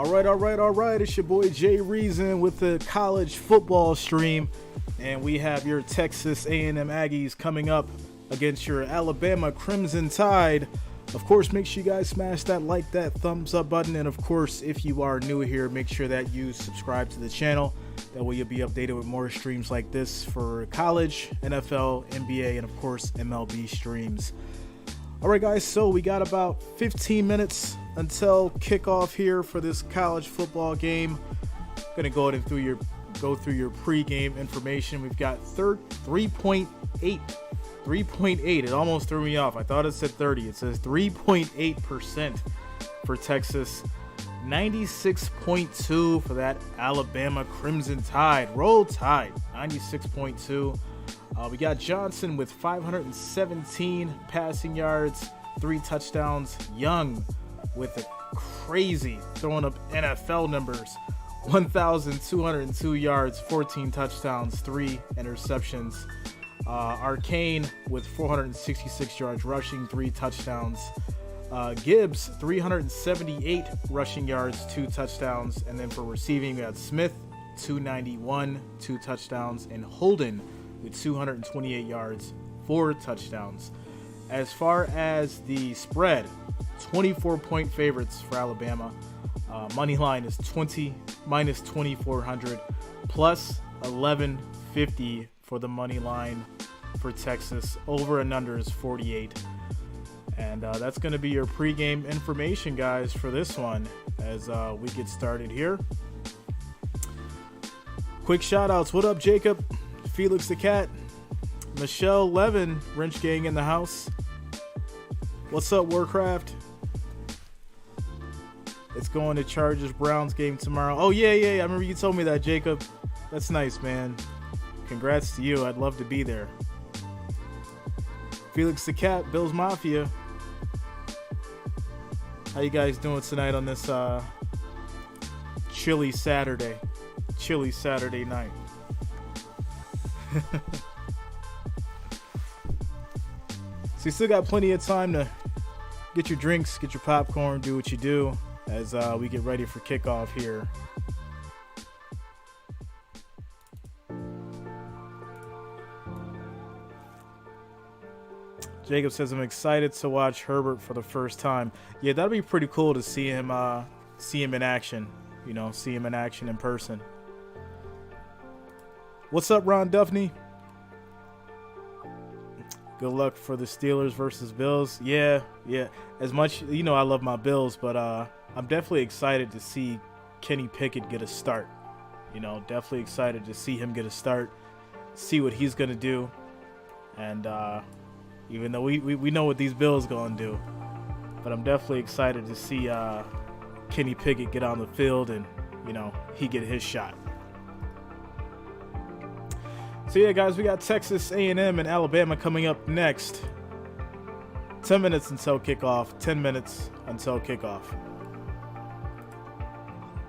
All right. It's your boy Jay Reason with the college football stream, and we have your Texas A&M Aggies coming up against your Alabama Crimson Tide. Of course, make sure you guys smash that thumbs up button, and of course, if you are new here, make sure that you subscribe to the channel. That way you'll be updated with more streams like this for college, NFL, NBA, and of course, MLB streams. All right, guys, so we got about 15 minutes until kickoff here for this college football game. Gonna go ahead and go through your pregame information. We've got 3.8. It almost threw me off. I thought it said 30. It says 3.8% for Texas. 96.2 for that Alabama Crimson Tide. Roll Tide. 96.2. We got Johnson with 517 passing yards, 3 touchdowns. Young with a crazy throwing up NFL numbers. 1,202 yards, 14 touchdowns, 3 interceptions. Arcane with 466 yards rushing, 3 touchdowns. Gibbs, 378 rushing yards, 2 touchdowns. And then for receiving, we got Smith, 291, 2 touchdowns. And Holden with 228 yards, 4 touchdowns. As far as the spread, 24-point favorites for Alabama. Money line is 20 minus 2,400 plus 1150 for the money line for Texas. Over and under is 48. And that's going to be your pregame information, guys, for this one as we get started here. Quick shout outs. What up, Jacob? Felix the Cat, Michelle Levin, Wrench Gang in the house. What's up, Warcraft? It's going to Chargers-Browns game tomorrow. Oh, yeah. I remember you told me that, Jacob. That's nice, man. Congrats to you. I'd love to be there. Felix the Cat, Bills Mafia. How you guys doing tonight on this chilly Saturday night? So you still got plenty of time to get your drinks, get your popcorn, do what you do as we get ready for kickoff here. Jacob says, I'm excited to watch Herbert for the first time. Yeah, that'd be pretty cool to see him in action. You know, see him in action in person. What's up, Ron Duffney? Good luck for the Steelers versus Bills. Yeah. As much, you know, I love my Bills, but I'm definitely excited to see Kenny Pickett get a start. You know, definitely excited to see him get a start, see what he's going to do. And even though we know what these Bills going to do, but I'm definitely excited to see Kenny Pickett get on the field and, you know, he get his shot. So yeah, guys, we got Texas A&M and Alabama coming up next. 10 minutes until kickoff. 10 minutes until kickoff.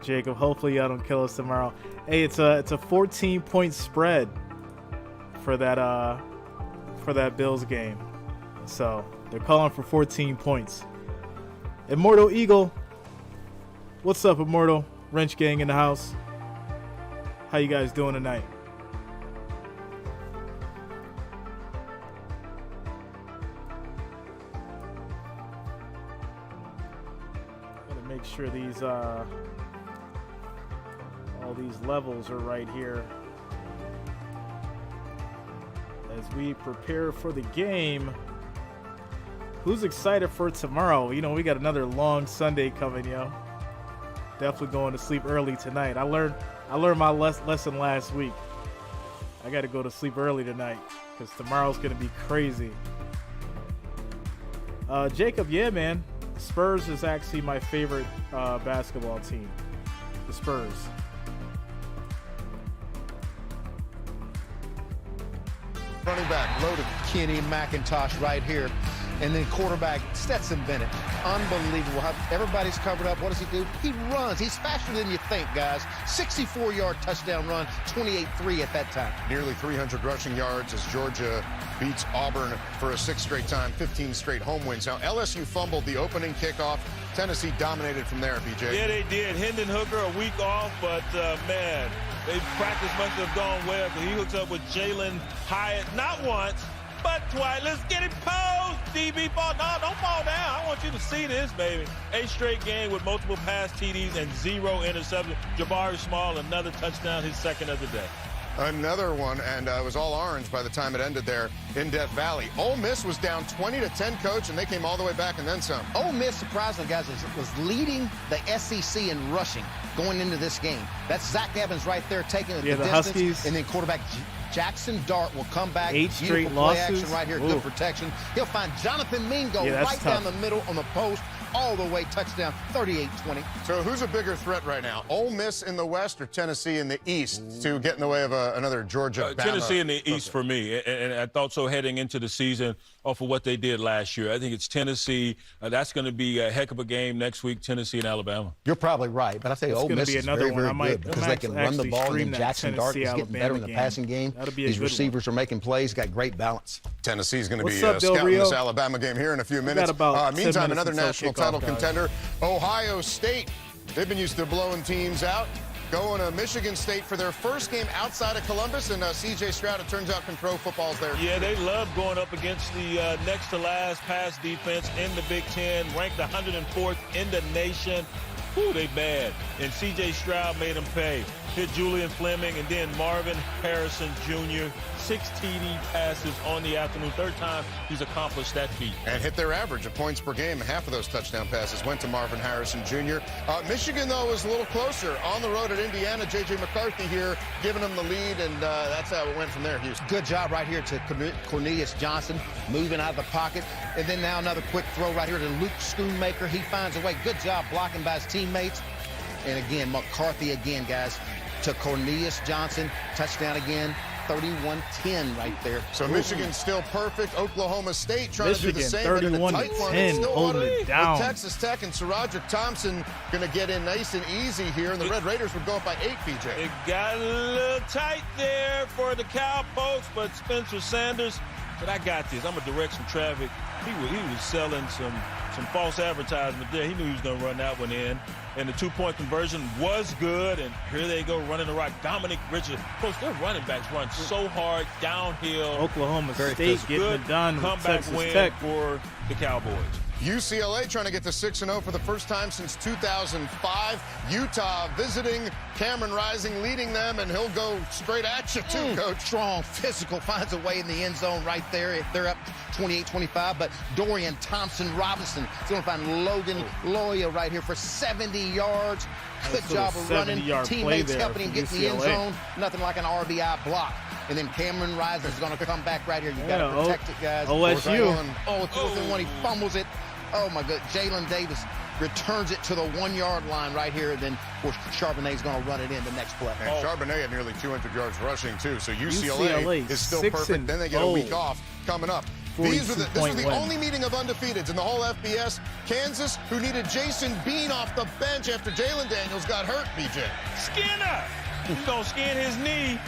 Jacob, hopefully y'all don't kill us tomorrow. Hey, it's a 14-point spread for that Bills game. So they're calling for 14 points. Immortal Eagle, what's up, Immortal? Wrench Gang in the house. How you guys doing tonight? Make sure these all these levels are right here as we prepare for the game. Who's excited for tomorrow? You know, we got another long Sunday coming, yo. Definitely going to sleep early tonight. I learned my lesson last week. I got to go to sleep early tonight because tomorrow's gonna be crazy. Jacob, yeah, man. Spurs is actually my favorite basketball team. The Spurs. Running back, loaded. Kenny McIntosh right here. And then quarterback Stetson Bennett. Unbelievable. How everybody's covered up. What does he do? He runs. He's faster than you think, guys. 64-yard touchdown run, 28-3 at that time. Nearly 300 rushing yards as Georgia beats Auburn for a 6th straight time, 15 straight home wins. Now, LSU fumbled the opening kickoff. Tennessee dominated from there, BJ. Yeah, they did. Hendon Hooker a week off, but, man, they practice must have gone well because he hooks up with Jalen Hyatt not once, but twice. Let's get him posed. DB fall. No, don't fall down. I want you to see this, baby. 8 straight game with multiple pass TDs and 0 interceptions. Jabari Small, another touchdown, his 2nd of the day. Another one, and it was all orange by the time it ended there in Death Valley. Ole Miss was down 20-10, Coach, and they came all the way back and then some. Ole Miss, surprisingly, guys, was leading the SEC in rushing going into this game. That's Zach Evans right there taking the distance. Huskies. And then quarterback Jackson Dart will come back. 8 straight play losses. action right here, good protection. He'll find Jonathan Mingo right down the middle on the post. All the way, touchdown, 38-20. So who's a bigger threat right now? Ole Miss in the West or Tennessee in the East to get in the way of another Georgia? Tennessee in the East for me, and I thought so heading into the season off of what they did last year. I think it's Tennessee. That's going to be a heck of a game next week, Tennessee and Alabama. You're probably right, but I tell you, Ole Miss is very, very good because they can run the ball, and Jackson Dart is getting better in the passing game. These receivers are making plays, got great balance. Tennessee's going to be scouting this Alabama game here in a few minutes. Meantime, another national title contender, Ohio State. They've been used to blowing teams out. Going to Michigan State for their first game outside of Columbus, and C.J. Stroud, it turns out, can throw footballs there. Yeah, they love going up against the next-to-last pass defense in the Big Ten, ranked 104th in the nation. Whew, they bad. And C.J. Stroud made them pay. Hit Julian Fleming and then Marvin Harrison Jr. 6 TD passes on the afternoon. 3rd time he's accomplished that feat. And hit their average of points per game. Half of those touchdown passes went to Marvin Harrison Jr. Michigan, though, was a little closer. On the road at Indiana, J.J. McCarthy here giving them the lead, and that's how it went from there, Houston. Good job right here to Cornelius Johnson, moving out of the pocket. And then now another quick throw right here to Luke Schoonmaker. He finds a way. Good job blocking by his teammates. And again, McCarthy again, guys, to Cornelius Johnson. Touchdown again. 31-10 right there. So Michigan's still perfect. Oklahoma State trying to do the same, but in a tight one. It's still holding it down. With Texas Tech and SaRodrick Thompson going to get in nice and easy here, and the Red Raiders would go up by 8, PJ. It got a little tight there for the Cowpokes, but Spencer Sanders said, I got this. I'm going to direct some traffic. He was selling some false advertisement there. He knew he was going to run that one in. And the 2-point conversion was good. And here they go running the rock. Dominic Richards. Coach, their running backs run so hard downhill. Oklahoma State getting it done with Texas Tech for the Cowboys. UCLA trying to get to 6-0 for the first time since 2005. Utah visiting. Cameron Rising leading them, and he'll go straight at you, too, Coach. Strong, physical, finds a way in the end zone right there. They're up 28-25, but Dorian Thompson-Robinson is going to find Logan Loya right here for 70 yards. Good job of running. Teammates helping him get in the end zone. Nothing like an RBI block. And then Cameron Rising is going to come back right here. You got to protect it, guys. OSU. Fourth and one. He fumbles it. Oh, my God. Jalen Davis returns it to the 1-yard line right here. And then, of course, Charbonnet's going to run it in the next play. And Charbonnet had nearly 200 yards rushing, too. So UCLA is still perfect. Then they get a week off coming up. This was the only meeting of undefeateds in the whole FBS. Kansas, who needed Jason Bean off the bench after Jalen Daniels got hurt, BJ. Skinner! He's going to skin his knee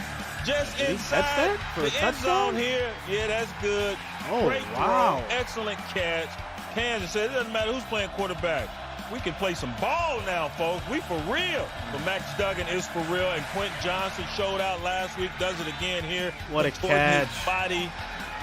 just inside the end zone here. Yeah, that's good. Great throw. Excellent catch. Kansas said it doesn't matter who's playing quarterback. We can play some ball now, folks. We for real. But Max Duggan is for real, and Quentin Johnson showed out last week, does it again here. What a catch. His body,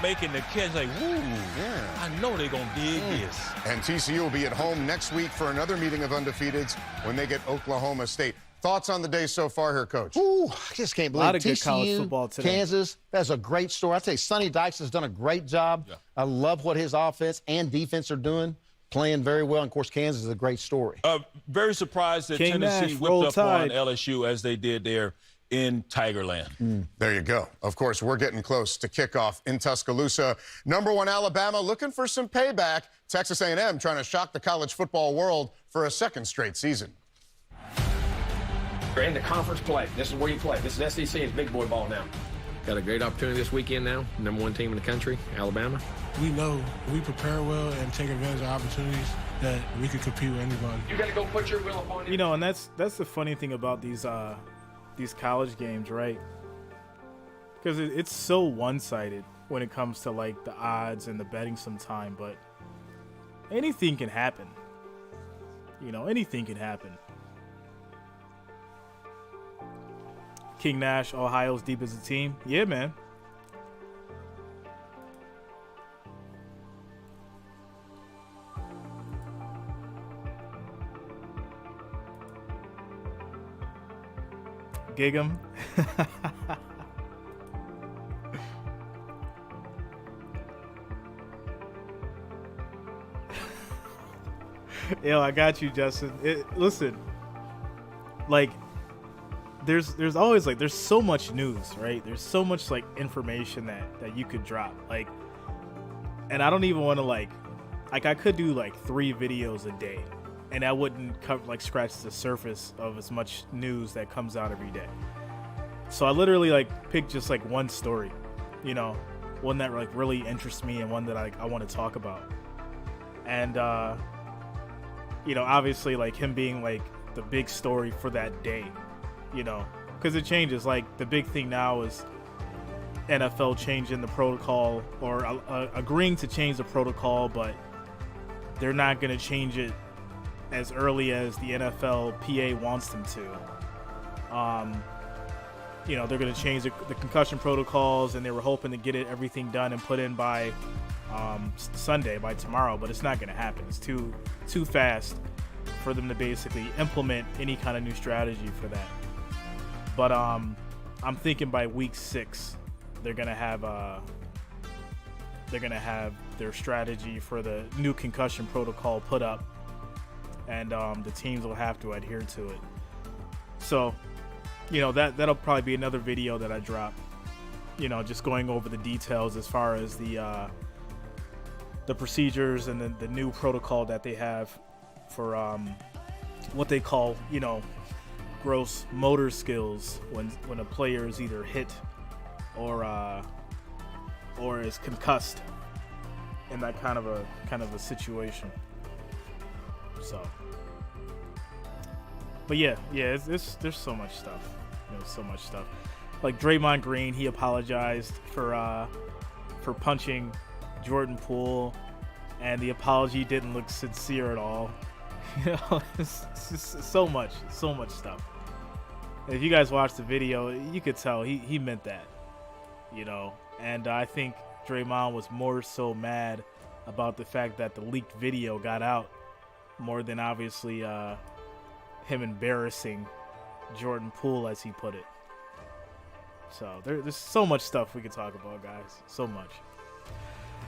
making the catch like, woo, yeah. I know they're going to dig this. And TCU will be at home next week for another meeting of undefeateds when they get Oklahoma State. Thoughts on the day so far here, Coach? Ooh, I just can't believe it. A lot of good college football today. Kansas, that's a great story. I tell you, Sonny Dykes has done a great job. Yeah. I love what his offense and defense are doing, playing very well. And, of course, Kansas is a great story. Very surprised that Tennessee whipped up on LSU as they did there in Tigerland. There you go. Of course, we're getting close to kickoff in Tuscaloosa. #1 Alabama looking for some payback. Texas A&M trying to shock the college football world for a 2nd straight season. We're in the conference play. This is where you play. This is SEC. It's big boy ball now. Got a great opportunity this weekend now. Number 1 team in the country, Alabama. We know we prepare well and take advantage of opportunities that we can compete with anybody. You got to go put your will upon it. You know, and that's the funny thing about these college games, right? Because it's so one-sided when it comes to like the odds and the betting sometime, but anything can happen. You know, anything can happen. King Nash, Ohio's deep as a team. Yeah, man. Gig 'em. Yo, I got you, Justin. Listen, like, there's always like there's so much news, right? There's so much like information that you could drop, like, and I don't even want to like I could do like 3 videos a day, and that wouldn't cover like scratch the surface of as much news that comes out every day. So I literally like picked just like one story, you know, one that like really interests me and one that I want to talk about, and you know, obviously like him being like the big story for that day. You know, because it changes. Like, the big thing now is NFL changing the protocol, or agreeing to change the protocol, but they're not going to change it as early as the NFLPA wants them to. You know, they're going to change the concussion protocols, and they were hoping to get everything done and put in by Sunday, by tomorrow, but it's not going to happen. It's too fast for them to basically implement any kind of new strategy for that. But I'm thinking by week 6, they're gonna have their strategy for the new concussion protocol put up, and the teams will have to adhere to it. So, you know, that'll probably be another video that I drop. You know, just going over the details as far as the procedures and the new protocol that they have for what they call, you know, gross motor skills when a player is either hit or is concussed in that kind of a situation. So, but yeah, there's so much stuff. You know, so much stuff. Like Draymond Green, he apologized for punching Jordan Poole, and the apology didn't look sincere at all. You know, it's just so much stuff. If you guys watch the video, you could tell he meant that, you know. And I think Draymond was more so mad about the fact that the leaked video got out more than obviously him embarrassing Jordan Poole, as he put it. So there's so much stuff we could talk about, guys. So much.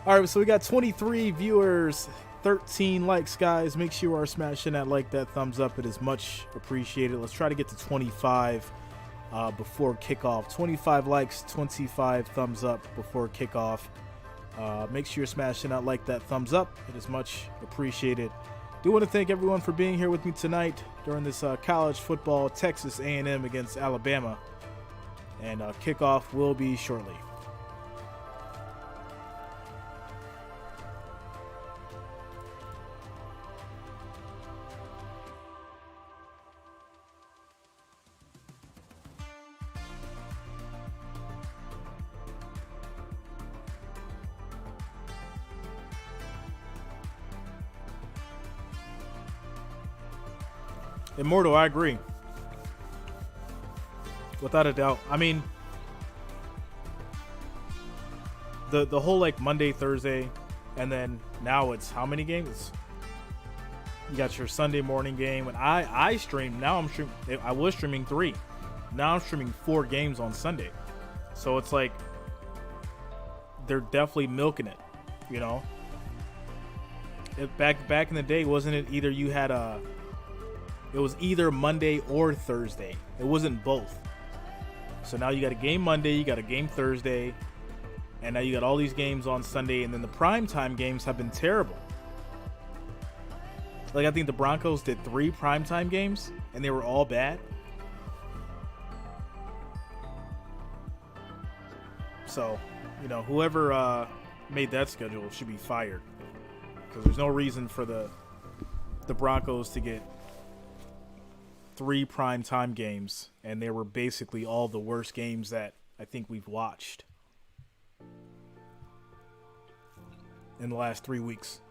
All right, so we got 23 viewers, 13 likes, guys. Make sure you are smashing that thumbs up. It is much appreciated. Let's try to get to 25 before kickoff. 25 likes, 25 thumbs up before kickoff. Make sure you're smashing that thumbs up. It is much appreciated. Do want to thank everyone for being here with me tonight during this college football, Texas A&M against Alabama. And kickoff will be shortly. Immortal, I agree. Without a doubt. I mean, the whole like Monday, Thursday, and then now it's how many games? You got your Sunday morning game. When I stream, now I'm streaming. I was streaming 3. Now I'm streaming 4 games on Sunday. So it's like they're definitely milking it, you know. Back in the day, wasn't it either you had it was either Monday or Thursday. It wasn't both. So now you got a game Monday, you got a game Thursday, and now you got all these games on Sunday, and then the primetime games have been terrible. Like, I think the Broncos did 3 primetime games, and they were all bad. So, you know, whoever made that schedule should be fired, because there's no reason for the Broncos to get 3 primetime games, and they were basically all the worst games that I think we've watched in the last 3 weeks.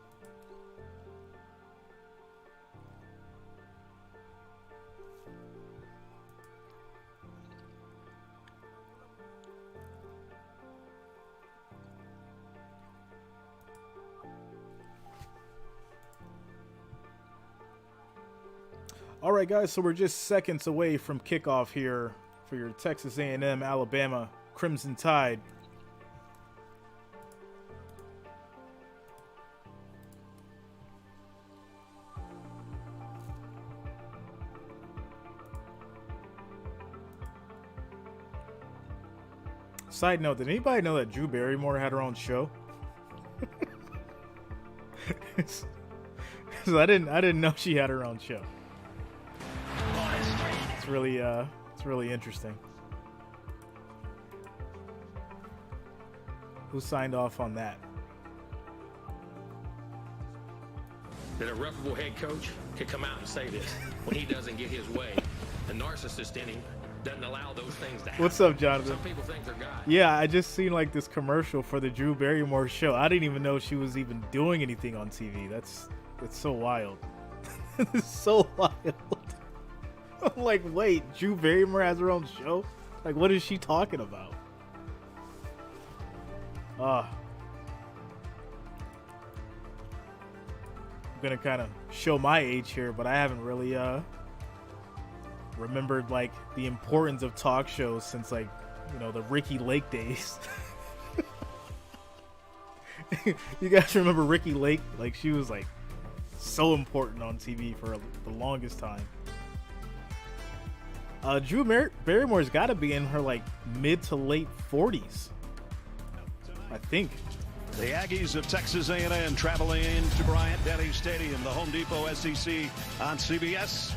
All right, guys, so we're just seconds away from kickoff here for your Texas A&M Alabama Crimson Tide. Side note, did anybody know that Drew Barrymore had her own show? So I didn't know she had her own show. It's really interesting. Who signed off on that? That a reputable head coach could come out and say this when he doesn't get his way. The narcissist in him doesn't allow those things to happen. What's up, Jonathan? Some people think they're God. Yeah, I just seen like this commercial for the Drew Barrymore show. I didn't even know she was even doing anything on TV. That's so wild. It's so wild. I'm like, wait, Drew Barrymore has her own show? Like, what is she talking about? I'm gonna kind of show my age here, but I haven't really remembered like the importance of talk shows since, like, you know, the Ricky Lake days. You guys remember Ricky Lake? Like, she was like so important on TV for the longest time. Drew Barrymore's got to be in her like mid to late 40s, I think. The Aggies of Texas A&M traveling into Bryant-Denny Stadium, the Home Depot SEC on CBS.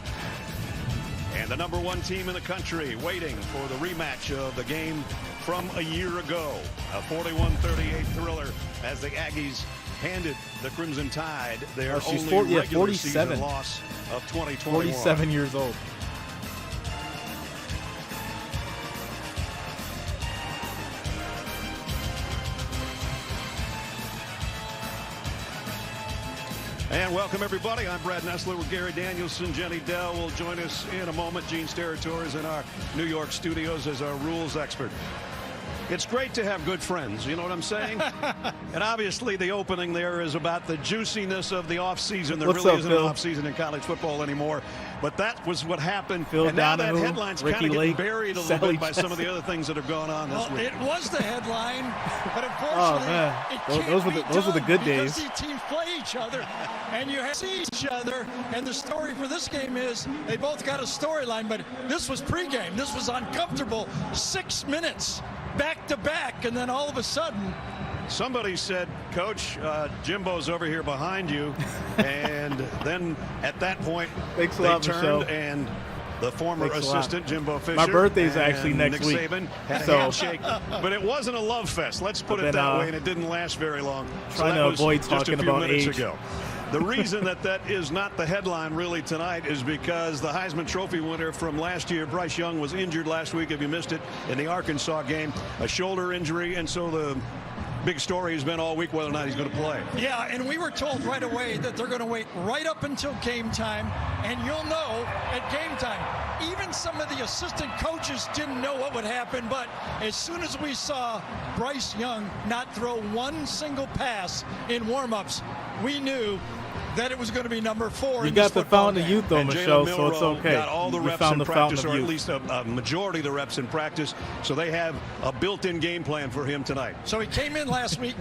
And the #1 team in the country waiting for the rematch of the game from a year ago. A 41-38 thriller as the Aggies handed the Crimson Tide their only regular season loss of 2021. 47 years old. And welcome, everybody. I'm Brad Nessler with Gary Danielson. Jenny Dell will join us in a moment. Gene Steratore is in our New York studios as our rules expert. It's great to have good friends, you know what I'm saying? And obviously the opening there is about the juiciness of the offseason. There really isn't an offseason in college football anymore. But that was what happened. Phil and now Donahue, that headline's kind of getting buried a little bit by some of the other things that have gone on this week. It was the headline, but unfortunately, those were the good days. These teams play each other, and you see each other. And the story for this game is they both got a storyline, but this was pregame. This was uncomfortable. 6 minutes back to back, and then all of a sudden. Somebody said, Coach, Jimbo's over here behind you. And then at that point, they turned, Michelle. and the former assistant, Jimbo Fisher. My birthday's actually next Nick week. Saban had a handshake. But it wasn't a love fest. Let's put it that way, and it didn't last very long. Trying to avoid talking just a few about minutes age. ago. The reason that is not the headline really tonight is because the Heisman Trophy winner from last year, Bryce Young, was injured last week, if you missed it, in the Arkansas game, a shoulder injury, and so the big story has been all week whether or not he's going to play. Yeah, and we were told right away that they're going to wait right up until game time, and you'll know at game time. Even some of the assistant coaches didn't know what would happen, but as soon as we saw Bryce Young not throw one single pass in warm-ups, we knew that it was going to be number 4. You got the fountain of youth, though, Michelle, so it's okay. Got all the reps in practice, or at least a majority of the reps in practice, so they have a built-in game plan for him tonight. So he came in last week,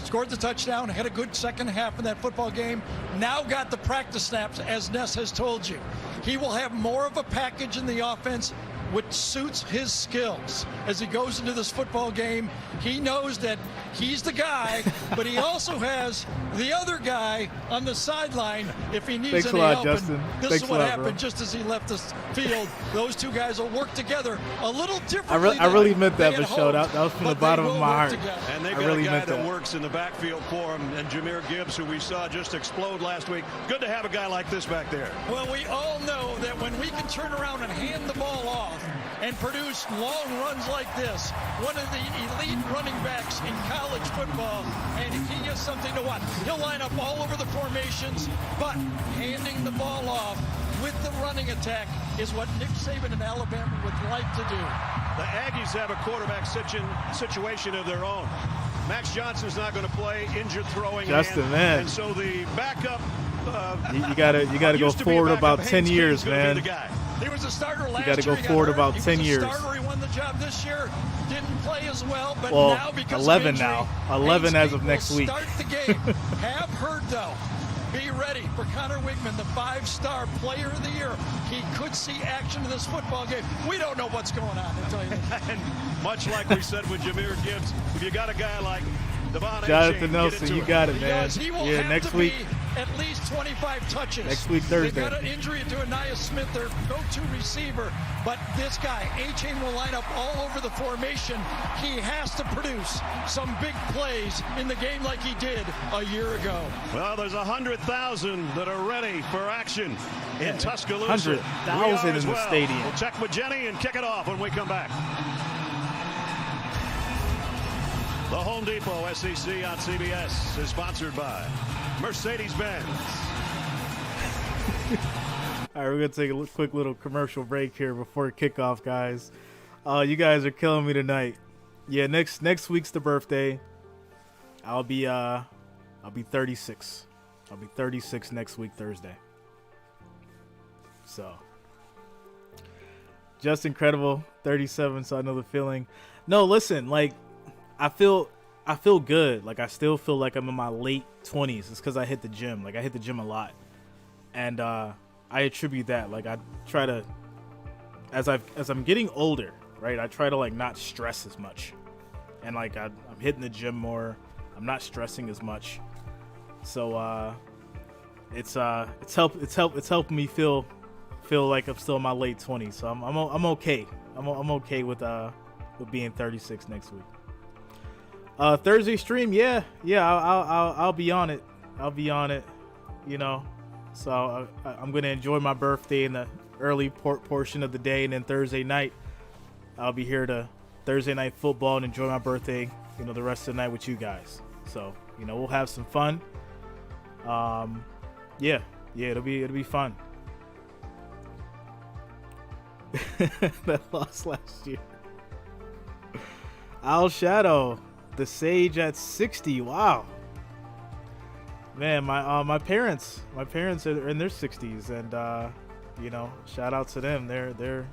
scored the touchdown, had a good second half in that football game, now got the practice snaps, as Ness has told you. He will have more of a package in the offense which suits his skills. As he goes into this football game, he knows that he's the guy, but he also has the other guy on the sideline if he needs any help. Justin. This Thanks is what a lot, happened bro. just as he left the field. Those two guys will work together a little differently. I really meant that, than they had Michelle. hoped, That was from the but bottom they of will my work heart. together. And they've I got really a guy meant that that. works in the backfield for him, and Jahmyr Gibbs, who we saw just explode last week. Good to have a guy like this back there. Well, we all know that when we can turn around and hand the ball off and produce long runs like this, one of the elite running backs in college football, and he is something to watch. He'll line up all over the formations, but handing the ball off with the running attack is what Nick Saban and Alabama would like to do. The Aggies have a quarterback situation of their own. Max Johnson's not going to play, injured throwing Justin, hand, man. and so the backup. You gotta go forward about 10 years, man. He was a starter last gotta year. go forward about 10 He years. was a starter. He won the job this year. Didn't play as well, but Well, now because 11 of injury, now. 11 as of Haynes next will week. Start the game. Have heard though. Be ready for Connor Wigman, the 5-star player of the year. He could see action in this football game. We don't know what's going on, I tell you. And much like we said with Jahmyr Gibbs, if you got a guy like Devon Jonathan Achane, Nelson, you got it, man. Because he will Yeah, have next to week. be at least 25 touches. Next week, They've Thursday. got an injury to Anaya Smith, their go-to receiver. But this guy, Achane, will line up all over the formation. He has to produce some big plays in the game like he did a year ago. Well, there's 100,000 that are ready for action in Tuscaloosa. 100,000 in the stadium. We'll check with Jenny and kick it off when we come back. The Home Depot SEC on CBS is sponsored by Mercedes-Benz. All right, we're going to take a quick little commercial break here before kickoff, guys. You guys are killing me tonight. Yeah, next week's the birthday. I'll be 36. I'll be 36 next week, Thursday. So, just incredible. 37, so I know the feeling. No, listen, like, I feel good. Like, I still feel like I'm in my late 20s. It's because I hit the gym. Like, I hit the gym a lot. And I attribute that. Like, I try to, as I'm getting older, right, I try to, like, not stress as much. And, like, I'm hitting the gym more. I'm not stressing as much. So it's helping me feel like I'm still in my late 20s. So I'm okay. I'm okay with being 36 next week. Thursday stream, yeah, I'll be on it. I'll be on it, you know. So I'm gonna enjoy my birthday in the early portion of the day, and then Thursday night, I'll be here to Thursday night football and enjoy my birthday, you know, the rest of the night with you guys. So, you know, we'll have some fun. Yeah, it'll be fun. That lost last year. Al Shadow, the Sage at 60. Wow. Man, my parents are in their 60s, and you know, shout out to them. They're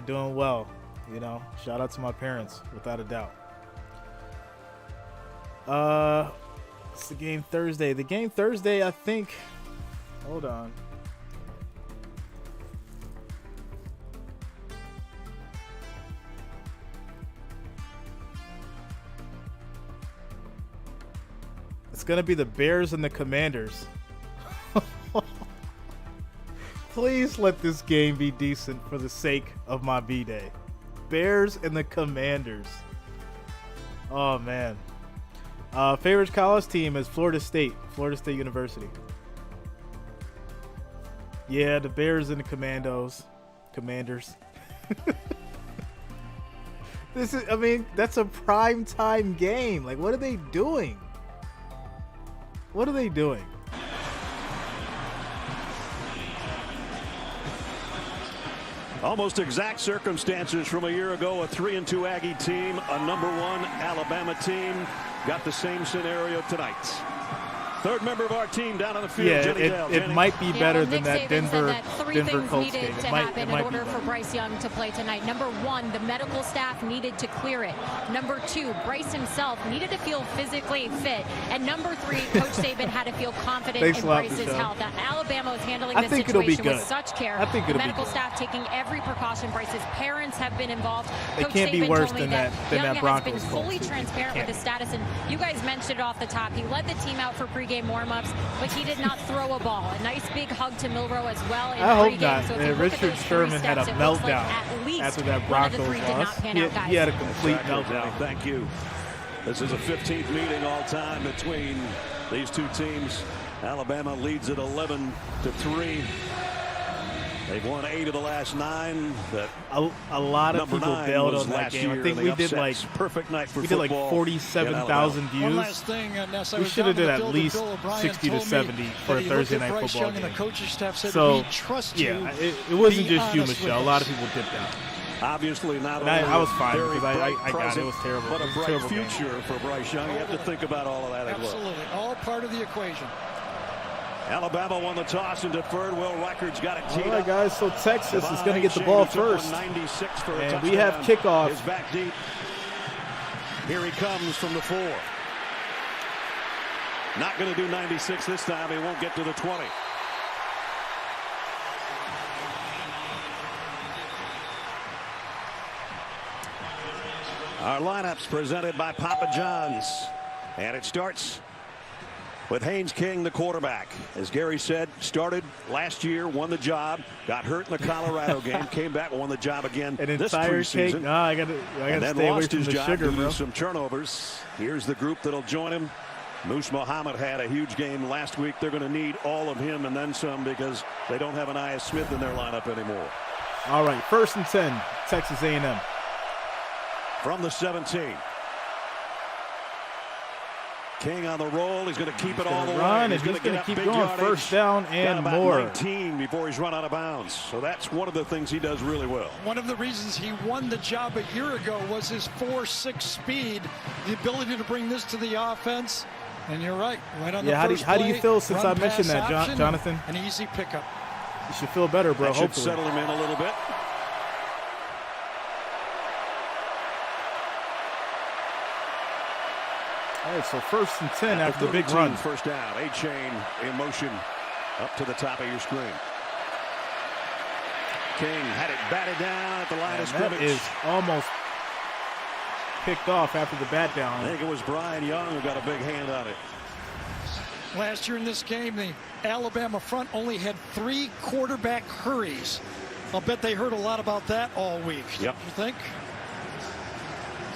doing well. You know, shout out to my parents, without a doubt. It's the game Thursday. The game Thursday, I think. Hold on. It's going to be the Bears and the Commanders. Please let this game be decent for the sake of my B-Day. Bears and the Commanders. Oh, man. Favorite college team is Florida State University. Yeah, the Bears and the Commanders. That's a prime time game. Like, what are they doing? What are they doing? Almost exact circumstances from a year ago. A 3-2 Aggie team, a #1 Alabama team. Got the same scenario tonight. Third member of our team down on the field, Yeah, Jenny Dale. it might be better than Nick that Saban Denver said that three things Colts needed game. to happen in order for Bryce Young to play tonight. Number one, the medical staff needed to clear it. Number two, Bryce himself needed to feel physically fit. And number three, Coach Saban had to feel confident in Bryce's health. Alabama was handling this situation with such care. The medical staff taking every precaution. Bryce's parents have been involved. It can't be worse than that Broncos has been fully transparent with his status. And you guys mentioned it off the top. He led the team out for pregame warm-ups, but he did not throw a ball. A nice big hug to Milroe as well in I hope pregame. not. So Richard Sherman had a meltdown after that Broncos loss. He had a complete meltdown. Thank you. This is a 15th meeting all time between these two teams. Alabama leads at 11-3. They've won 8 of the last 9. A lot of people bailed on that game. I think we did like perfect night for football. We did like 47,000 views. One last thing, we should have did at least 60 to 70 for a Thursday night football game. And the coaching staff said, so we trust you. Yeah, it wasn't just you, Michelle. A lot of people dipped out. Obviously not. I was fine because I got it. It was terrible. But a bright future for Bryce Young. You have to think about all of that as well. Absolutely, all part of the equation. Alabama won the toss and deferred. Will Reichard's got it teed up. All right, guys. So Texas is going to get the ball first, and we have kickoff. Is back deep. Here he comes from the 4. Not going to do 96 this time. He won't get to the 20. Our lineups presented by Papa John's, and it starts with Haynes King, the quarterback. As Gary said, started last year, won the job, got hurt in the Colorado game, came back, won the job again this preseason. No, I got to stay away from the sugar, bro. Some turnovers. Here's the group that'll join him. Moose Muhammad had a huge game last week. They're going to need all of him and then some because they don't have an Aya Smith in their lineup anymore. All right, 1st and 10, Texas A&M. From the 17. King on the roll. He's going to keep it all the way. He's going to keep going. First down and more. 19 before he's run out of bounds. So that's one of the things he does really well. One of the reasons he won the job a year ago was his 4.6 speed, the ability to bring this to the offense. And you're right on the first how do you play, feel since I mentioned that, Jonathan? An easy pickup. You should feel better, bro. That should settle him in a little bit. All right, so 1st and 10 after the big run. First down. A-Chain in motion up to the top of your screen. King had it batted down at the line of scrimmage. That is almost picked off after the bat down. I think it was Brian Young who got a big hand on it. Last year in this game, the Alabama front only had 3 quarterback hurries. I'll bet they heard a lot about that all week. Yep. You think?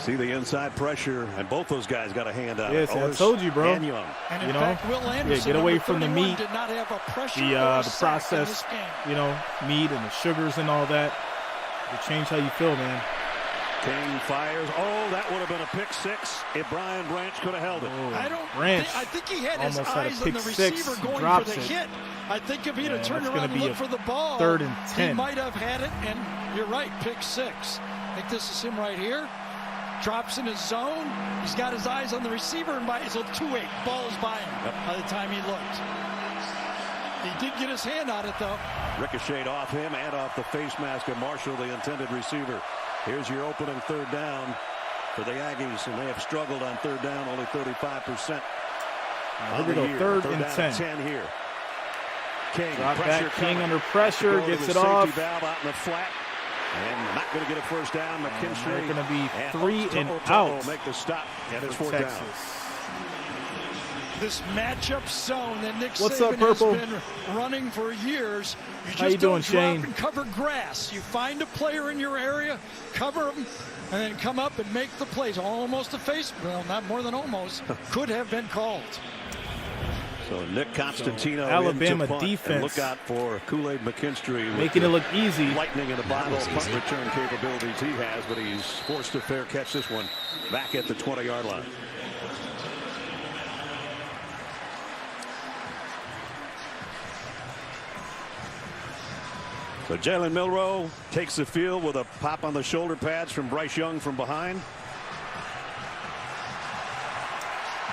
See the inside pressure, and both those guys got a hand on it. Yes, I told you, bro. And Young. And in fact, Will Anderson, get away from the meat, did not have a pressure the processed, meat and the sugars and all that. It change how you feel, man. King fires. Oh, that would have been a pick 6 if Brian Branch could have held it. I think he had his eyes on the receiver going for the hit. I think if he'd have turned around and looked for the ball, 3rd and 10. He might have had it, and you're right, pick 6. I think this is him right here. Drops in his zone. He's got his eyes on the receiver, and it's a 2-8. Ball is by him by the time he looked. He did get his hand on it, though. Ricocheted off him and off the face mask of Marshall, the intended receiver. Here's your opening 3rd down for the Aggies, and they have struggled on 3rd down, only 35%. Here we go, 3rd and 10 here. King, drop back, King under pressure, gets it off. Valve out in the flat. And not going to get a first down. McKinstry. They're going to be 3 and out. Make the stop, and it's 4th down. This matchup zone that Nick What's Saban up, Purple? has been running for years. You just How you doing, don't drop Shane? and cover grass. You find a player in your area, cover him, and then come up and make the plays. Almost a face, well, not more than almost, could have been called. So Nick Constantino, Alabama defense. And look out for Kool-Aid McKinstry, making it look easy. Lightning in the bottle, punt return capabilities he has, but he's forced to fair catch this one back at the 20-yard line. So Jalen Milroe takes the field with a pop on the shoulder pads from Bryce Young from behind.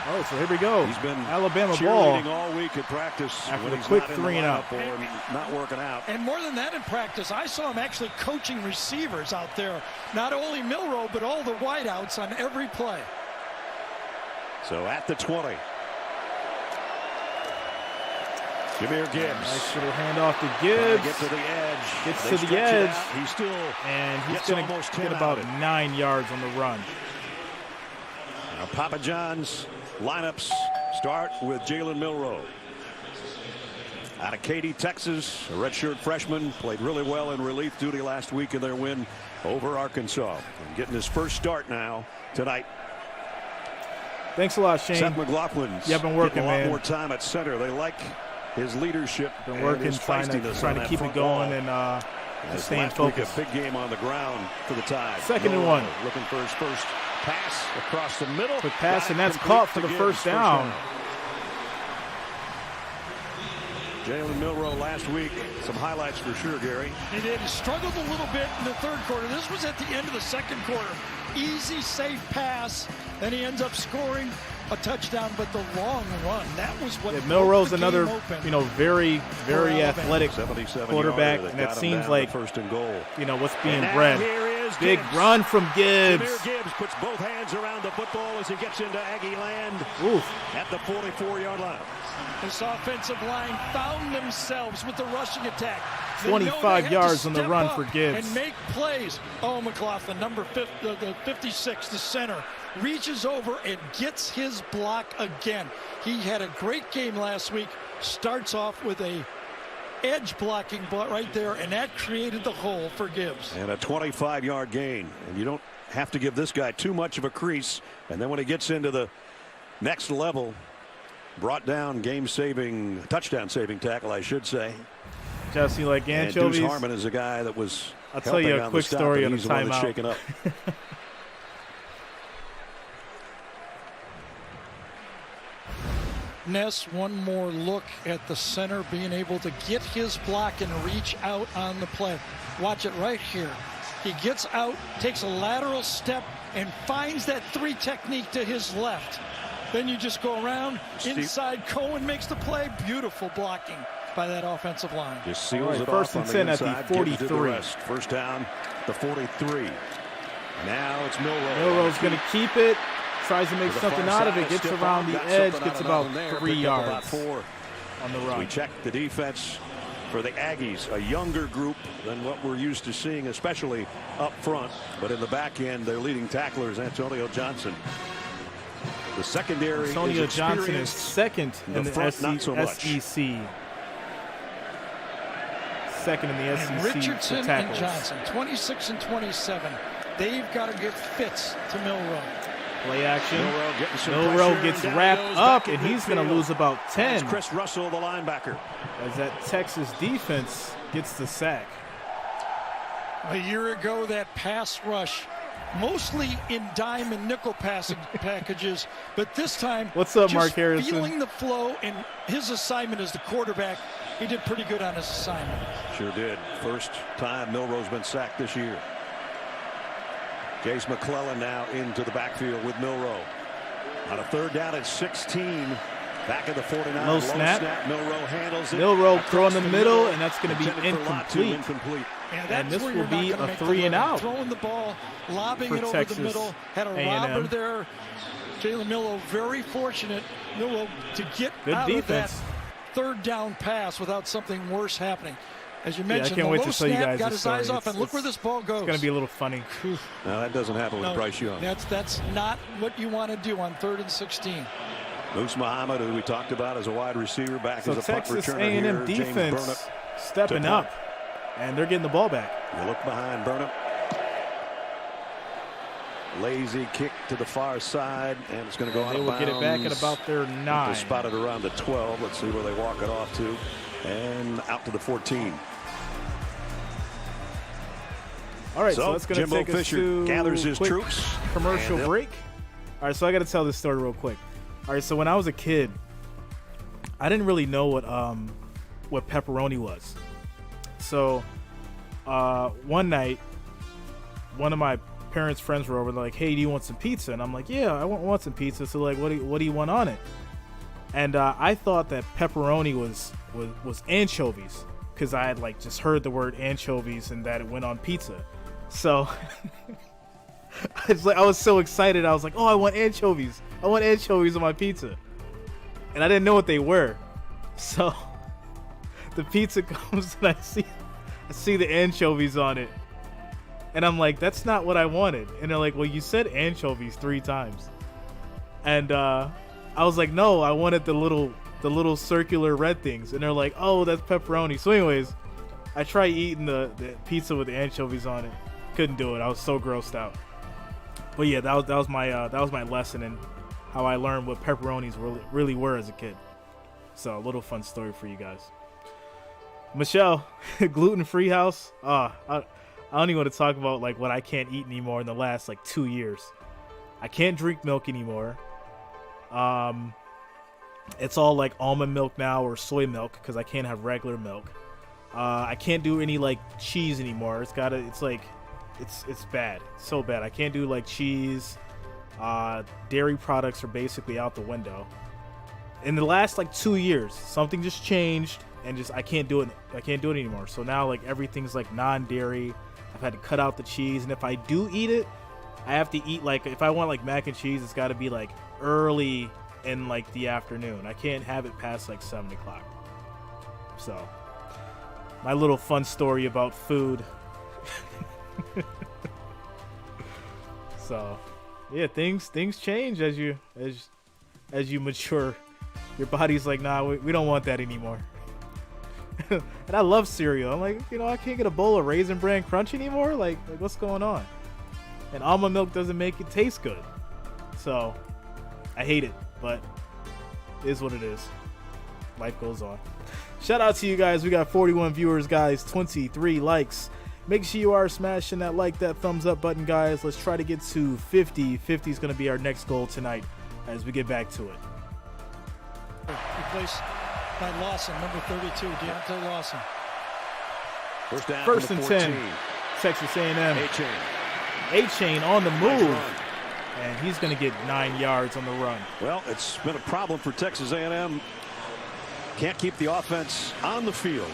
Oh, so here we go. He's been Alabama ball cheerleading all week at practice after when the he's quick not in the 3-and-out. lineup or not working out. And more than that in practice, I saw him actually coaching receivers out there. Not only Milroe, but all the wideouts on every play. So at the 20. Jameer Gibbs. Nice little handoff to Gibbs. Get to the edge. Gets They to the stretch it edge. out. He's still And he's gets going almost to 10 get out about of it. 9 yards on the run. Now Papa John's lineups start with Jalen Milroe. Out of Katy, Texas, a redshirt freshman, played really well in relief duty last week in their win over Arkansas. And getting his first start now tonight. Thanks a lot, Shane. Seth McLaughlin's been working, getting a lot man. more time at center. They like his leadership. Been working, and his trying to feistiness keep on it that going front wall. and This staying last week, focused. a big game on the ground for the Tide. 2nd and 1. Looking for his first pass across the middle. Quick pass, and Got it that's complete caught for to the Gibbs. first down. Jalen Milroe last week. Some highlights for sure, Gary. He did. He struggled a little bit in the third quarter. This was at the end of the second quarter. Easy, safe pass. Then he ends up scoring a touchdown, but the long run, that was what Milroe's broke the another, game open. very, very Alabama. athletic 77 quarterback, yarder and that got him seems down like, to first and goal. what's being And now bred. here is Big Gibbs. run from Gibbs. Jameer Gibbs puts both hands around the football as he gets into Aggie land Oof. at the 44-yard line. This offensive line found themselves with the rushing attack. They 25 know they had yards to on the step run up for Gibbs. and make plays. Oh, McLaughlin, number 56, the center, reaches over and gets his block again. He had a great game last week. Starts off with a edge blocking right there, and that created the hole for Gibbs. And a 25-yard gain. And you don't have to give this guy too much of a crease. And then when he gets into the next level, brought down game-saving, touchdown-saving tackle, I should say. Jesse, like And anchovies. Deuce Harmon is a guy that was I'll tell you a quick story on the timeout. Shaken up. Ness, one more look at the center being able to get his block and reach out on the play. Watch it right here. He gets out, takes a lateral step, and finds that 3 technique to his left. Then you just go around, inside, Cohen makes the play. Beautiful blocking by that offensive line. Just seals it first off and on 10 the at the inside, gives it to the 43. rest. First down, the 43. Now it's Milroe. Milroe's going to keep it. Tries to make To the something far out of side, it. Gets stiff around arm, the got edge. something Gets out of about nothing there, 3 picked up about yards 4. on the We run. check the defense for the Aggies, a younger group than what we're used to seeing, especially up front. But in the back end, their leading tackler is Antonio Johnson. The secondary Antonio is Johnson is experienced. second In in the the front, not so much. SEC. Second in the And SEC Richardson for and tackles. Johnson, 26 and 27. They've got to get fits to Milroe. Play action. Milroe getting some Milroe pressure, gets and down wrapped he goes up, back and in he's going to midfield. lose about That's 10 Chris Russell, the linebacker. as that Texas defense gets the sack. A year ago, that pass rush, mostly in dime and nickel passing packages, but this time, What's up, just Mark Harrison? feeling the flow, and his assignment as the quarterback, he did pretty good on his assignment. Sure did. First time Milroe's been sacked this year. Jace McClellan now into the backfield with Milroe. On a third down at 16. Back at the 49. Low snap. Milroe handles it. Milroe throw in the Across middle, and that's going to be Intended for lot two, incomplete. And, And this where will you're not be gonna a make the 3 and living. out Throwing the ball, lobbing for it over Texas the middle. Had a A&M. robber there. Jalen Milroe very fortunate, Milroe, to get Good out defense. of that third down pass without something worse happening. As you I mentioned, can't the wait low to show you snap guys got this his eyes story. off, and look where this ball goes. It's going to be a little funny. No, that doesn't happen with No, Bryce Young. That's not what you want to do on 3rd and 16. Moose Muhammad, who we talked about as a wide receiver, back So as a punt Texas returner A&M here. James defense Burnip stepping to punt. up, and they're getting the ball back. You look behind Burnham. Lazy kick to the far side, and it's going to go out They of will get it back at bounds. about their 9. They're spotted around the 12. Let's see where they walk it off to. And out to the 14. All right, so So, that's going to Jimbo take us Fisher to gathers his quick troops, commercial and they'll- break. All right, so I got to tell this story real quick. All right, so when I was a kid, I didn't really know what pepperoni was. So one night, one of my parents' friends were over. They're like, hey, do you want some pizza? And I'm like, yeah, I want some pizza. So like, what do you want on it? And I thought that pepperoni was anchovies, because I had like just heard the word anchovies and that it went on pizza. So I was so excited. I was like, oh, I want anchovies. I want anchovies on my pizza. And I didn't know what they were. So the pizza comes and I see the anchovies on it. And I'm like, that's not what I wanted. And they're like, well, you said anchovies 3 times. And I was like, no, I wanted the little circular red things. And they're like, oh, that's pepperoni. So anyways, I tried eating the pizza with the anchovies on it. Couldn't do it. I was so grossed out. But yeah, that was my lesson in how I learned what pepperonis really were as a kid. So a little fun story for you guys. Michelle, gluten-free house. I don't even want to talk about like what I can't eat anymore in the last like 2 years. I can't drink milk anymore. It's all like almond milk now or soy milk because I can't have regular milk. I can't do any like cheese anymore. It's bad. It's so bad. I can't do like cheese. Dairy products are basically out the window. In the last like 2 years, something just changed and just I can't do it anymore. So now like everything's like non-dairy. I've had to cut out the cheese, and if I do eat it, I have to eat like, if I want like mac and cheese, it's got to be like early in like the afternoon. I can't have it past like 7 o'clock. So my little fun story about food. So yeah, things change as you mature. Your body's like, nah, we don't want that anymore. And I love cereal. I'm like, I can't get a bowl of Raisin Bran Crunch anymore. Like what's going on? And almond milk doesn't make it taste good. So I hate it, but it is what it is. Life goes on. Shout out to you guys. We got 41 viewers, guys, 23 likes. Make sure you are smashing that thumbs up button, guys. Let's try to get to 50. 50 is going to be our next goal tonight as we get back to it. Replaced by Lawson, number 32, Deontay Lawson. First and 10, Texas A&M. A-Chain on the move. And he's going to get 9 yards on the run. Well, it's been a problem for Texas A&M. Can't keep the offense on the field.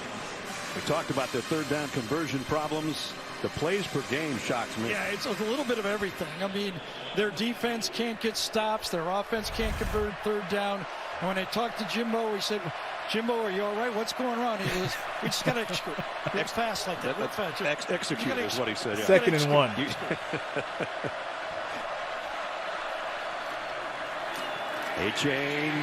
We talked about their third down conversion problems. The plays per game shocks me. Yeah, it's a little bit of everything. I mean, their defense can't get stops. Their offense can't convert third down. And when I talked to Jimbo, he said, Jimbo, are you all right? What's going on? He goes, we just got to execute. It's fast like that. Execute is what he said. Yeah. 2nd and 1. A-Chain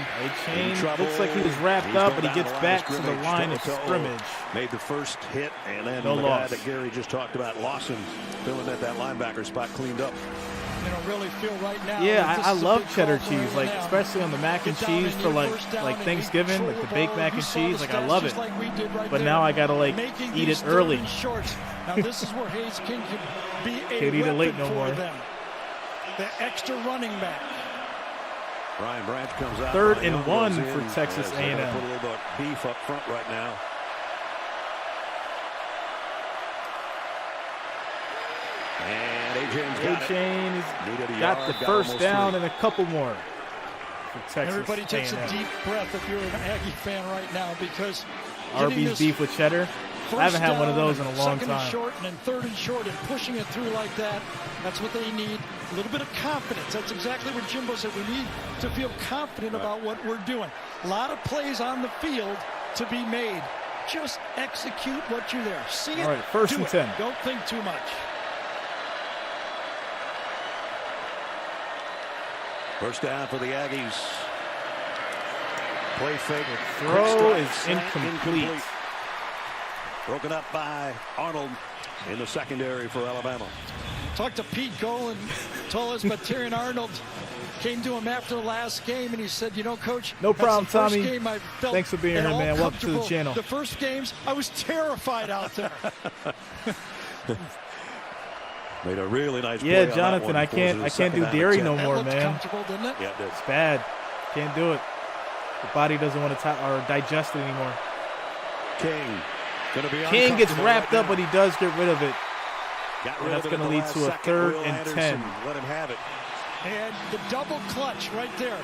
looks like he was wrapped up, but he gets back to the line of scrimmage. Made the first hit, and then no the loss. guy that Gary just talked about, Lawson, filling that linebacker spot cleaned up. Really feel right now. Yeah, I love cheddar cheese, like especially on the mac and cheese for like Thanksgiving, like the baked mac and cheese. Like I love it, but now I gotta like eat it early. Now this is where Hayes King can be a can't eat it late no for more. them. The extra running back. Ryan Branch comes out. 3rd and 1 for Texas A&M. Put a little bit of beef up front right now. And A-Chain has got the first down and a couple more for Texas Everybody takes A&M. a deep breath if you're an Aggie fan right now, because Arby's beef with cheddar. I haven't had one of those in a long time. 2nd and short and then 3rd and short and pushing it through like that. That's what they need. A little bit of confidence. That's exactly what Jimbo said. We need to feel confident about what we're doing. A lot of plays on the field to be made. Just execute what you're there. See it. All right, 1st and 10. Don't think too much. First down for the Aggies. Play fake. The throw is incomplete. Broken up by Arnold in the secondary for Alabama. Talked to Pete Golan, told us, but Tyrion Arnold came to him after the last game, and he said, Coach, no problem, that's the first Tommy. Game I felt Thanks for being here, man. Welcome to the channel. The first games, I was terrified out there. Made a really nice play. Yeah, Jonathan, I can't do dairy no more, man. Didn't it? Yeah, it did. It's bad. Can't do it. The body doesn't want to digest it anymore. King gonna be King gets wrapped up, but he does get rid of it. And that's going to lead to a 3rd and 10. Let him have it. And the double clutch right there.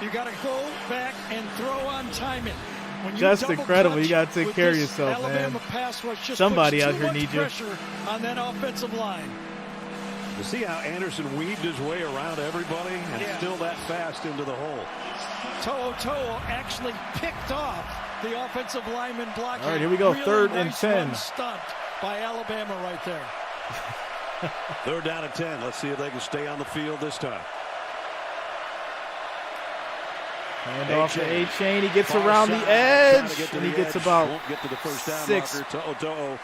You got to go back and throw on timing. When you Just incredible. You got to take care of yourself, Alabama man. Pass rush just Somebody out puts here too much needs you. pressure on that offensive line. You see how Anderson weaved his way around everybody and still that fast into the hole. To'o actually picked off the offensive lineman blocking. All right, here we go. Really 3rd and nice 10. run stunt by Alabama right there. 3rd down and 10. Let's see if they can stay on the field this time. Hand off to A-Chain. He gets around the edge, and he gets about Won't get to the first down 6. marker. To'o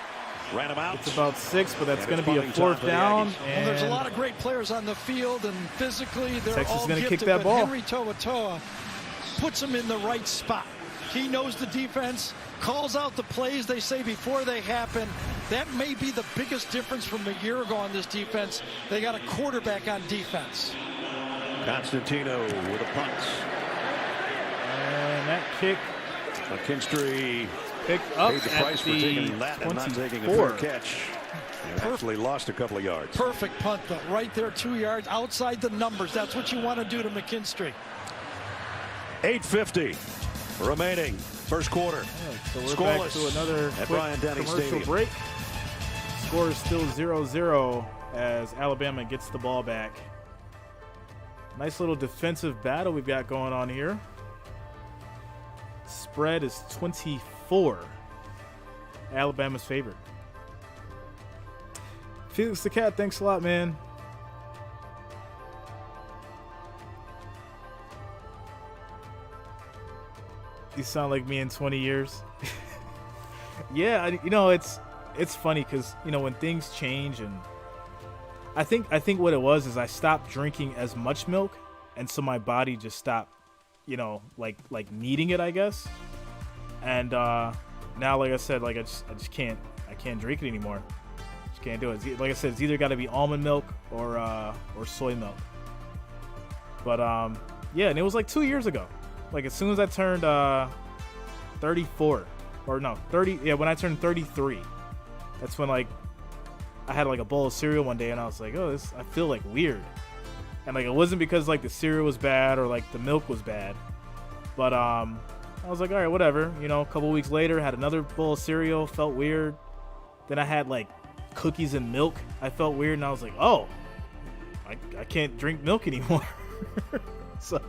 ran him out. It's about 6, but that's And going to it's be a punting time 4th for the down. Aggies. Well, there's a And lot of great players on the field, and physically they're Texas all gonna gifted, kick that but ball. Henry To'o puts them in the right spot. He knows the defense, calls out the plays they say before they happen. That may be the biggest difference from a year ago on this defense. They got a quarterback on defense. Constantino with a punt. And that kick McKinstry picked up paid the at price for the taking that and not taking a 24. fair catch. And actually lost a couple of yards. Perfect punt, though. Right there, 2 yards outside the numbers. That's what you want to do to McKinstry. 8:50 remaining, first quarter. So we're Scoreless back to another at quick Bryant-Denny commercial Stadium. break. Score is still 0-0 as Alabama gets the ball back. Nice little defensive battle we've got going on here. Spread is 24. Alabama's favorite. Felix the Cat, thanks a lot, man. You sound like me in 20 years. Yeah, you know, it's funny because, you know, when things change, and I think what it was is I stopped drinking as much milk, and so my body just stopped, you know, like needing it, I guess. And now, like I said, like I just can't drink it anymore. Just can't do it. Like I said, it's either got to be almond milk or soy milk. But yeah, and it was like 2 years ago. Like as soon as I turned 34, or no, 30. Yeah, when I turned 33, that's when like I had like a bowl of cereal one day, and I was like, oh, I feel like weird. And like it wasn't because like the cereal was bad or like the milk was bad, but I was like, all right, whatever. You know, a couple weeks later, had another bowl of cereal, felt weird. Then I had like cookies and milk. I felt weird, and I was like, oh, I can't drink milk anymore. So,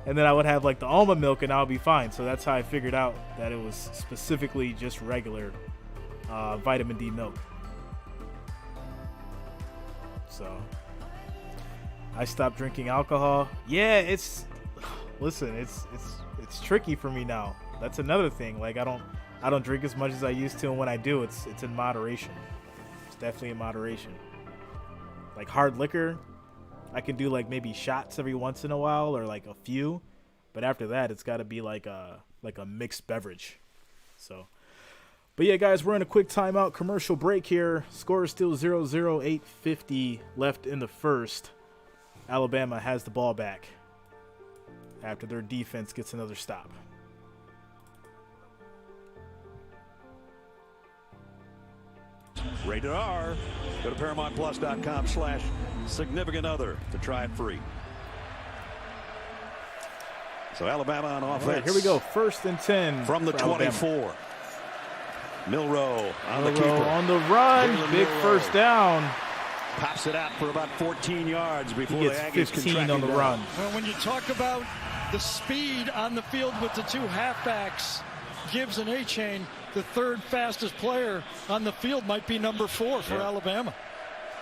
and then I would have like the almond milk, and I'll be fine. So that's how I figured out that it was specifically just regular vitamin D milk. So I stopped drinking alcohol. Yeah, listen, it's tricky for me now. That's another thing. Like I don't drink as much as I used to, and when I do, it's in moderation. It's definitely in moderation. Like hard liquor, I can do like maybe shots every once in a while, or like a few, but after that, it's got to be like a mixed beverage. So, but yeah, guys, we're in a quick timeout, commercial break here. Score is still 0-0, 8:50 left in the first. Alabama has the ball back after their defense gets another stop. Rated R. Go to ParamountPlus.com/significant-other to try it free. So Alabama on offense. All right, here we go. 1st and 10 from the 24. Alabama. Milroe on the keeper. On the run. Big first down. Pops it out for about 14 yards before he the gets Aggies 15 on the run. Well, when you talk about the speed on the field with the two halfbacks, Gibbs and A-Chain, the third fastest player on the field might be number 4 for Alabama.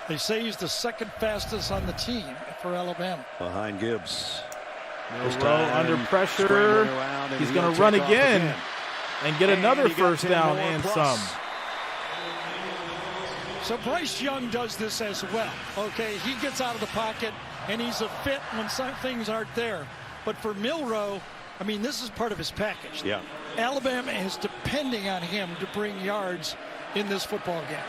They say he's the second fastest on the team for Alabama. Behind Gibbs. Milroe under pressure. He's going to run again and get another first down and some. So Bryce Young does this as well. Okay, he gets out of the pocket, and he's a fit when some things aren't there. But for Milroe, I mean, this is part of his package. Yeah. Alabama is depending on him to bring yards in this football game.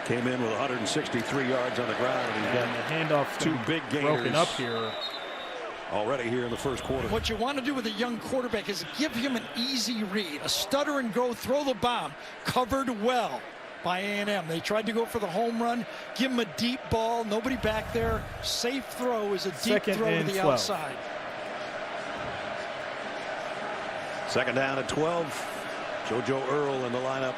Came in with 163 yards on the ground. And the handoff 2 big gainers broken up here. Already here in the first quarter. What you want to do with a young quarterback is give him an easy read, a stutter and go, throw the bomb, covered well. by A&M. They tried to go for the home run, give him a deep ball, nobody back there. Safe throw is a deep throw to the outside. Second down at 12. JoJo Earl in the lineup.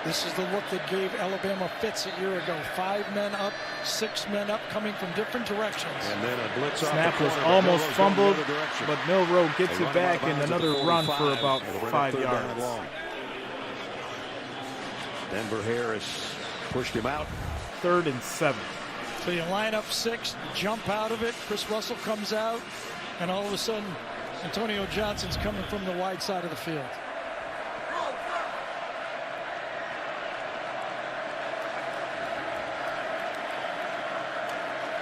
This is the look that gave Alabama fits a year ago. 5 men up, 6 men up, coming from different directions. And then a blitz snap was almost fumbled, but Milroe gets it back and another run for about 5 yards. Denver Harris pushed him out. 3rd and 7. So you line up 6, jump out of it. Chris Russell comes out, and all of a sudden, Antonio Johnson's coming from the wide side of the field.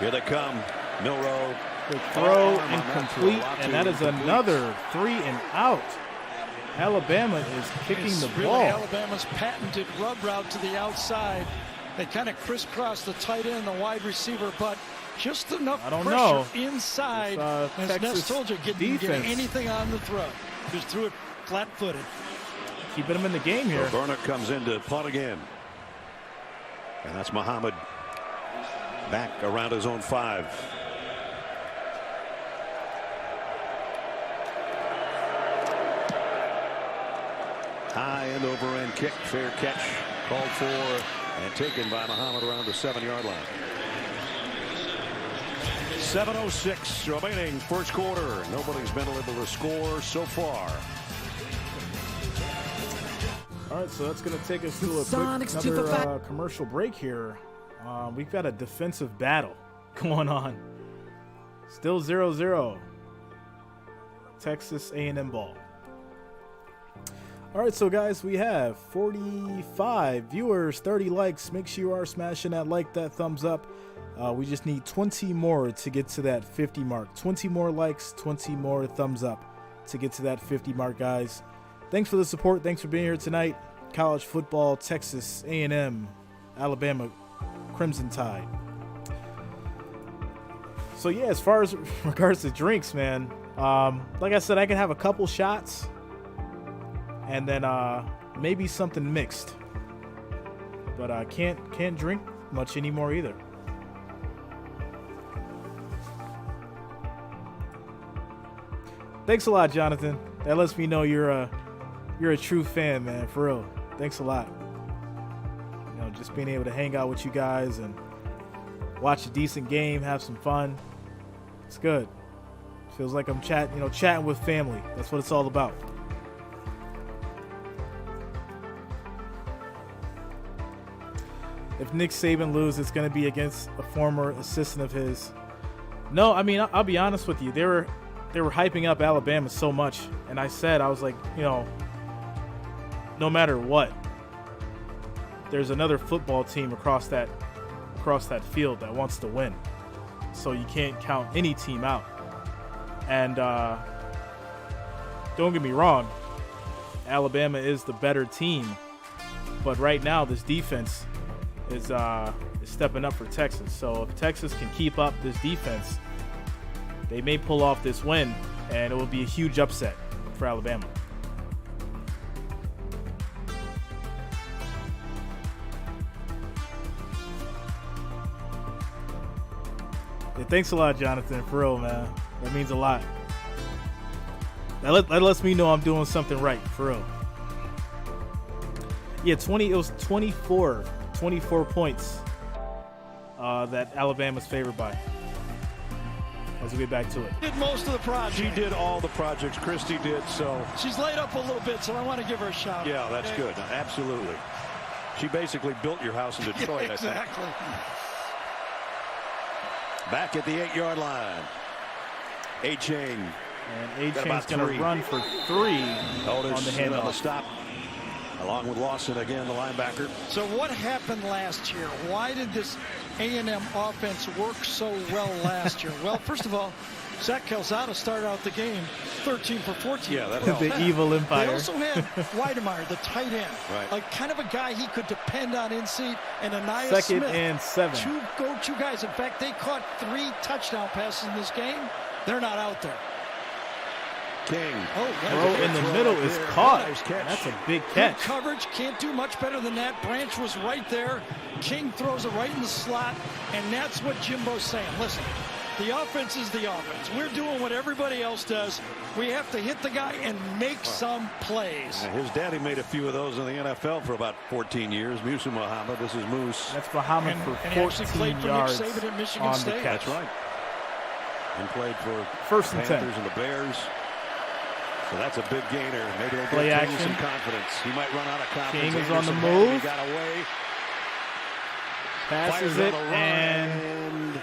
Here they come. Milroe. The throw incomplete, and that is another 3 and out. Alabama is kicking the ball. Alabama's patented rub route to the outside. They kind of crisscross the tight end, the wide receiver, but just enough pressure inside. As Ness told you, didn't get anything on the throw. Just threw it flat-footed. Keeping him in the game here. So Burnett comes in to punt again. And that's Muhammad back around his own 5. High end over end kick, fair catch, called for and taken by Muhammad around the 7-yard line. 7:06 remaining first quarter. Nobody's been able to score so far. All right, so that's going to take us to another commercial break here. We've got a defensive battle going on. Still 0-0. Texas A&M ball. All right, so guys, we have 45 viewers, 30 likes. Make sure you are smashing that like, that thumbs up. We just need 20 more to get to that 50 mark. 20 more likes, 20 more thumbs up to get to that 50 mark, guys. Thanks for the support. Thanks for being here tonight. College football, Texas A&M, Alabama, Crimson Tide. So yeah, as far as regards to drinks, man, like I said, I can have a couple shots and then maybe something mixed, but I can't drink much anymore either. Thanks a lot, Jonathan. That lets me know you're a true fan, man, for real. Thanks a lot. You know, just being able to hang out with you guys and watch a decent game, have some fun. It's good. Feels like I'm chatting with family. That's what it's all about. If Nick Saban loses, it's going to be against a former assistant of his. No, I mean, I'll be honest with you. They were hyping up Alabama so much, and I was like, no matter what, there's another football team across that field that wants to win. So you can't count any team out. And don't get me wrong, Alabama is the better team, but right now this defense is stepping up for Texas. So if Texas can keep up this defense, they may pull off this win, and it will be a huge upset for Alabama. Yeah, thanks a lot, Jonathan, for real, man. That means a lot. That lets me know I'm doing something right, for real. Yeah, it was 24 points that Alabama's favored by. As we get back to it. Did most of the projects. She did all the projects. Christy did, so. She's laid up a little bit, so I want to give her a shout. Yeah, that's good. Absolutely. She basically built your house in Detroit, yeah, exactly. I think. Back at the 8-yard line. A-Chain. And A-Chain's going to run for 3 on the handoff. On the stop. Along with Lawson again, the linebacker. So what happened last year? Why did this A&M offense work so well last year? Well, first of all, Zach Calzada started out the game 13 for 14. Yeah, that helped. The evil empire. They also had Weidemeyer, the tight end. Right. Like kind of a guy he could depend on in seat, and Anaya Second Smith. and 7. 2 go-to guys. In fact, they caught 3 touchdown passes in this game. They're not out there. King. Throw in the middle is caught. That's a big catch. Good coverage, can't do much better than that. Branch was right there. King throws it right in the slot, and that's what Jimbo's saying. Listen, the offense is the offense. We're doing what everybody else does. We have to hit the guy and make some plays. His daddy made a few of those in the NFL for about 14 years. Musa Muhammad. This is Moose. That's Muhammad for 14 played for yards Nick Saban at Michigan on State. the catch. That's right. And played for First and 10. Panthers and the Bears. So that's a big gainer. Maybe they'll Play give King action. some confidence. He might run out of confidence. King is on the Anderson move. He got away. Passes Fires it, on the run, and is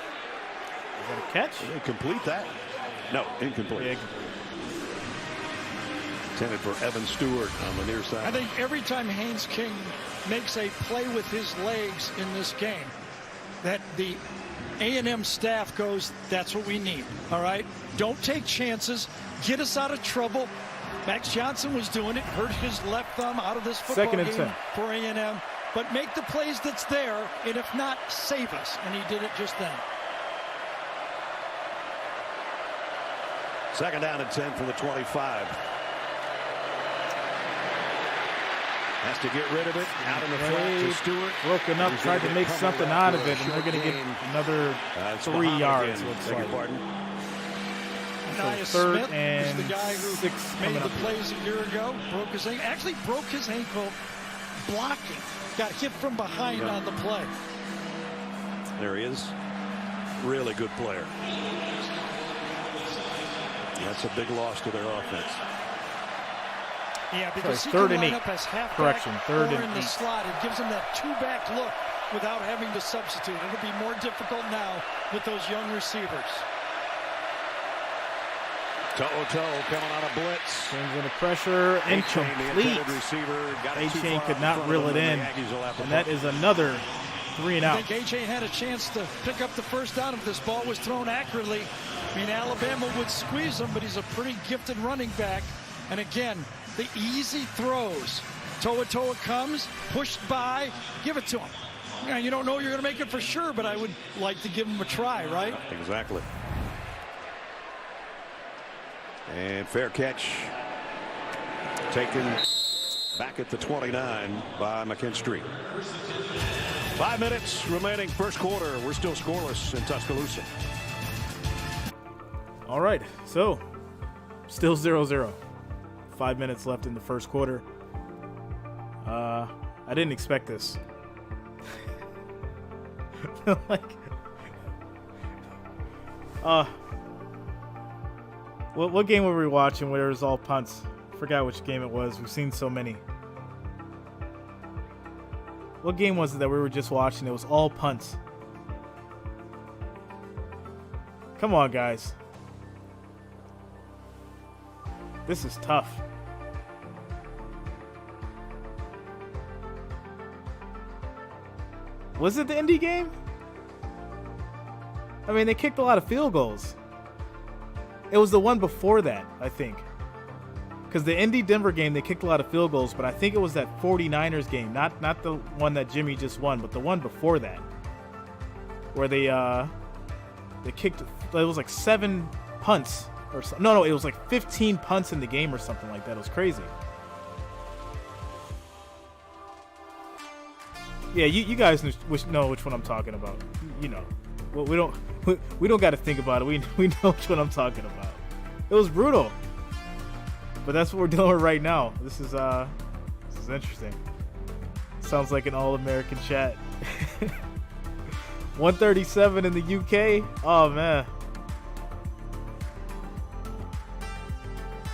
that a catch? Did they complete that? No, incomplete. Yeah. Intended for Evan Stewart on the near side. I think every time Haynes King makes a play with his legs in this game, that the A&M staff goes, that's what we need. All right? Don't take chances. Get us out of trouble. Max Johnson was doing it, hurt his left thumb out of this football Second and game 10. for A&M. But make the plays that's there, and if not, save us. And he did it just then. Second down and 10 for the 25. Has to get rid of it. Out in the front to Stewart. Broken up, He's tried gonna to make get something covered out of for a it, and they're short going to get gain. another It's 3 Muhammad yards. again. Looks Beg your like. pardon. Nia third Smith and is the guy who 6 made coming the up. plays a year ago. Actually broke his ankle blocking. Got hit from behind on the play. There he is. Really good player. That's a big loss to their offense. Yeah, because Sorry, he third can and line 8. up as halfback Correction, third or and in the 8. slot. It gives him that two-back look without having to substitute. It'll be more difficult now with those young receivers. Toe coming on a blitz. Chain's under pressure. Incomplete. A-Chain could not reel it in. And that is another 3 and I out. think A-Chain had a chance to pick up the first down if this ball was thrown accurately. I mean, Alabama would squeeze him, but he's a pretty gifted running back. And again, the easy throws. Toa comes, pushed by, give it to him. You don't know you're going to make it for sure, but I would like to give him a try, right? Exactly. And fair catch. Taken back at the 29 by McKinstry. 5 minutes remaining first quarter. We're still scoreless in Tuscaloosa. All right, so still 0-0. 5 minutes left in the first quarter. I didn't expect this. What game were we watching where it was all punts? Forgot which game it was. We've seen so many. What game was it that we were just watching? It was all punts. Come on, guys. This is tough. Was it the Indy game? I mean, they kicked a lot of field goals. It was the one before that, I think. Because the Indy-Denver game, they kicked a lot of field goals, but I think it was that 49ers game, not the one that Jimmy just won, but the one before that. Where they kicked, it was like 7 punts. Or so, no, it was like 15 punts in the game or something like that. It was crazy. Yeah, you guys know which one I'm talking about. You know, well, we don't got to think about it. We know which one I'm talking about. It was brutal, but that's what we're dealing with right now. This is interesting. Sounds like an all-American chat. 137 in the UK. Oh man.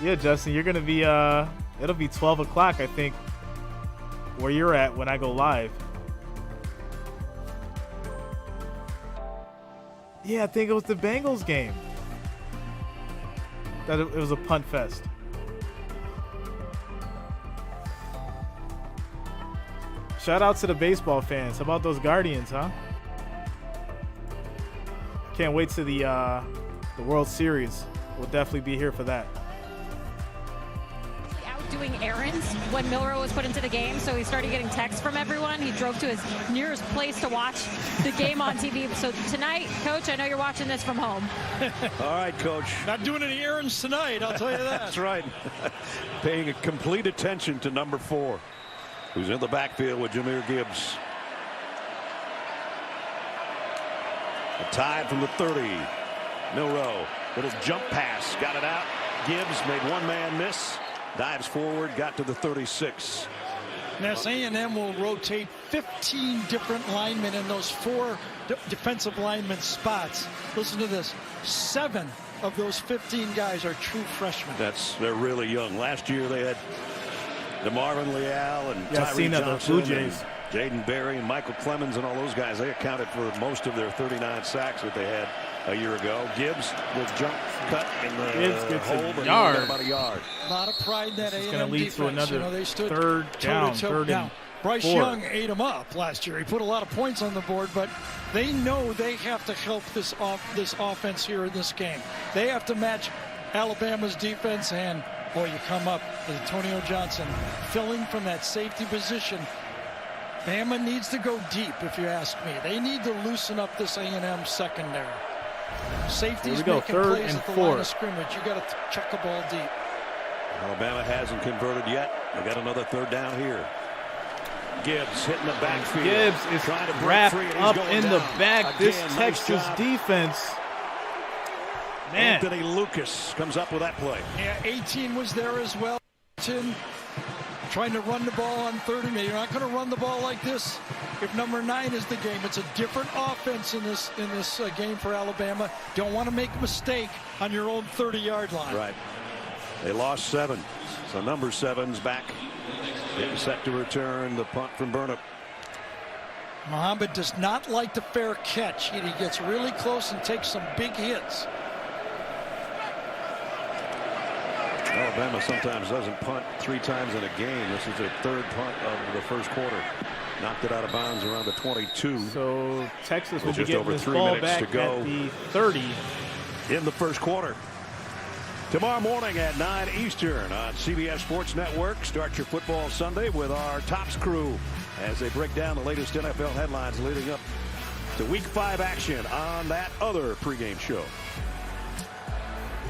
Yeah, Justin, you're gonna be it'll be 12 o'clock, I think, where you're at when I go live. Yeah, I think it was the Bengals game. That it was a punt fest. Shout out to the baseball fans. How about those Guardians, huh? Can't wait to the World Series. We'll definitely be here for that. Outdoing doing errands when Milroe was put into the game, so he started getting texts from everyone. He drove to his nearest place to watch the game on TV. So tonight, Coach, I know you're watching this from home. All right, Coach. Not doing any errands tonight, I'll tell you that. That's right. Paying a complete attention to number 4, who's in the backfield with Jahmyr Gibbs. A tide from the 30. Milroe, little jump pass, got it out. Gibbs made one man miss, dives forward, got to the 36. Now, A&M will rotate 15 different linemen in those 4 defensive lineman spots. Listen to this. 7 of those 15 guys are true freshmen. They're really young. Last year they had DeMarvin Leal and Tyree Johnson, Blue Jays. Jaden Berry and Michael Clemens and all those guys. They accounted for most of their 39 sacks that they had a year ago. Gibbs with jump cut in the hole, but got about a yard. A lot of pride in that A&M defense. Going to lead to another they stood third down, third and Bryce 4. Young ate him up last year. He put a lot of points on the board, but they know they have to help this offense here in this game. They have to match Alabama's defense, and boy, you come up with Antonio Johnson filling from that safety position. Bama needs to go deep, if you ask me. They need to loosen up this A&M secondary. Safety's making plays at the line of scrimmage. You got to chuck the ball deep. Alabama hasn't converted yet. They got another third down here. Gibbs hitting the backfield. Gibbs is trying to wrapped break free, up in the down. back. This Again, Texas nice defense. Man. Anthony Lucas comes up with that play. Yeah, 18 was there as well. Trying to run the ball on 30 minutes. You're not going to run the ball like this if number 9 is the game. It's a different offense in this game for Alabama. Don't want to make a mistake on your own 30-yard line. Right. They lost 7. So number 7's back. Getting set to return the punt from Burnham. Muhammad does not like the fair catch. He gets really close and takes some big hits. Alabama sometimes doesn't punt 3 times in a game. This is their 3rd punt of the first quarter. Knocked it out of bounds around the 22. So Texas will be just getting over this 3 ball minutes back to go at the 30. in the first quarter. Tomorrow morning at 9 Eastern on CBS Sports Network. Start your football Sunday with our Tops crew as they break down the latest NFL headlines leading up to Week 5 action on that other pregame show.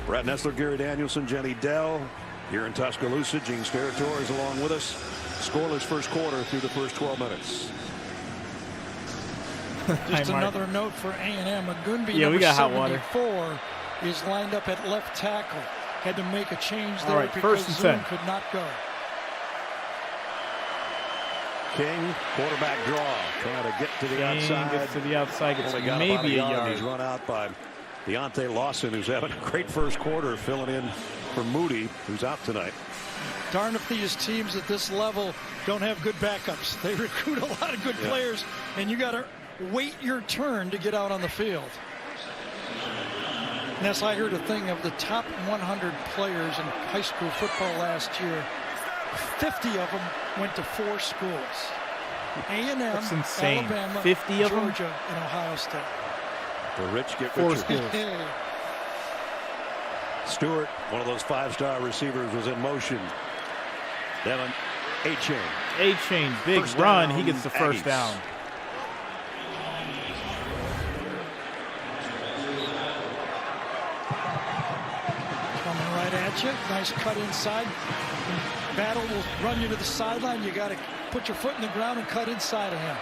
Brad Nessler, Gary Danielson, Jenny Dell here in Tuscaloosa. Gene Steratore is along with us. Scoreless first quarter through the first 12 minutes. Just another note for A&M. Agunbi, yeah, we got hot water. 74, is lined up at left tackle. Had to make a change there right, because first and Zoom 10. could not go. King, quarterback draw, trying to get to the outside. Gets to the outside. Gets Only got maybe about a yard. He's run out by Deontay Lawson, who's having a great first quarter, filling in for Moody, who's out tonight. Darn if these teams at this level don't have good backups. They recruit a lot of good players, and you got to wait your turn to get out on the field. Ness, I heard a thing of the top 100 players in high school football last year. 50 of them went to 4 schools. A&M, That's insane. Alabama, 50 of them? Georgia, and Ohio State. The rich get 4 richer. schools. Stewart, one of those 5-star receivers, was in motion. Devin A-Chain. A-Chain, big First run. down, He gets the first Aggies. down. Coming right at you. Nice cut inside. Battle will run you to the sideline. You got to put your foot in the ground and cut inside of him.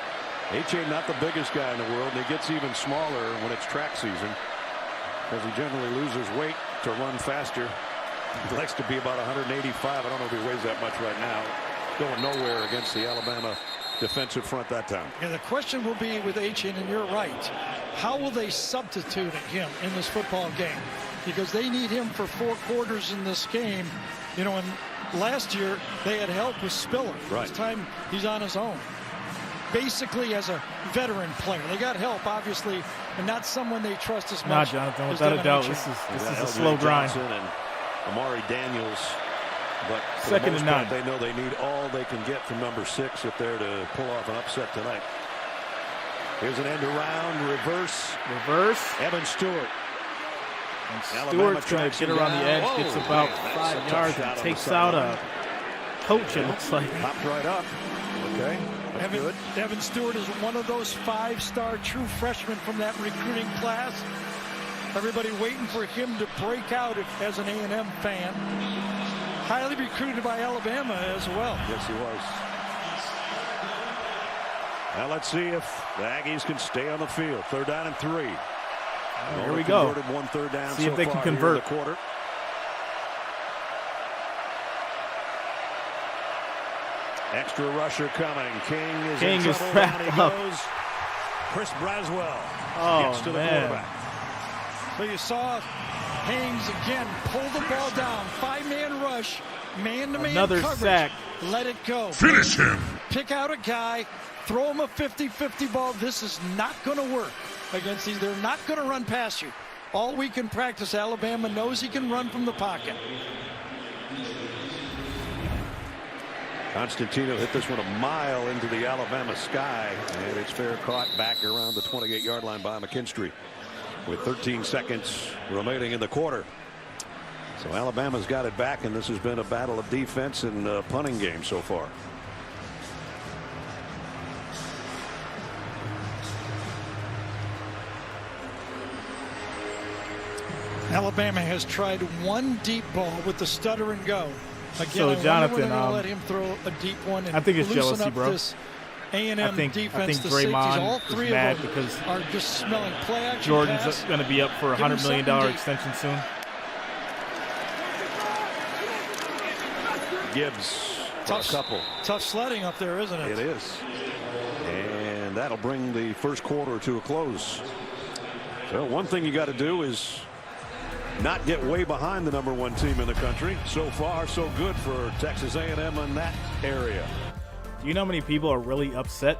A-Chain, not the biggest guy in the world, and he gets even smaller when it's track season because he generally loses weight to run faster. He likes to be about 185. I don't know if he weighs that much right now. Going nowhere against the Alabama defensive front that time. Yeah, the question will be with A-Chain, and you're right. How will they substitute him in this football game? Because they need him for 4 quarters in this game. You know, and last year they had help with Spiller. Right. This time he's on his own. Basically as a veteran player. They got help, obviously, but not someone they trust as much. Jonathan, as without a Devin doubt, A-Chain. this is a LJ slow grind. Johnson and Amari Daniels. But for Second the and most part, 9. they know they need all they can get from number 6 if they're to pull off an upset tonight. Here's an end around, reverse. Evan Stewart. And Stewart's going to get around the edge, gets about 5 yards, and takes out a coach, it looks like. Popped right up. Okay. That's good. Evan Stewart is one of those 5-star true freshmen from that recruiting class. Everybody waiting for him to break out as an A&M fan. Highly recruited by Alabama as well. Yes, he was. Now let's see if the Aggies can stay on the field. 3rd down and 3. Here we go. Converted 1 3rd down. See if they can convert. The quarter. Extra rusher coming. King is in trouble. Down he goes. Chris Braswell gets to the quarterback. So you saw Haynes again pull the ball down. 5-man rush. Man-to-man Another coverage. sack. Let it go. Finish him. Pick out a guy. Throw him a 50-50 ball. This is not going to work against these. They're not going to run past you. All week in practice, Alabama knows he can run from the pocket. Constantino hit this one a mile into the Alabama sky, and it's fair caught back around the 28-yard line by McKinstry with 13 seconds remaining in the quarter. So Alabama's got it back, and this has been a battle of defense and punting game so far. Alabama has tried one deep ball with the stutter and go. Again, so Jonathan, let him throw a deep one and I think it's loosen jealousy, up bro. This A&M I think defense, the Draymond safeties, all 3 is mad of them because are just smelling play action. Jordan's going to be up for a $100 million extension soon. Gibbs, a couple. Tough sledding up there, isn't it? It is. And that'll bring the first quarter to a close. So one thing you got to do is not get way behind the #1 team in the country. So far, so good for Texas A&M in that area. Do you know how many people are really upset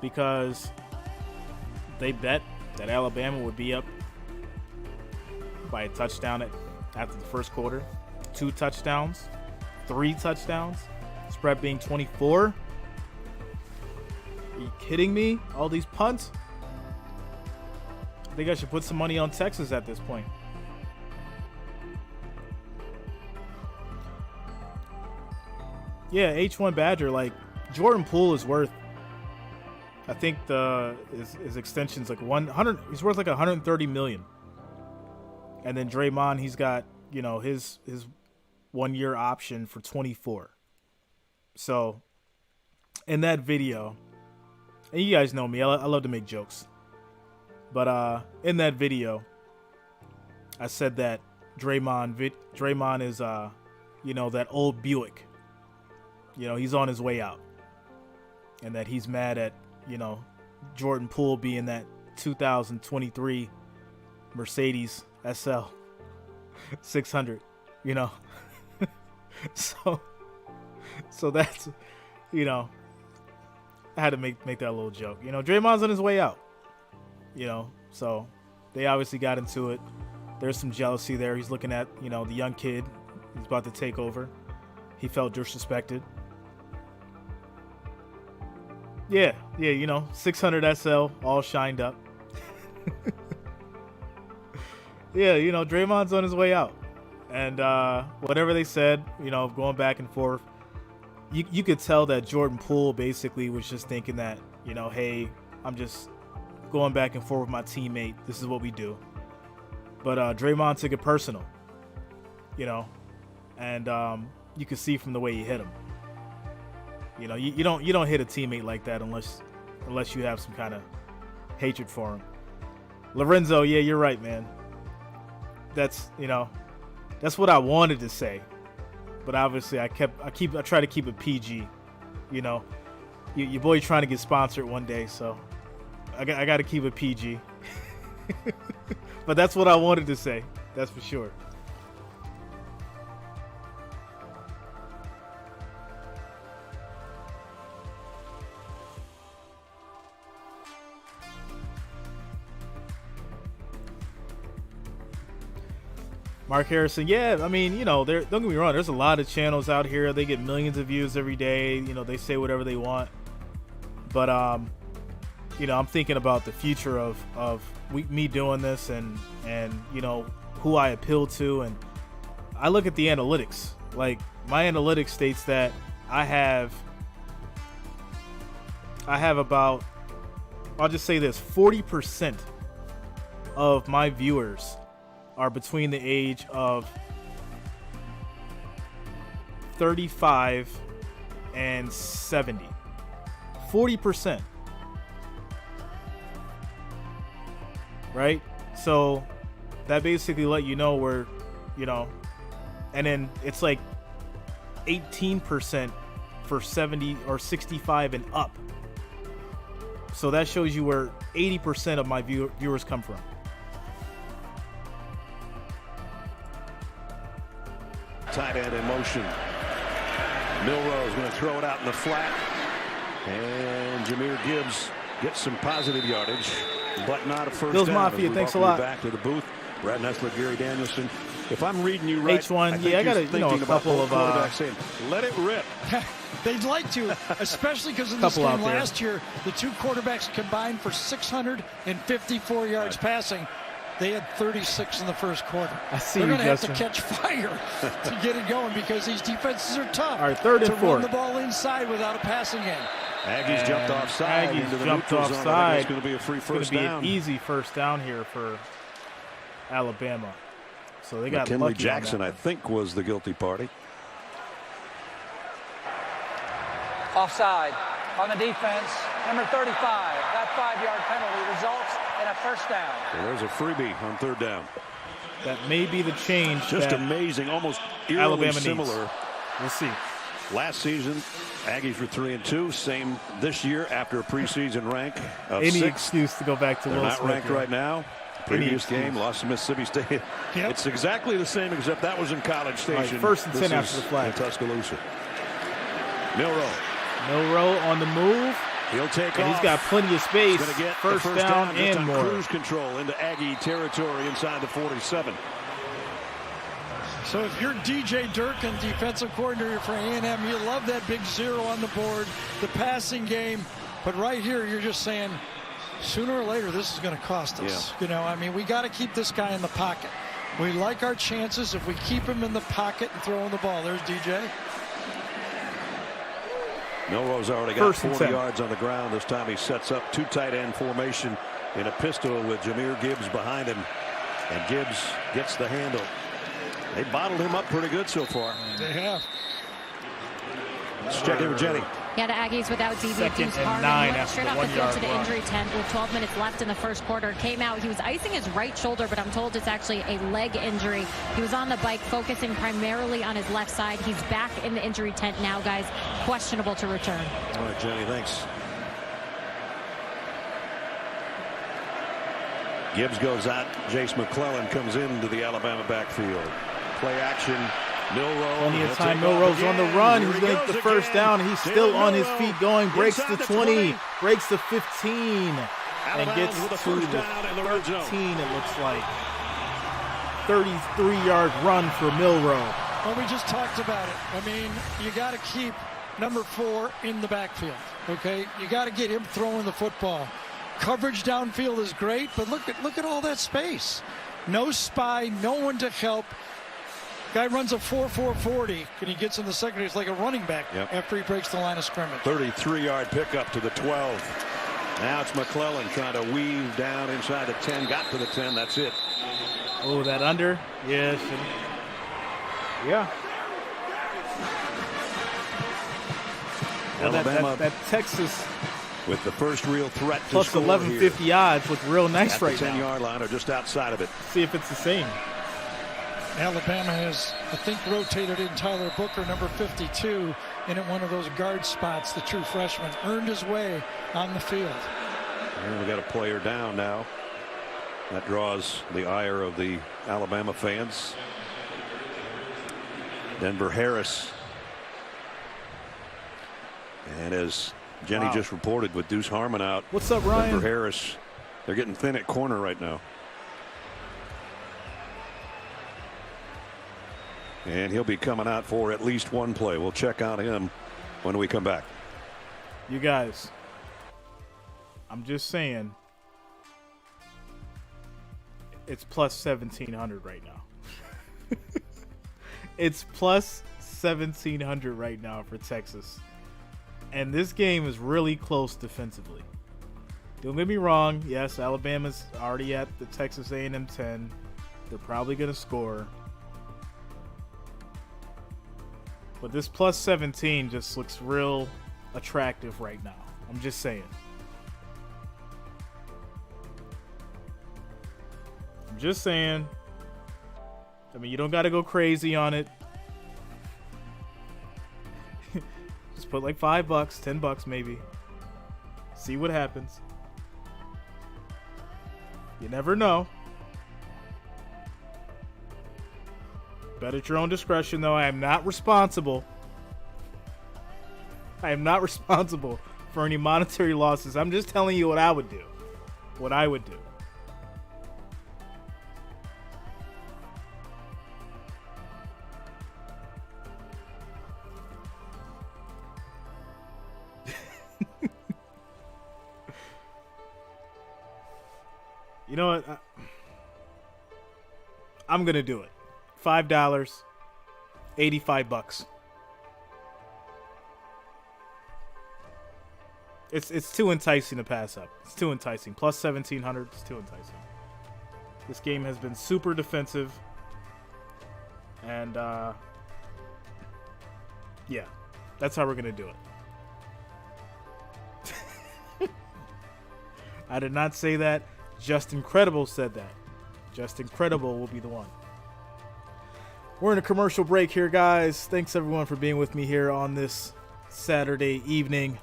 because they bet that Alabama would be up by a touchdown after the first quarter? 2 touchdowns, 3 touchdowns, spread being 24. Are you kidding me? All these punts? I think I should put some money on Texas at this point. Yeah, H1 Badger, like Jordan Poole is worth, I think his extension's like 100. He's worth like 130 million. And then Draymond, he's got, you know, his 1-year option for 24. So in that video, and you guys know me, I love to make jokes. But in that video, I said that Draymond is you know, that old Buick. You know, he's on his way out. And that he's mad at, you know, Jordan Poole being that 2023 Mercedes SL 600, you know. So that's, you know, I had to make that a little joke. You know, Draymond's on his way out. You know, so they obviously got into it. There's some jealousy there. He's looking at, you know, the young kid who's about to take over. He felt disrespected. Yeah, you know, 600 SL, all shined up. Yeah, you know, Draymond's on his way out. And whatever they said, you know, going back and forth, you could tell that Jordan Poole basically was just thinking that, you know, hey, I'm just going back and forth with my teammate. This is what we do. But Draymond took it personal, you know, and you could see from the way he hit him. You know, you don't hit a teammate like that unless you have some kind of hatred for him. Lorenzo, yeah, you're right, man. That's, you know, that's what I wanted to say, but obviously I try to keep it PG. You know, your boy trying to get sponsored one day, so I got to keep it PG. But that's what I wanted to say. That's for sure. Mark Harrison, yeah, I mean, you know, don't get me wrong, there's a lot of channels out here. They get millions of views every day. You know, they say whatever they want. But, you know, I'm thinking about the future of me doing this and, you know, who I appeal to. And I look at the analytics. Like, my analytics states that I have about, I'll just say this, 40% of my viewers are between the age of 35 and 70. 40%. Right? So that basically let you know where, and then it's like 18% for 70 or 65 and up. So that shows you where 80% of my viewers come from. Tight end in motion. Milroe is going to throw it out in the flat. And Jahmyr Gibbs gets some positive yardage, but not a first Bills down. Mafia, thanks a lot. Back to the booth. Brad Nessler, Gary Danielson. If I'm reading you right, H1, I got a couple of quarterbacks saying, let it rip. They'd like to, especially because in this game last year, the two quarterbacks combined for 654 yards passing. They had 36 in the first quarter. I see. They're going to have to catch fire to get it going because these defenses are tough. All right, third and to four. Run the ball inside without a passing game. Aggies jumped offside. Aggies jumped offside. It's going to be a free first down. down. An easy first down here for Alabama. So they got McKinley lucky Jackson, on I think, was the guilty party. Offside on the defense. Number 35. That 5-yard penalty results in a first down. So there's a freebie on third down. That may be the change. Just amazing, almost eerily Alabama similar. needs. We'll see. Last season, Aggies were 3-2. Same this year after a preseason rank of Any 6. excuse to go back to They're Will not Smith ranked here. right now. Previous game, lost to Mississippi State. Yep. It's exactly the same, except that was in College Station. Right, first and 10 after the flag. In Tuscaloosa. Milroe on the move. He'll take and off. He's got plenty of space. He's going to get first the down It's and on more. Cruise control into Aggie territory inside the 47. So if you're DJ Durkin, defensive coordinator for A&M, you love that big 0 on the board, the passing game. But right here, you're just saying, sooner or later, this is going to cost us. Yeah. We got to keep this guy in the pocket. We like our chances if we keep him in the pocket and throwing the ball. There's DJ. Milroe's already got 40 yards on the ground. This time he sets up 2 tight end formation in a pistol with Jahmyr Gibbs behind him. And Gibbs gets the handle. They bottled him up pretty good so far. They have. Let's check in with Jenny. Yeah, the Aggies without DB Deuce Harmon went straight off the field to the injury tent with 12 minutes left in the first quarter. Came out, he was icing his right shoulder, but I'm told it's actually a leg injury. He was on the bike focusing primarily on his left side. He's back in the injury tent now, guys. Questionable to return. All right, Jenny, thanks. Gibbs goes out. Jace McClellan comes into the Alabama backfield. Play action. Milroe. Plenty of time. Milroe's on the run. He's going to get the first down. He's still on his feet going. Breaks the 20. Breaks the 15. And gets to the 13, it looks like. 33-yard run for Milroe. Well, we just talked about it. I mean, you got to keep number 4 in the backfield, okay? You got to get him throwing the football. Coverage downfield is great, but look at all that space. No spy, no one to help. Guy runs a 4.40, and he gets in the secondary. It's like a running back after he breaks the line of scrimmage. 33-yard pickup to the 12. Now it's McClellan trying to weave down inside the 10. Got to the 10. That's it. Oh, that under? Yes. Yeah. Well, Alabama that Texas with the first real threat to plus score 1150 odds look real nice right now. 10-yard line or just outside of it. See if it's the same. Alabama has, I think, rotated in Tyler Booker, number 52, in at one of those guard spots. The true freshman earned his way on the field. And we got a player down now. That draws the ire of the Alabama fans. Denver Harris. And as Jenny just reported, with Deuce Harmon out. What's up, Ryan? Denver Harris, they're getting thin at corner right now. And he'll be coming out for at least one play. We'll check out him when we come back. You guys, I'm just saying, it's plus 1,700 right now. It's plus +1,700 right now for Texas. And this game is really close defensively. Don't get me wrong. Yes, Alabama's already at the Texas A&M 10. They're probably going to score. But this +17 just looks real attractive right now. I'm just saying. I'm just saying. I mean, you don't got to go crazy on it. Just put like $5, $10 maybe. See what happens. You never know. Bet at your own discretion, though. I am not responsible. I am not responsible for any monetary losses. I'm just telling you what I would do. What I would do. You know what? I'm going to do it. $5, $85. It's too enticing to pass up. It's too enticing. +1,700. It's too enticing. This game has been super defensive. And, yeah. That's how we're going to do it. I did not say that. Just Incredible said that. Just Incredible will be the one. We're in a commercial break here, guys. Thanks, everyone, for being with me here on this Saturday evening.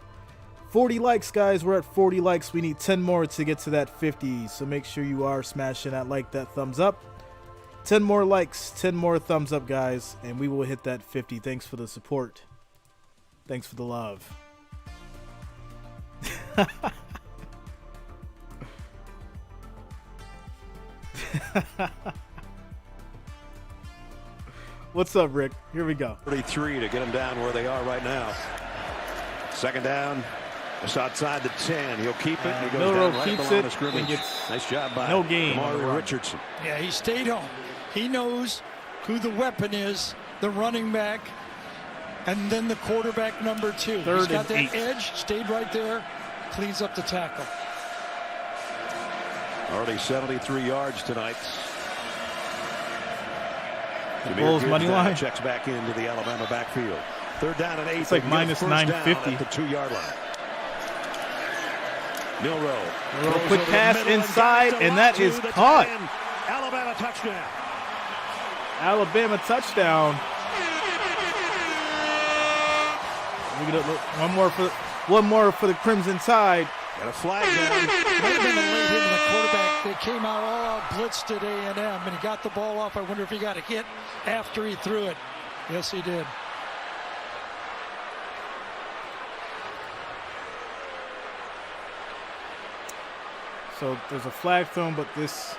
40 likes, guys. We're at 40 likes. We need 10 more to get to that 50. So make sure you are smashing that like, that thumbs up. 10 more likes, 10 more thumbs up, guys, and we will hit that 50. Thanks for the support. Thanks for the love. What's up, Rick? Here we go. 33 to get them down where they are right now. Second down. It's outside the 10. He'll keep it. He goes down right below the scrimmage. Nice job by no gain. Amari Richardson. Yeah, he stayed home. He knows who the weapon is, the running back, and then the quarterback number 2. He's got that 8. edge, stayed right there, cleans up the tackle. Already 73 yards tonight. The Bulls money line checks back into the Alabama backfield. Third down and 8. It's like minus 950 at the 2-yard line. Milroe. Quick pass inside, and that is caught. Alabama touchdown. Alabama touchdown. One more for the Crimson Tide. Got a flag down. Might have been a late hit in the quarterback. They came out all out blitzed at A&M, and he got the ball off. I wonder if he got a hit after he threw it. Yes, he did. So there's a flag thrown, but this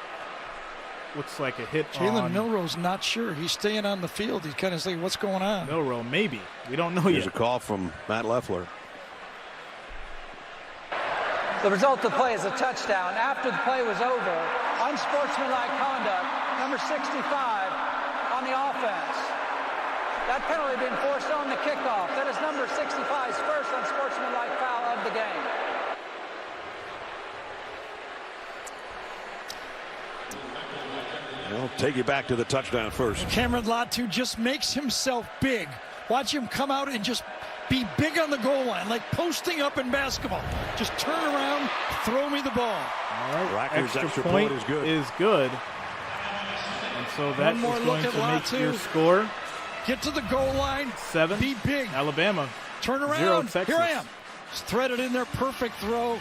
looks like a hit Jalen on... Milroe's not sure. He's staying on the field. He's kind of saying, what's going on? Milroe, maybe. We don't know yet. There's a call from Matt Leffler. The result of the play is a touchdown. After the play was over, unsportsmanlike conduct, number 65 on the offense. That penalty being forced on the kickoff. That is number 65's first unsportsmanlike foul of the game. I'll take you back to the touchdown first. Cameron Latu just makes himself big. Watch him come out and just be big on the goal line, like posting up in basketball. Just turn around, throw me the ball. All right, Racker's extra point is good. And so that is going to make your score. Get to the goal line. 7. Be big. Alabama. Turn around. 0 Texas. Here I am. Just threaded in there. Perfect throw.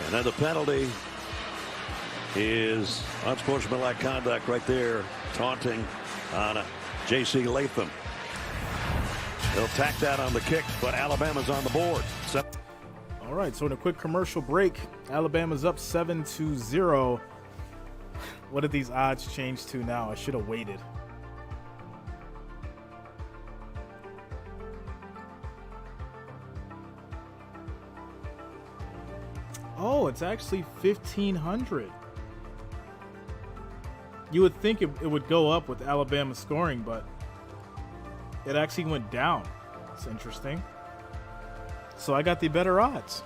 And then the penalty is unsportsmanlike conduct right there. Taunting on J.C. Latham. They'll tack that on the kick, but Alabama's on the board. All right, so in a quick commercial break, Alabama's up 7-0. What did these odds change to now? I should have waited. Oh, it's actually 1,500. You would think it would go up with Alabama scoring, but It actually went down. It's interesting. So I got the better odds.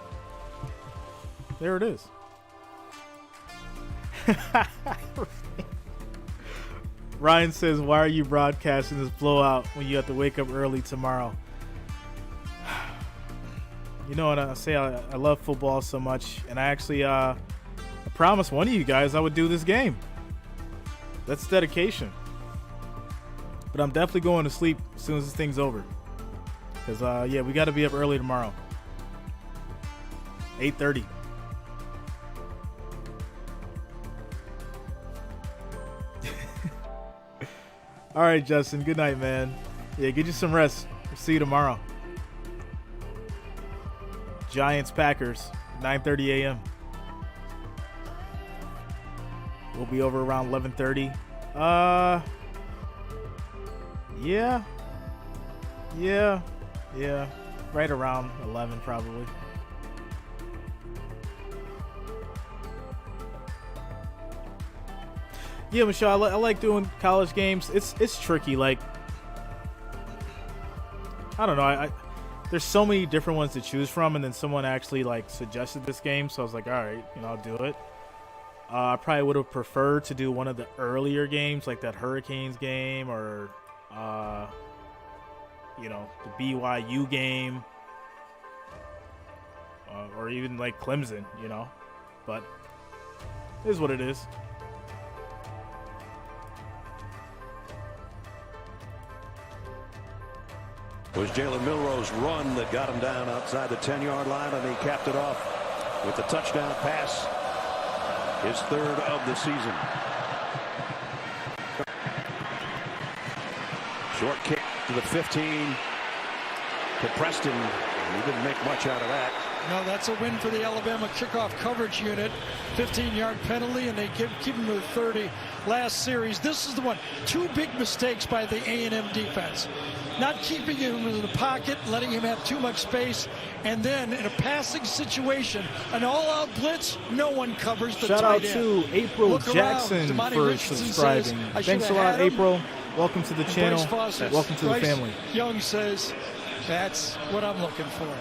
There it is. Ryan says, why are you broadcasting this blowout when you have to wake up early tomorrow? You know what I say? I love football so much, and I actually I promised one of you guys I would do this game. That's dedication. But I'm definitely going to sleep as soon as this thing's over. Because, yeah, we got to be up early tomorrow. 8:30. All right, Justin. Good night, man. Yeah, get you some rest. We'll see you tomorrow. Giants, Packers, 9:30 a.m. We'll be over around 11:30. Yeah. Right around 11 probably. Yeah, Michelle, I like doing college games. It's tricky. Like, I don't know. There's so many different ones to choose from, and then someone actually like suggested this game, so I was like, all right, I'll do it. I probably would have preferred to do one of the earlier games, like that Hurricanes game, or the BYU game, or even like Clemson, But it is what it is. It was Jalen Milroe's run that got him down outside the 10-yard line, and he capped it off with the touchdown pass, his third of the season. Short kick to the 15 to Preston. He didn't make much out of that. No, that's a win for the Alabama kickoff coverage unit. 15-yard penalty, and they keep him to the 30 last series. This is the one. 2 big mistakes by the A&M defense. Not keeping him in the pocket, letting him have too much space, and then in a passing situation, an all-out blitz, no one covers the Shout out tight to end. April Jackson for subscribing. Thanks a lot, April. Welcome to the channel. Welcome to the family. Young says, that's what I'm looking for.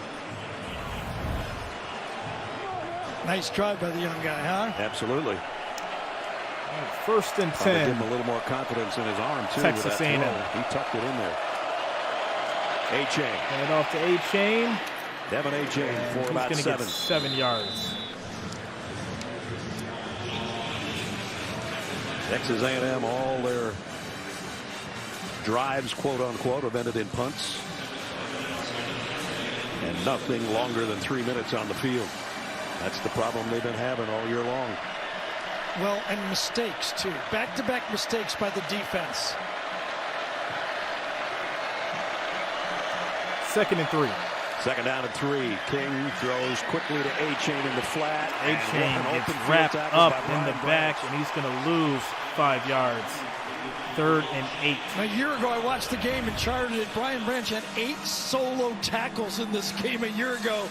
Nice drive by the young guy, huh? Absolutely. First and 10. Give him a little more confidence in his arm, too. Texas A&M. He tucked it in there. A-Chain. Hand it off to A-Chain. Devin A-Chain for about 7. He's going to get 7 yards. Texas A&M, all their drives, quote-unquote, have ended in punts. And nothing longer than 3 minutes on the field. That's the problem they've been having all year long. Well, and mistakes, too. Back-to-back mistakes by the defense. 2nd and 3. 2nd down and 3. King throws quickly to A-Chain in the flat. A-Chain gets wrapped up in the back, and he's going to lose 5 yards. 3rd and 8. A year ago, I watched the game and charted it. Brian Branch had 8 solo tackles in this game a year ago.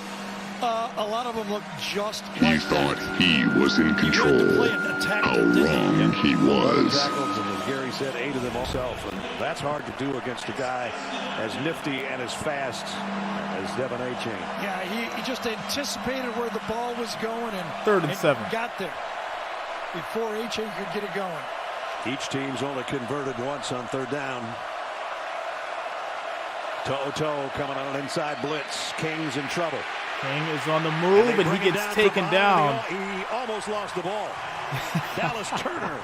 A lot of them look just like thought he was in control. How wrong he was. Tackles, and as Gary said, 8 of them himself. And that's hard to do against a guy as nifty and as fast as Devin A-Chain. Yeah, he just anticipated where the ball was going and 3rd and 7. Got there before A-Chain could get it going. Each team's only converted once on 3rd down. Toe coming on an inside blitz. King's in trouble. King is on the move, and he gets taken down. He almost lost the ball. Dallas Turner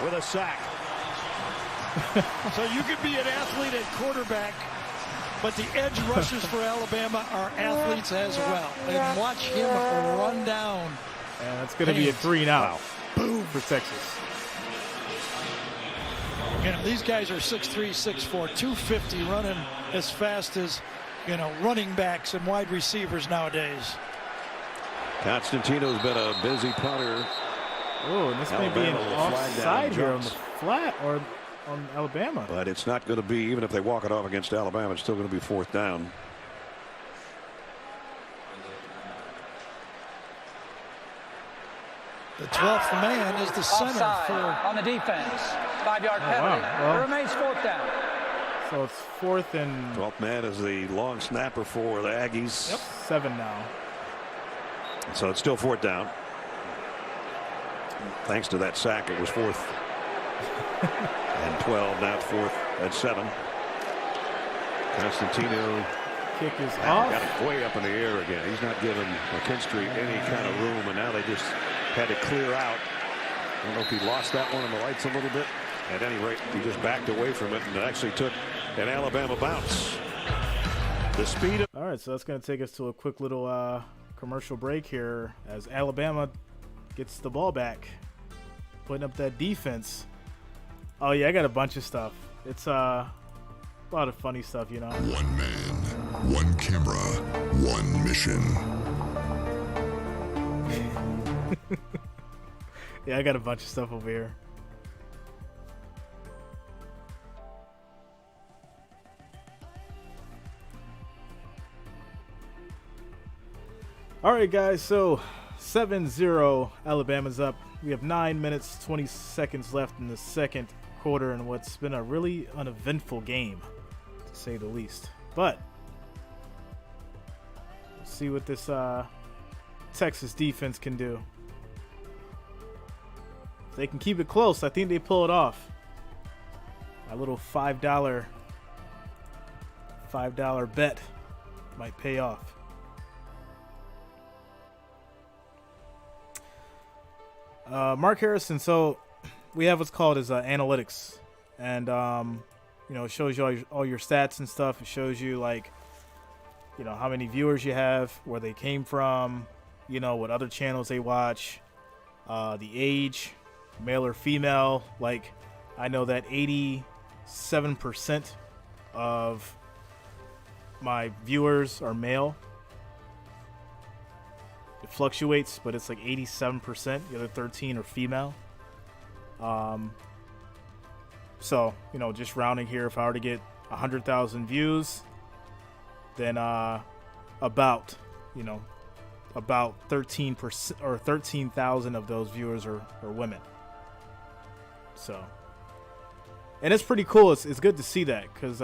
with a sack. So you could be an athlete at quarterback, but the edge rushers for Alabama are athletes as well. And watch him run down. And it's going to be a 3 now. Wow. Boom for Texas. These guys are 6'3", 6'4", 250, running as fast as running backs and wide receivers nowadays. Constantino's been a busy punter. Oh, and this may be an offside here on the flat or on Alabama. But it's not going to be, even if they walk it off against Alabama, it's still going to be 4th down. The 12th man is the center offside on the defense. 5-yard penalty. Wow. Well, it remains 4th down. So it's 4th and 12th man is the long snapper for the Aggies. Yep. 7 now. So it's still 4th down. Thanks to that sack, it was 4th and 12. Now it's 4th and 7. Constantino kick is off. Got it way up in the air again. He's not giving McKinstry any kind of room, and now they just had to clear out. I don't know if he lost that one in the lights a little bit. At any rate, he just backed away from it and actually took an Alabama bounce. The speed of. All right, so that's going to take us to a quick little commercial break here as Alabama gets the ball back, putting up that defense. Oh yeah, I got a bunch of stuff. It's a lot of funny stuff, you know. One man, one camera, one mission. Yeah, I got a bunch of stuff over here. All right, guys, so 7-0, Alabama's up. We have 9 minutes, 20 seconds left in the second quarter in what's been a really uneventful game, to say the least. But we'll see what this Texas defense can do. If they can keep it close, I think they pull it off. My little $5 bet might pay off. Mark Harrison, so we have what's called as analytics, and you know, it shows you all your stats and stuff. It shows you, like, you know, how many viewers you have, where they came from, you know, what other channels they watch, the age, male or female. Like, I know that 87% of my viewers are male. It fluctuates, but it's like 87%. The other 13 are female. So, you know, just rounding here, if I were to get 100,000 views, then about 13% or 13,000 of those viewers are women. So, and it's pretty cool. It's good to see that, because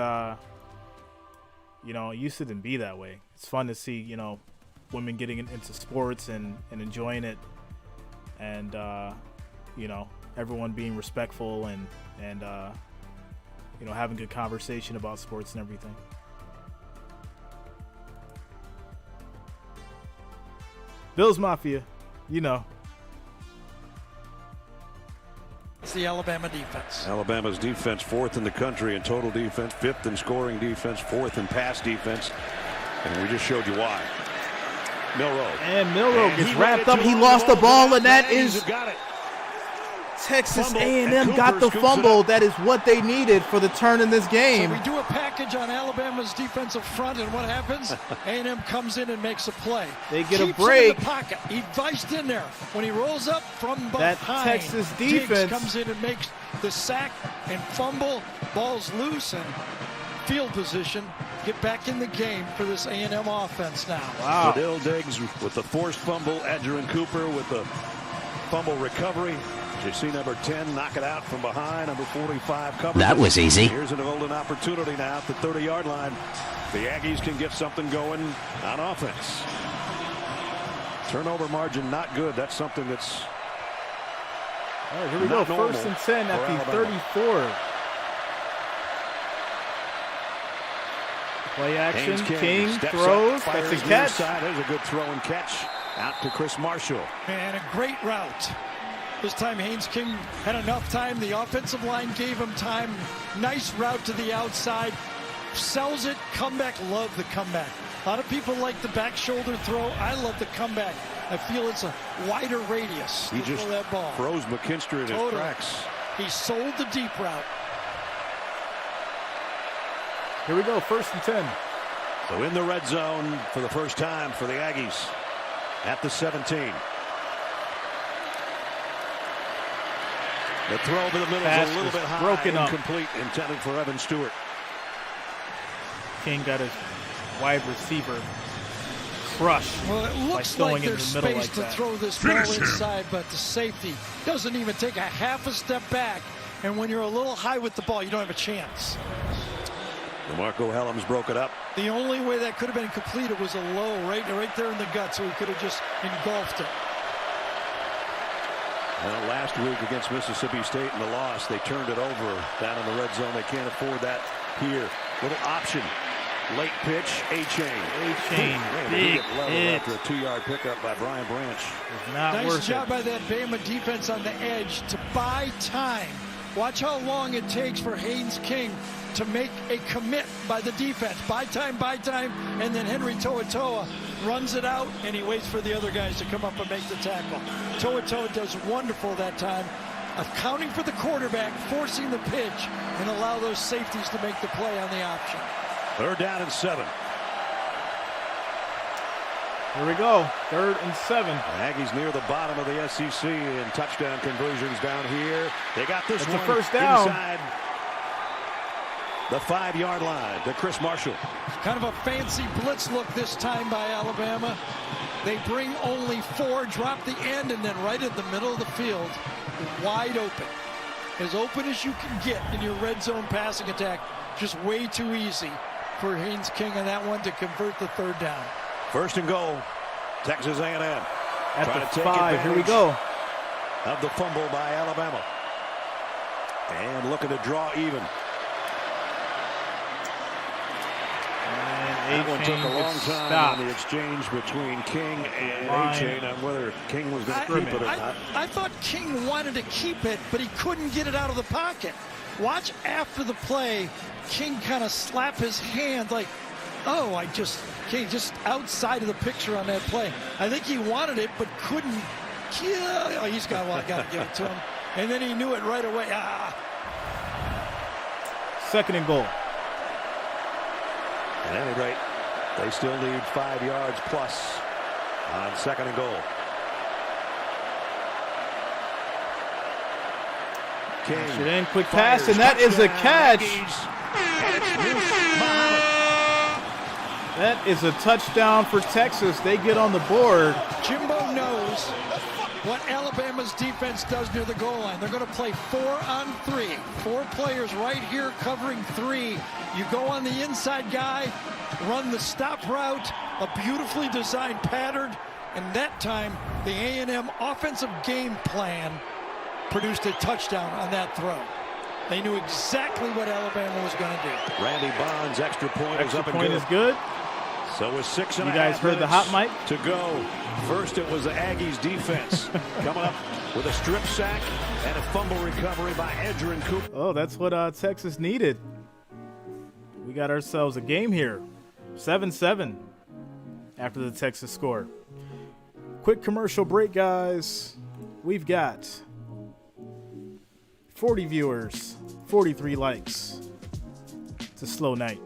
you know, it used to didn't be that way. It's fun to see, you know, women getting into sports and enjoying it, and you know, everyone being respectful and you know, having good conversation about sports and everything. Bills Mafia, you know. It's the Alabama defense. Alabama's defense 4th in the country in total defense, 5th in scoring defense, 4th in pass defense, and we just showed you why. Milroe. And Milroe gets wrapped up. He lost the ball, and that is Texas A&M got the fumble. That is what they needed for the turn in this game. So we do a package on Alabama's defensive front, and what happens? A&M comes in and makes a play. They get Keeps a break. him in the pocket. He viced in there. When he rolls up from behind, that Texas defense Diggs comes in and makes the sack and fumble. Ball's loose and field position. Get back in the game for this A&M offense now. Wow. Fadil Diggs with the forced fumble. Edgerrin Cooper with the fumble recovery. You see number 10 knock it out from behind. Number 45 cover. That was easy. Here's an golden opportunity now at the 30-yard line. The Aggies can get something going on offense. Turnover margin not good. That's something that's. All right, here we go. 1st and 10 at the 34. Play action. King throws. Up, that's a catch. There's a good throw and catch out to Chris Marshall. And a great route. This time Haynes King had enough time. The offensive line gave him time. Nice route to the outside. Sells it. Comeback. Love the comeback. A lot of people like the back shoulder throw. I love the comeback. I feel it's a wider radius. He just throw that ball. froze McKinstry in his tracks. He sold the deep route. Here we go. 1st and 10. So in the red zone for the first time for the Aggies at the 17. The throw over the middle is a little bit high, broken up. Incomplete, intended for Evan Stewart. King got his wide receiver crushed. Well, it looks like there's space to throw this ball inside, but the safety doesn't even take a half a step back. And when you're a little high with the ball, you don't have a chance. DeMarco Helms broke it up. The only way that could have been completed was a low right there in the gut, so he could have just engulfed it. Well, last week against Mississippi State in the loss, they turned it over down in the red zone. They can't afford that here. Little option. Late pitch, A-Chain. Big hit. After a 2-yard pickup by Brian Branch. Nice job by that Bama defense on the edge to buy time. Watch how long it takes for Haynes King to make a commit by the defense. Buy time, and then Henry To'oTo'o runs it out, and he waits for the other guys to come up and make the tackle. To'oTo'o does wonderful that time, accounting for the quarterback, forcing the pitch, and allow those safeties to make the play on the option. 3rd down and 7. Here we go. 3rd and 7. Aggies near the bottom of the SEC in touchdown conversions down here. They got this one a first down inside the 5-yard line to Chris Marshall. Kind of a fancy blitz look this time by Alabama. They bring only 4, drop the end, and then right in the middle of the field, wide open. As open as you can get in your red zone passing attack. Just way too easy for Haynes King on that one to convert the 3rd down. 1st and goal, Texas A&M. At the 5, here we go. Of the fumble by Alabama. And looking to draw even. That one took a long time on the exchange between King and A-Chain on whether King was going to keep it or not. I thought King wanted to keep it, but he couldn't get it out of the pocket. Watch after the play, King kind of slap his hand like, oh, King just outside of the picture on that play. I think he wanted it, but couldn't. Oh, he's got to give it to him. And then he knew it right away. 2nd and goal. At any rate, they still need 5 yards plus on 2nd and goal. King Should end quick pass, and that is a catch. That is a touchdown for Texas. They get on the board. Jimbo knows what Alabama's defense does near the goal line. They're going to play 4-on-3. 4 players right here covering 3. You go on the inside guy, run the stop route, a beautifully designed pattern, and that time the A&M offensive game plan produced a touchdown on that throw. They knew exactly what Alabama was going to do. Randy Bond's extra point is up and good. good. Is good. So with 6 and you a half guys heard the hot mic to go. First, it was the Aggies defense coming up with a strip sack and a fumble recovery by Edgerrin Cooper. Oh, that's what Texas needed. We got ourselves a game here. 7-7 after the Texas score. Quick commercial break, guys. We've got 40 viewers, 43 likes. It's a slow night.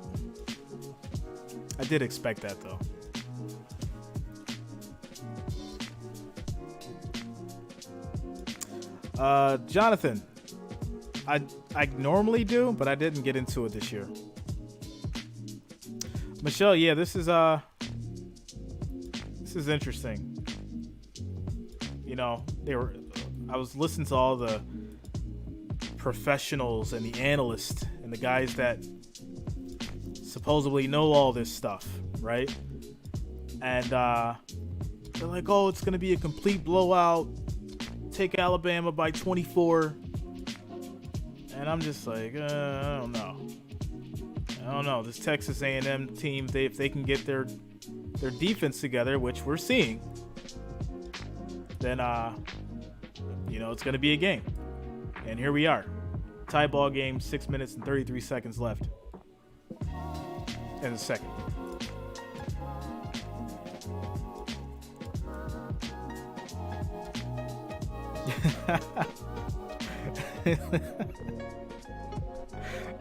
I did expect that, though. Jonathan, I normally do, but I didn't get into it this year. Michelle, yeah, this is interesting. You know, I was listening to all the professionals and the analysts and the guys that supposedly know all this stuff, right? And they're like, oh, it's going to be a complete blowout. Take Alabama by 24. And I'm just like, I don't know. This Texas A&M team, if they can get their defense together, which we're seeing, then, it's going to be a game. And here we are. Tie ball game, 6 minutes and 33 seconds left in the second.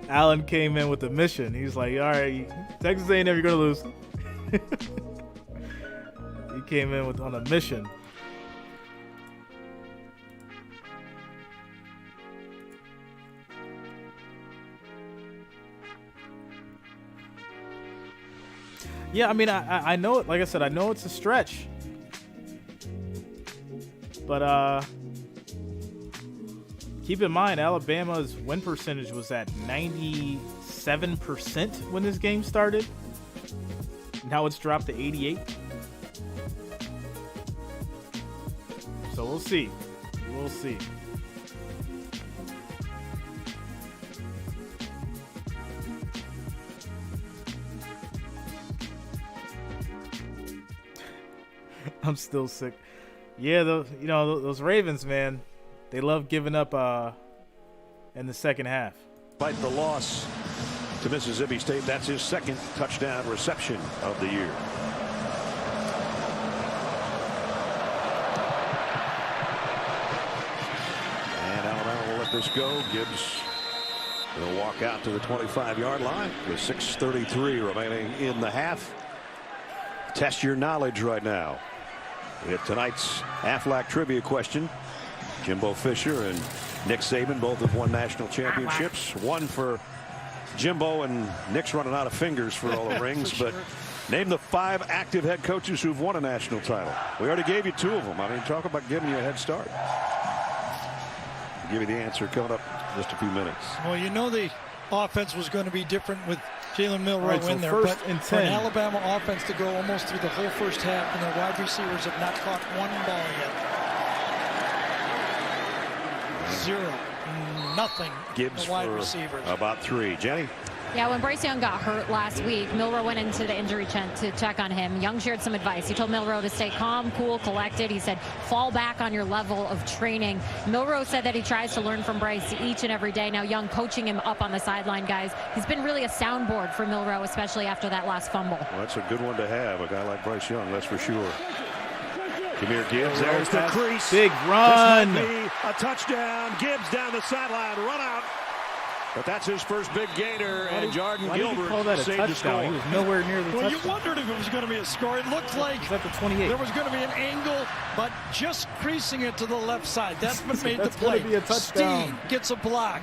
Allen came in with a mission. He's like, all right, Texas A&M, you're going to lose. He came in on a mission. Yeah, I mean, I know it. Like I said, I know it's a stretch. But keep in mind, Alabama's win percentage was at 97%. 87% when this game started. Now it's dropped to 88. So we'll see. We'll see. I'm still sick. Yeah, those Ravens, man, they love giving up in the second half. Despite the loss to Mississippi State, that's his second touchdown reception of the year. And Alabama will let this go. Gibbs will walk out to the 25-yard line with 6:33 remaining in the half. Test your knowledge right now. We have tonight's Aflac trivia question. Jimbo Fisher and Nick Saban both have won national championships. One for Jimbo, and Nick's running out of fingers for all the rings. But name the 5 active head coaches who've won a national title. We already gave you 2 of them. I mean, talk about giving you a head start. I'll give you the answer coming up in just a few minutes. Well, you know the offense was going to be different with Jalen Milroe right, so in there, first but and for an 10. Alabama offense to go almost through the whole first half and their wide receivers have not caught one ball yet. 0. Nothing. Gibbs the wide for receivers. about 3. Jenny? Yeah, when Bryce Young got hurt last week, Milroe went into the injury tent to check on him. Young shared some advice. He told Milroe to stay calm, cool, collected. He said, fall back on your level of training. Milroe said that he tries to learn from Bryce each and every day. Now Young coaching him up on the sideline, guys. He's been really a soundboard for Milroe, especially after that last fumble. Well, that's a good one to have, a guy like Bryce Young, that's for sure. Jahmyr Gibbs, there's the crease. Big run. This might be a touchdown. Gibbs down the sideline, run out. But that's his first big gainer, and Jordan Why did Gilbert you call that a saved the touchdown? score. He was nowhere near the touchdown. You wondered if it was going to be a score. It looked like He's at the 28. there was going to be an angle, but just creasing it to the left side. That's what made the That's play. gonna be a touchdown. Steen gets a block.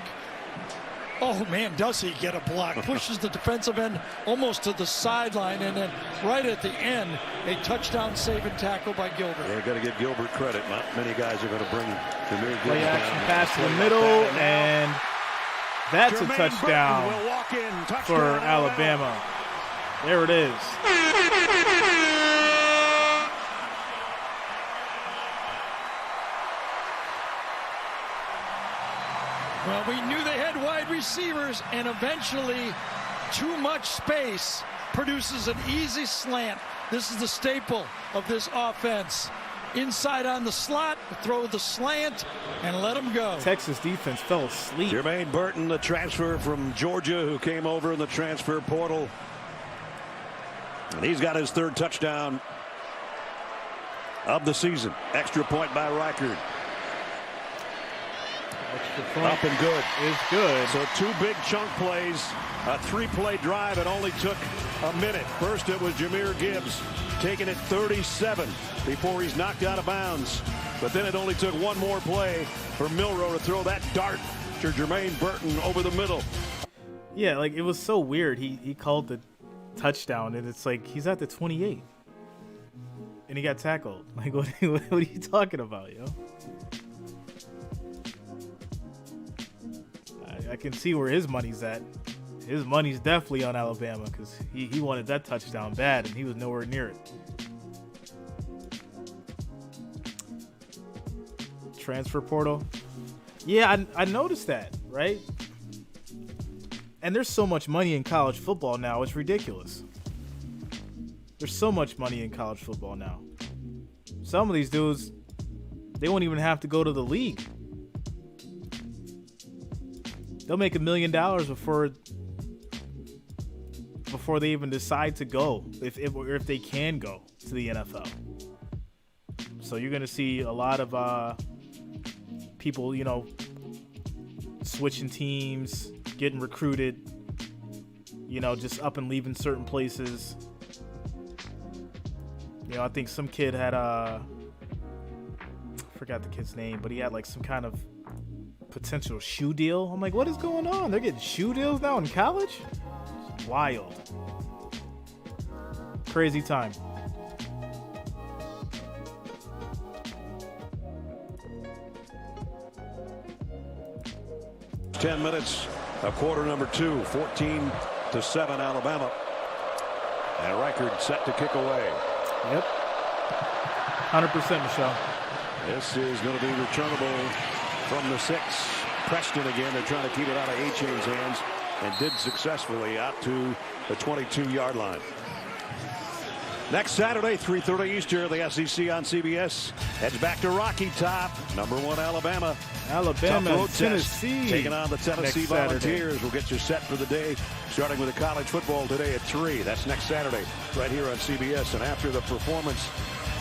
Oh, man, does he get a block. Pushes the defensive end almost to the sideline, and then right at the end, a touchdown saving tackle by Gilbert. Yeah, got to give Gilbert credit. Not many guys are going to bring Jahmyr Gibbs Play action down. pass to the middle, and that's a touchdown for Alabama. There it is. Well, we knew they had wide receivers, and eventually too much space produces an easy slant. This is the staple of this offense. Inside on the slot, throw the slant, and let him go. Texas defense fell asleep. Jermaine Burton, the transfer from Georgia, who came over in the transfer portal. And he's got his 3rd touchdown of the season. Extra point by Reichard. Up and good. Is good. So 2 big chunk plays, a 3-play drive. It only took a minute. First it was Jahmyr Gibbs taking it 37 before he's knocked out of bounds. But then it only took 1 more play for Milroe to throw that dart to Jermaine Burton over the middle. Yeah, like it was so weird. He called the touchdown, and it's like he's at the 28, and he got tackled. Like what are you talking about, yo? I can see where his money's at. His money's definitely on Alabama because he wanted that touchdown bad, and he was nowhere near it. Transfer portal. Yeah, I noticed that, right? And there's so much money in college football now, it's ridiculous. There's so much money in college football now. Some of these dudes, they won't even have to go to the league. They'll make $1 million before they even decide to go, if they can go to the NFL. So you're gonna see a lot of people, switching teams, getting recruited, just up and leaving certain places. I think some kid had I forgot the kid's name, but he had like some kind of potential shoe deal. I'm like, what is going on? They're getting shoe deals now in college? It's wild. Crazy time. Ten minutes of quarter number 2, 14-7 Alabama. And Reichard set to kick away. Yep. 100%, Michelle. This is going to be returnable from the 6. Preston again. They're trying to keep it out of A-Chain's hands and did successfully out to the 22-yard line. Next Saturday, 3:30 Eastern, the SEC on CBS heads back to Rocky Top. Number 1 Alabama. Alabama, Tennessee. Taking on the Tennessee Volunteers. We'll get you set for the day, starting with the college football today at 3. That's next Saturday, right here on CBS. And after the performance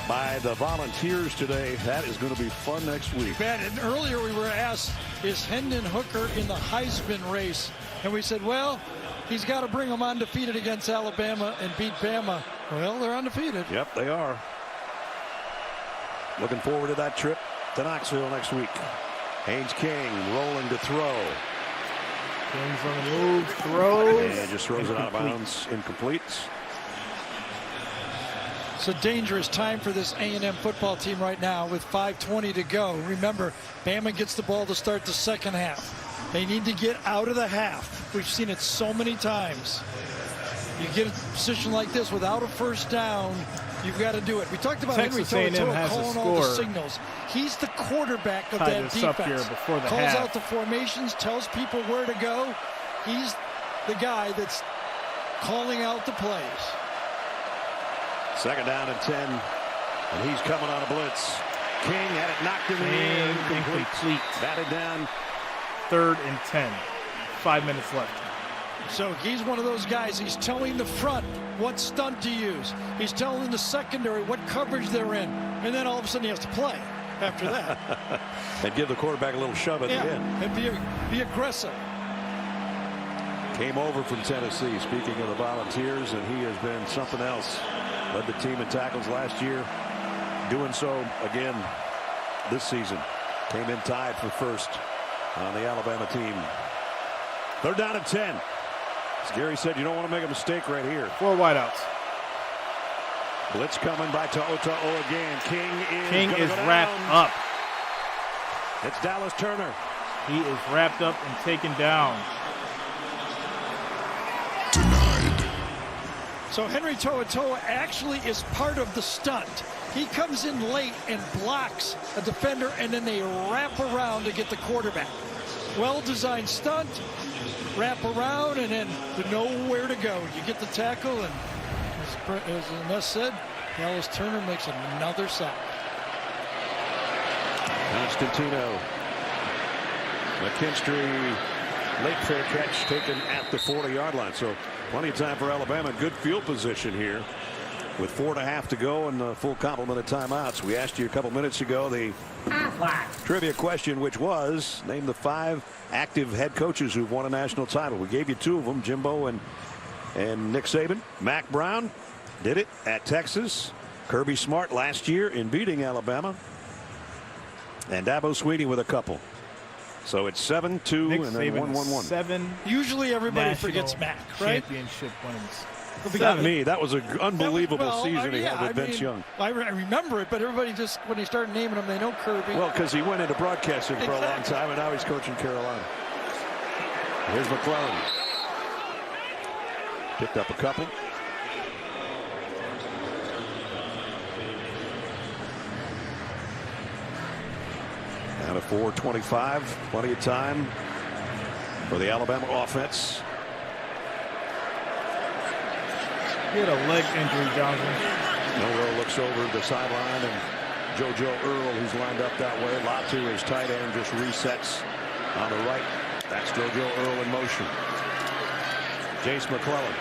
by the Volunteers today, that is going to be fun next week. And earlier we were asked, is Hendon Hooker in the Heisman race? And we said, well, he's got to bring them undefeated against Alabama and beat Bama. Well, they're undefeated. Yep, they are. Looking forward to that trip to Knoxville next week. Haynes King rolling to throw. King's on the move, throws. And just throws it out of bounds. Incomplete. It's a dangerous time for this A&M football team right now with 5:20 to go. Remember, Bama gets the ball to start the second half. They need to get out of the half. We've seen it so many times. You get a position like this without a first down, you've got to do it. We talked about Texas Henry A&M Toto has calling all the signals. He's the quarterback of that defense. Calls out the formations, tells people where to go. He's the guy that's calling out the plays. Second down and 10, and he's coming on a blitz. King had it knocked in the air. Incomplete. Batted down. 3rd and 10. 5 minutes left. So he's one of those guys. He's telling the front what stunt to use. He's telling the secondary what coverage they're in. And then all of a sudden he has to play after that. And give the quarterback a little shove at the end. And be aggressive. Came over from Tennessee, speaking of the Volunteers, and he has been something else. Led the team in tackles last year. Doing so again this season. Came in tied for first on the Alabama team. 3rd down and 10. As Gary said, you don't want to make a mistake right here. 4 wideouts. Blitz coming by To'o again. King is wrapped up. It's Dallas Turner. He is wrapped up and taken down. Denied. So Henry To'o actually is part of the stunt. He comes in late and blocks a defender, and then they wrap around to get the quarterback. Well-designed stunt, wrap around, and then to know where to go. You get the tackle, and as Ness said, Dallas Turner makes another sack. Constantino. McKinstry, late fair catch taken at the 40-yard line. So plenty of time for Alabama. Good field position here with 4.5 to go and a full complement of timeouts. We asked you a couple minutes ago the trivia question, which was name the 5 active head coaches who've won a national title. We gave you 2 of them, Jimbo and Nick Saban. Mac Brown did it at Texas. Kirby Smart last year in beating Alabama. And Dabo Swinney with a couple. So it's 7-2 and then 1-1-1. 7. Usually everybody forgets Mac, right? Championship wins. Not me. That was an unbelievable season he had with Vince Young. I remember it, but everybody just, when he started naming them, they know Kirby. Well, because he went into broadcasting for a long time, and now he's coaching Carolina. Here's McClellan. Picked up a couple. Down to 4:25. Plenty of time for the Alabama offense. He had a leg injury, Jonathan. Milroe looks over the sideline, and JoJo Earl, who's lined up that way. Latu, his tight end, just resets on the right. That's JoJo Earl in motion. Jace McClellan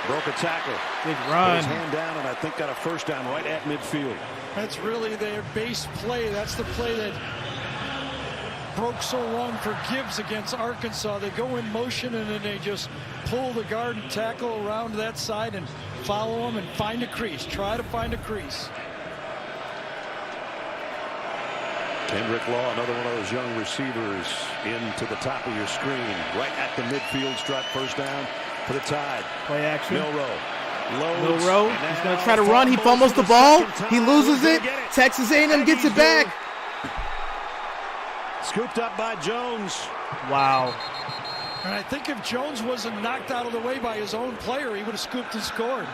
broke a tackle. Big run. Put his hand down, and I think got a first down right at midfield. That's really their base play. That's the play that broke so long for Gibbs against Arkansas. They go in motion, and then they just pull the guard and tackle around that side and follow them and find a crease. Try to find a crease. Kendrick Law, another one of those young receivers, into the top of your screen. Right at the midfield strut, first down for the Tide. Play action. Milroe. Milroe, he's going to try to run. He fumbles the ball. He loses it. Texas A&M gets it back. Scooped up by Jones. Wow. And I think if Jones wasn't knocked out of the way by his own player, he would have scooped and scored.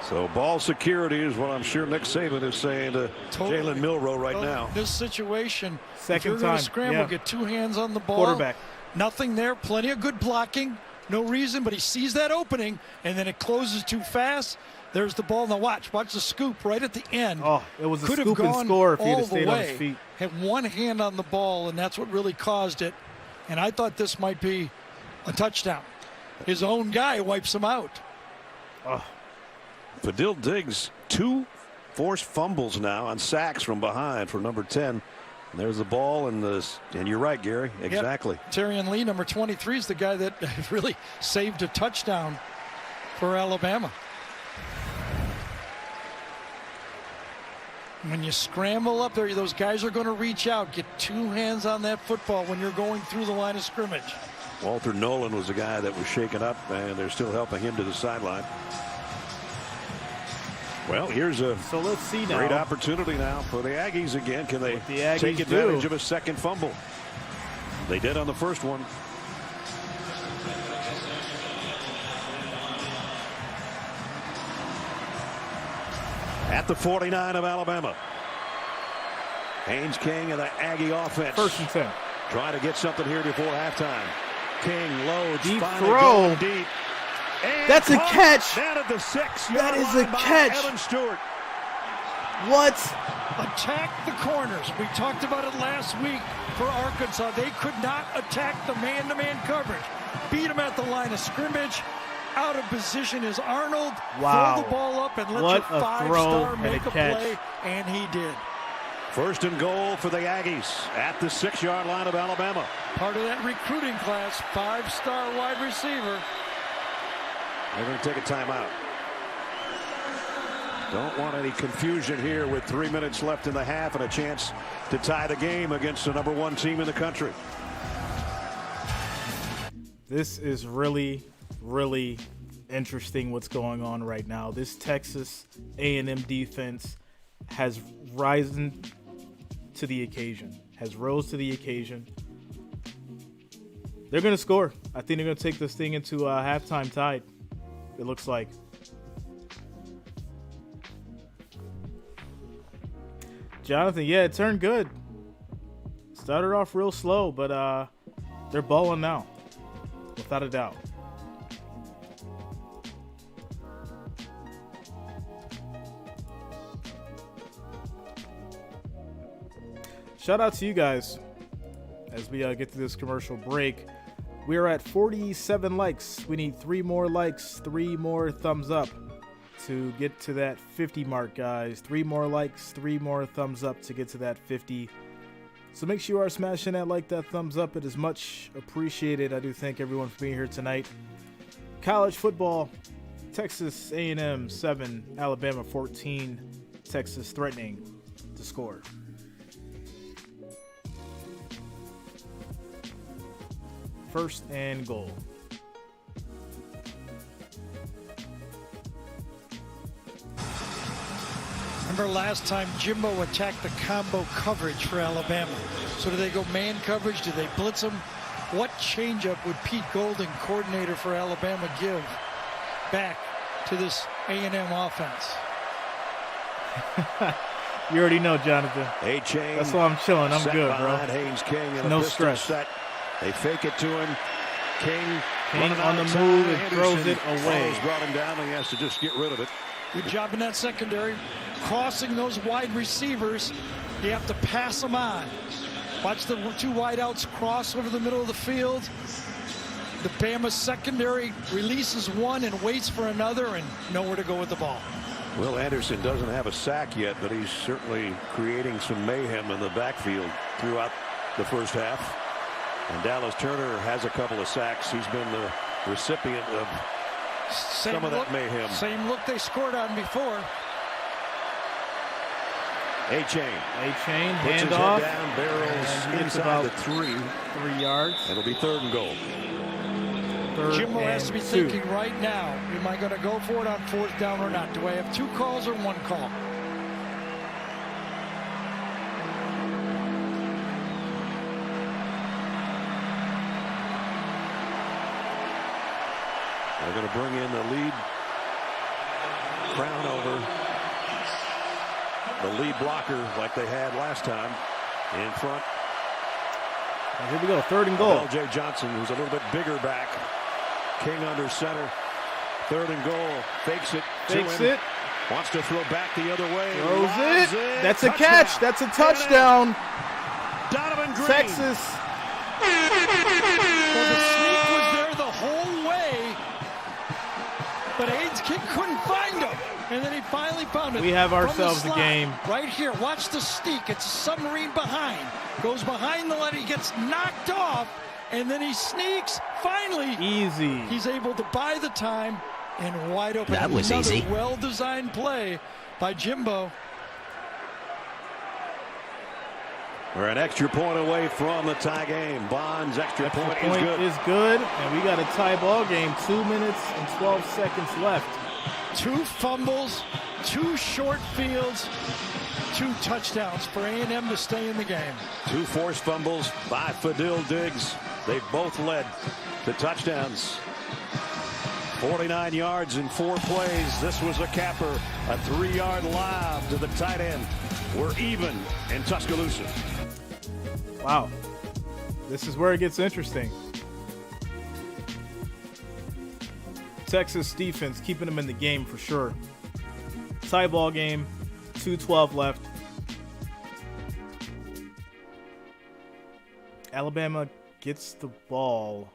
So ball security is what I'm sure Nick Saban is saying to Jalen Milroe right now. This situation, Second if you're going time, to scramble, yeah. get 2 hands on the ball. Quarterback. Nothing there, plenty of good blocking, no reason, but he sees that opening, and then it closes too fast. There's the ball. Now watch the scoop right at the end. Oh, it was a Could have scoop and gone score if he had all stayed the on his way. feet. Had 1 hand on the ball, and that's what really caused it. And I thought this might be a touchdown. His own guy wipes him out. Oh. Fadil Diggs, 2 forced fumbles now on sacks from behind for number 10. And there's the ball, and you're right, Gary. Exactly. Yep. Terrion Lee, number 23, is the guy that really saved a touchdown for Alabama. When you scramble up there, those guys are going to reach out, get 2 hands on that football when you're going through the line of scrimmage. Walter Nolan was the guy that was shaken up, and they're still helping him to the sideline. Well, here's a let's see now. Great opportunity now for the Aggies again. Can they Aggies take advantage of a second fumble? They did on the first one. At the 49 of Alabama. Haynes King and the Aggie offense. 1st and 10. Trying to get something here before halftime. King loads. Deep finally throw. going deep. And That's a catch. Down at the 6-yard That is line a by catch. Evan Stewart. What? Attack the corners. We talked about it last week for Arkansas. They could not attack the man-to-man coverage. Beat them at the line of scrimmage. Out of position is Arnold. Wow. Throw the ball up and let What your a 5-star throw make and a a catch. play, and he did. 1st and goal for the Aggies at the 6-yard line of Alabama. Part of that recruiting class, 5-star wide receiver. They're going to take a timeout. Don't want any confusion here with 3 minutes left in the half and a chance to tie the game against the number 1 team in the country. This is really, really interesting what's going on right now. This Texas A&M defense has risen to the occasion. Rose to the occasion. They're going to score. I think they're going to take this thing into a halftime tied. It looks like. Jonathan, yeah, it turned good. Started off real slow, but they're balling now, without a doubt. Shout out to you guys as we get to this commercial break. We are at 47 likes. We need 3 more likes, 3 more thumbs up to get to that 50 mark, guys. 3 more likes, 3 more thumbs up to get to that 50. So make sure you are smashing that thumbs up. It is much appreciated. I do thank everyone for being here tonight. College football, Texas A&M 7, Alabama 14. Texas threatening to score. First and goal. Remember last time Jimbo attacked the combo coverage for Alabama. So do they go man coverage? Do they blitz them? What changeup would Pete Golding, coordinator for Alabama, give back to this A&M offense? You already know, Jonathan. A-Chain. That's why I'm chilling. I'm good, bro. Haynes King in No a stress. Set. They fake it to him. King on the move and throws it away. Brought him down, and he has to just get rid of it. Good job in that secondary. Crossing those wide receivers. You have to pass them on. Watch the 2 wideouts cross over the middle of the field. The Bama secondary releases one and waits for another and nowhere to go with the ball. Will Anderson doesn't have a sack yet, but he's certainly creating some mayhem in the backfield throughout the first half. And Dallas Turner has a couple of sacks. He's been the recipient of some of that mayhem. Same look they scored on before. A-Chain. Handoff. Down, barrels inside the 3 yards. It'll be 3rd and goal. Jimbo has to be thinking right now, am I going to go for it on 4th down or not? Do I have 2 calls or 1 call? going to bring in the lead crown over the lead blocker like they had last time in front. And here we go, 3rd and goal. L.J. Johnson, who's a little bit bigger back. King under center. 3rd and goal. Fakes it. Fakes it. Wants to throw back the other way. Throws it. That's a catch. That's a touchdown. Donovan Green. Texas. Well, the sneak was there the whole way, but Aiden's kick couldn't find him. And then he finally found it. We have ourselves a game. Right here. Watch the sneak. It's a submarine behind. Goes behind the line. He gets knocked off. And then he sneaks. Finally. Easy. He's able to buy the time and wide open. That was Another easy. Well-designed play by Jimbo. We're an extra point away from the tie game. Bond's extra point is good. And we got a tie ball game. 2 minutes and 12 seconds left. 2 fumbles, 2 short fields, 2 touchdowns for A&M to stay in the game. 2 forced fumbles by Fadil Diggs. They both led to touchdowns. 49 yards in 4 plays. This was a capper. A 3-yard lob to the tight end. We're even in Tuscaloosa. Wow. This is where it gets interesting. Texas defense keeping them in the game for sure. Tie ball game, 2:12 left. Alabama gets the ball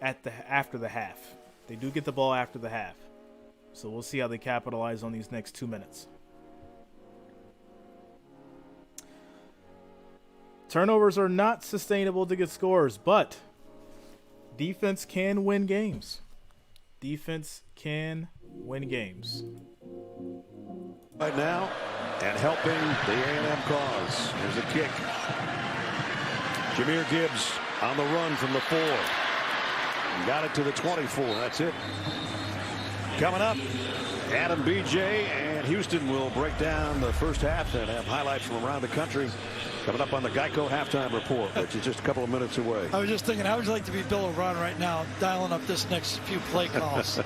after the half. They do get the ball after the half. So we'll see how they capitalize on these next 2 minutes. Turnovers are not sustainable to get scores, but defense can win games. Defense can win games. Right now, and helping the A&M cause. Here's a kick. Jahmyr Gibbs on the run from the 4. Got it to the 24. That's it. Coming up, Adam BJ and Houston will break down the first half and have highlights from around the country. Coming up on the Geico halftime report, which is just a couple of minutes away. I was just thinking, how would you like to be Bill O'Brien right now, dialing up this next few play calls?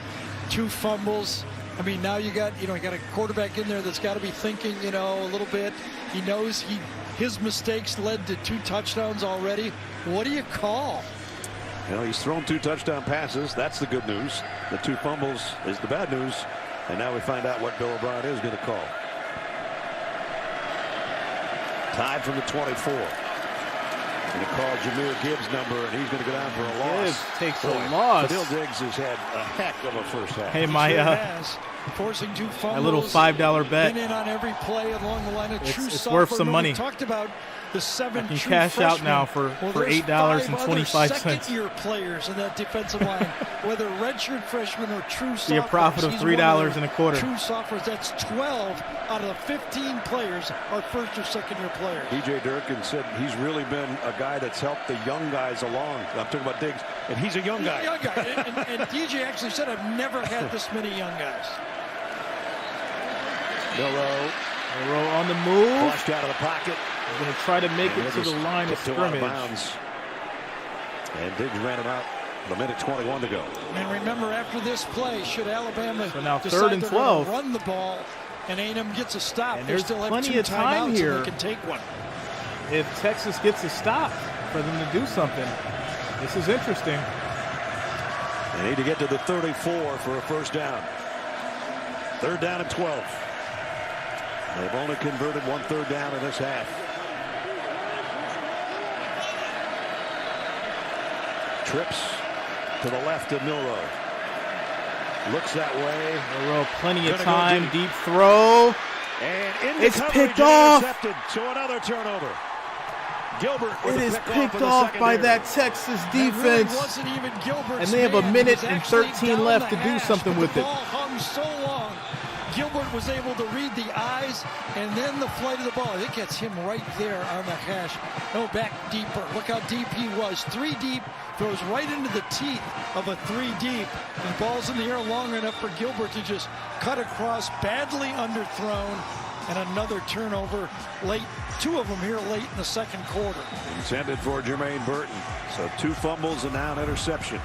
2 fumbles. I mean, now you got a quarterback in there that's got to be thinking, a little bit. He knows his mistakes led to 2 touchdowns already. What do you call? He's thrown 2 touchdown passes. That's the good news. The 2 fumbles is the bad news. And now we find out what Bill O'Brien is going to call. Tied from the 24. Going to call Jahmyr Gibbs' number, and he's going to go down for a loss. Gibbs takes a loss. Fadil Diggs has had a heck of a first half. Hey, forcing 2 fumbles. My little $5 bet. Been in on every play along the line of true it's worth some money. We talked about the 7 I can true cash freshmen. out now for $8.25. Second-year players in that defensive line, whether redshirt freshmen or true sophomores. See a profit of $3.25. True sophomores. That's 12 out of the 15 players are first or second-year players. DJ Durkin said he's really been a guy that's helped the young guys along. I'm talking about Diggs, and he's a young guy. And DJ actually said, I've never had this many young guys. Milroe on the move. Flushed out of the pocket. He's going to try to make it to the line of scrimmage. And Diggs ran him out. A minute 21 to go. And remember, after this play, should Alabama now decide 3rd and 12, run the ball, and A&M gets a stop, and they there's still have plenty 2 of time timeouts here. And they can take one. If Texas gets a stop for them to do something, this is interesting. They need to get to the 34 for a first down. 3rd down and 12. They've only converted 1 3rd down in this half. Trips to the left of Milroe. Looks that way. Milroe, plenty of time. Deep throw. And it's picked off. So another turnover. Gilbert. It is picked off by that Texas defense. Really wasn't even Gilbert's and they have a man. minute and 13 left to do something with it. The ball hung so long. Gilbert was able to read the eyes and then the flight of the ball. It gets him right there on the hash. No, back deeper. Look how deep he was. 3 deep, throws right into the teeth of a 3 deep. And ball's in the air long enough for Gilbert to just cut across, badly underthrown, and another turnover late. 2 of them here late in the second quarter. Intended for Jermaine Burton. So 2 fumbles and now an interception.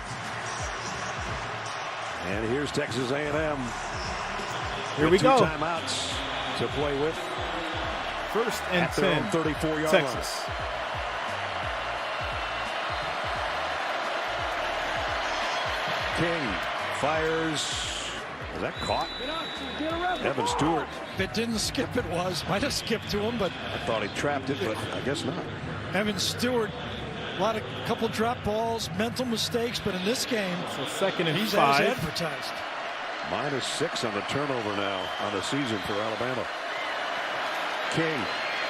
And here's Texas A&M. Here we go. 2 timeouts to play with. First and 10. 34-yard Texas. line. King fires. Was that caught? Evan Stewart. If it didn't skip, it was. Might have skipped to him, but I thought he trapped it, but I guess not. Evan Stewart, couple drop balls, mental mistakes, but in this game, so second and he's 5. as advertised. -6 on the turnover now on the season for Alabama. King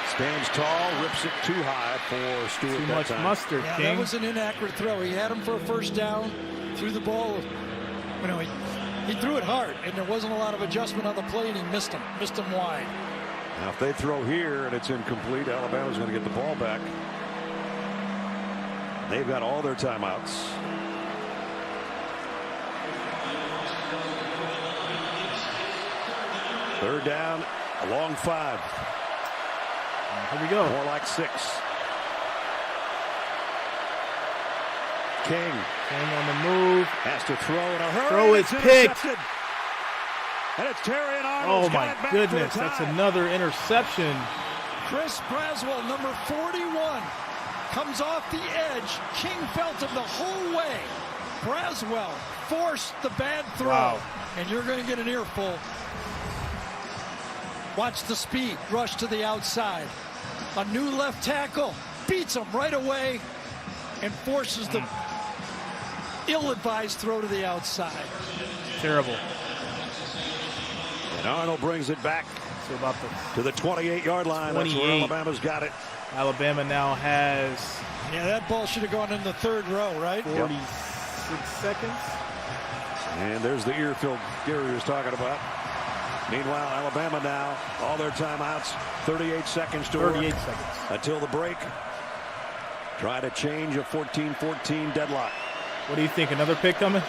stands tall, rips it too high for Stewart. Too much mustard, yeah, King. That was an inaccurate throw. He had him for a first down, threw the ball. You know, he threw it hard, and there wasn't a lot of adjustment on the play, and he missed him wide. Now, if they throw here and it's incomplete, Alabama's going to get the ball back. They've got all their timeouts. Third down, a long 5. Here we go. More like 6. King on the move. Has to throw in a hurry. Throw is picked. And it's Terry and Arnold. Oh my goodness, that's another interception. Chris Braswell, number 41, comes off the edge. King felt him the whole way. Braswell forced the bad throw. Wow. And you're going to get an earful. Watch the speed, rush to the outside. A new left tackle beats him right away and forces the ill-advised throw to the outside. Terrible. And Arnold brings it back to the 28-yard line. 28. That's where Alabama's got it. Alabama now has... Yeah, that ball should have gone in the third row, right? 46 seconds. And there's the earful Gary was talking about. Meanwhile, Alabama now, all their timeouts, 38 seconds to 38 work seconds until the break. Try to change a 14-14 deadlock. What do you think? Another pick coming?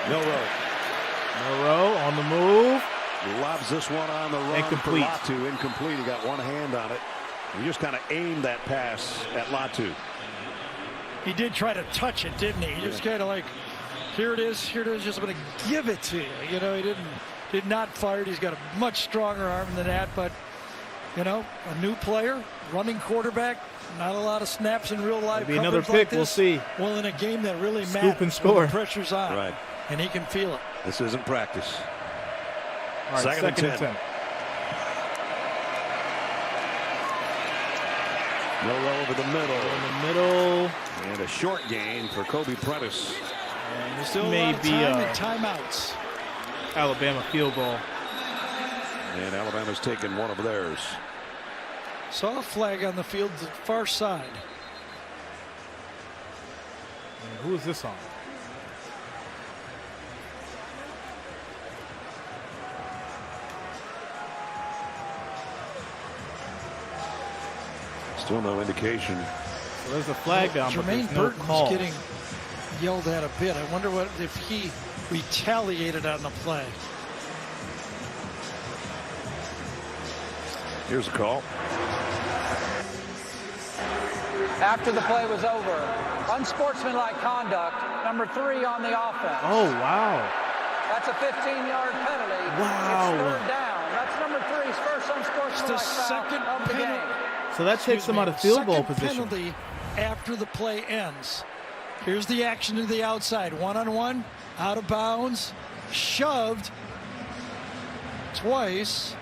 Milroe on the move. Lobs this one on the run. Incomplete. For Latu. Incomplete. He got one hand on it. He just kind of aimed that pass at Latu. He did try to touch it, didn't he? He just kind of like, here it is, just going to give it to you. You know, he did not fire it. He's got a much stronger arm than that, but, you know, a new player, running quarterback, not a lot of snaps in real life. Maybe another pick, we'll see. Well, in a game that really Scoop matters, and score. when the pressure's on, right, and he can feel it. This isn't practice. All right, second and 10. Milroe over the middle. In the middle. And a short gain for Kobe Prentice. And this Still may be a timeouts. Alabama field goal. And Alabama's taken one of theirs. Saw a flag on the field to the far side. And who is this on? Still no indication. So there's a flag down, but Jermaine there's no Burton's call. getting yelled at a bit. I wonder if he retaliated on the play. Here's a call. After the play was over, unsportsmanlike conduct, number 3 on the offense. Oh, wow. That's a 15-yard penalty. Wow. It's third down. That's number 3's first unsportsmanlike foul of the game. So that takes them out of field goal position. Penalty after the play ends. Here's the action to the outside. One-on-one, out of bounds, shoved twice,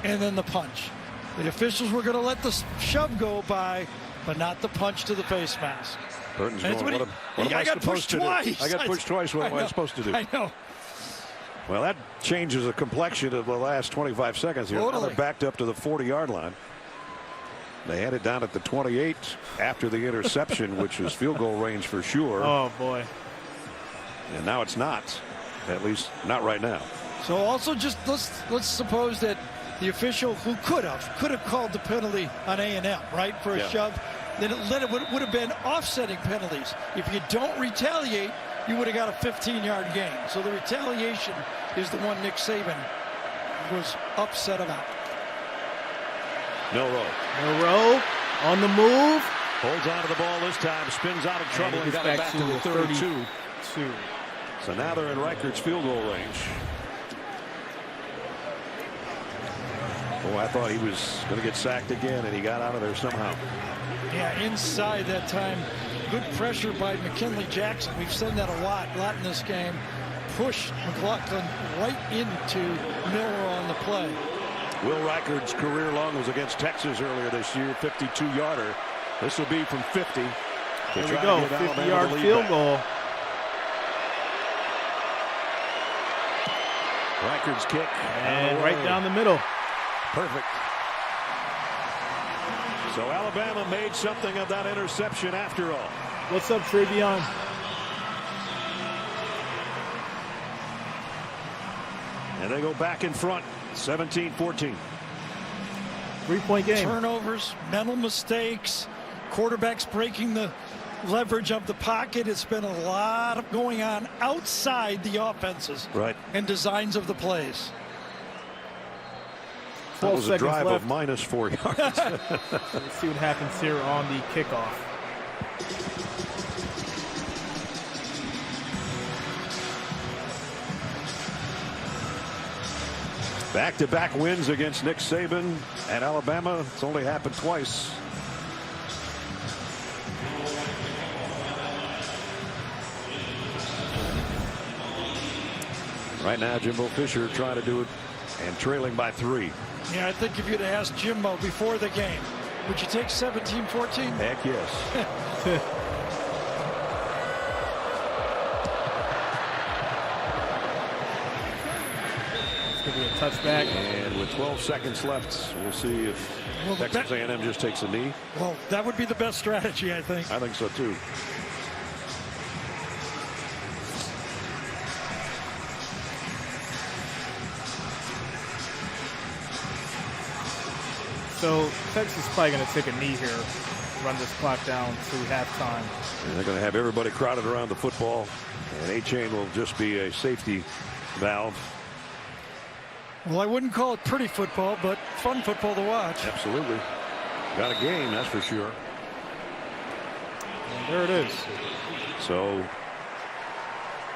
and then the punch. The officials were going to let the shove go by, but not the punch to the face mask. Burton's going, what am I supposed to do? I got pushed twice. What am I supposed to do? I know. Well, that changes the complexion of the last 25 seconds here. Totally. Now they're backed up to the 40-yard line. They had it down at the 28 after the interception, which was field goal range for sure. Oh, boy. And now it's not, at least not right now. So also just let's suppose that the official who could have called the penalty on A&M, right, for a shove, then it would have been offsetting penalties. If you don't retaliate, you would have got a 15-yard gain. So the retaliation is the one Nick Saban was upset about. Milroe on the move. Holds on to the ball this time, spins out of trouble and got it back to the 32. So now they're in Reichard's field goal range. Oh, I thought he was going to get sacked again, and he got out of there somehow. Yeah, inside that time. Good pressure by McKinley Jackson. We've seen that a lot in this game. Push McLaughlin right into Miller on the play. Will Reichard's career long was against Texas earlier this year, 52-yarder. This will be from 50. There we go, 50-yard field goal. Reichard's kick. And right down the middle. Perfect. So Alabama made something of that interception after all. What's up, Travion? And they go back in front, 17-14. 3-point game. Turnovers, mental mistakes, quarterbacks breaking the leverage of the pocket. It's been a lot of going on outside the offenses and designs of the plays. That was a drive of -4 yards. Let's see what happens here on the kickoff. Back-to-back wins against Nick Saban and Alabama. It's only happened twice. Right now, Jimbo Fisher trying to do it and trailing by 3. Yeah, I think if you'd asked Jimbo before the game, would you take 17-14? Heck yes. It's going to be a touchback. And with 12 seconds left, we'll see if Texas A&M just takes a knee. Well, that would be the best strategy, I think. I think so, too. So Texas is probably going to take a knee here, run this clock down to halftime. And they're going to have everybody crowded around the football, and A-Chain will just be a safety valve. Well, I wouldn't call it pretty football, but fun football to watch. Absolutely. Got a game, that's for sure. And there it is. So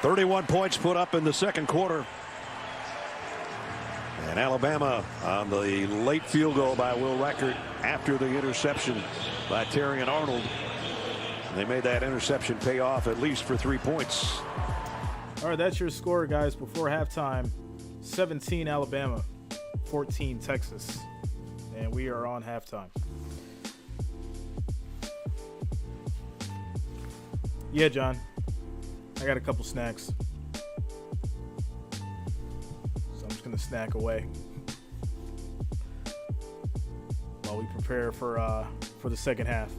31 points put up in the second quarter. And Alabama on the late field goal by Will Reichard after the interception by Terry and Arnold. They made that interception pay off at least for 3 points. All right, that's your score, guys, before halftime. 17 Alabama, 14 Texas. And we are on halftime. Yeah, John. I got a couple snacks. Going to snack away while we prepare for the second half.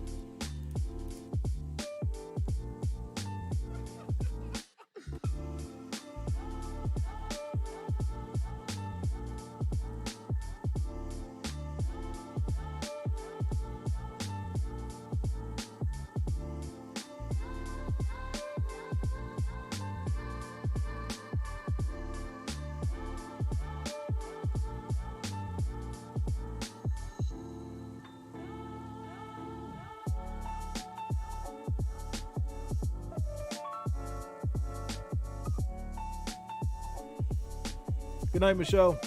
Good night, Michelle.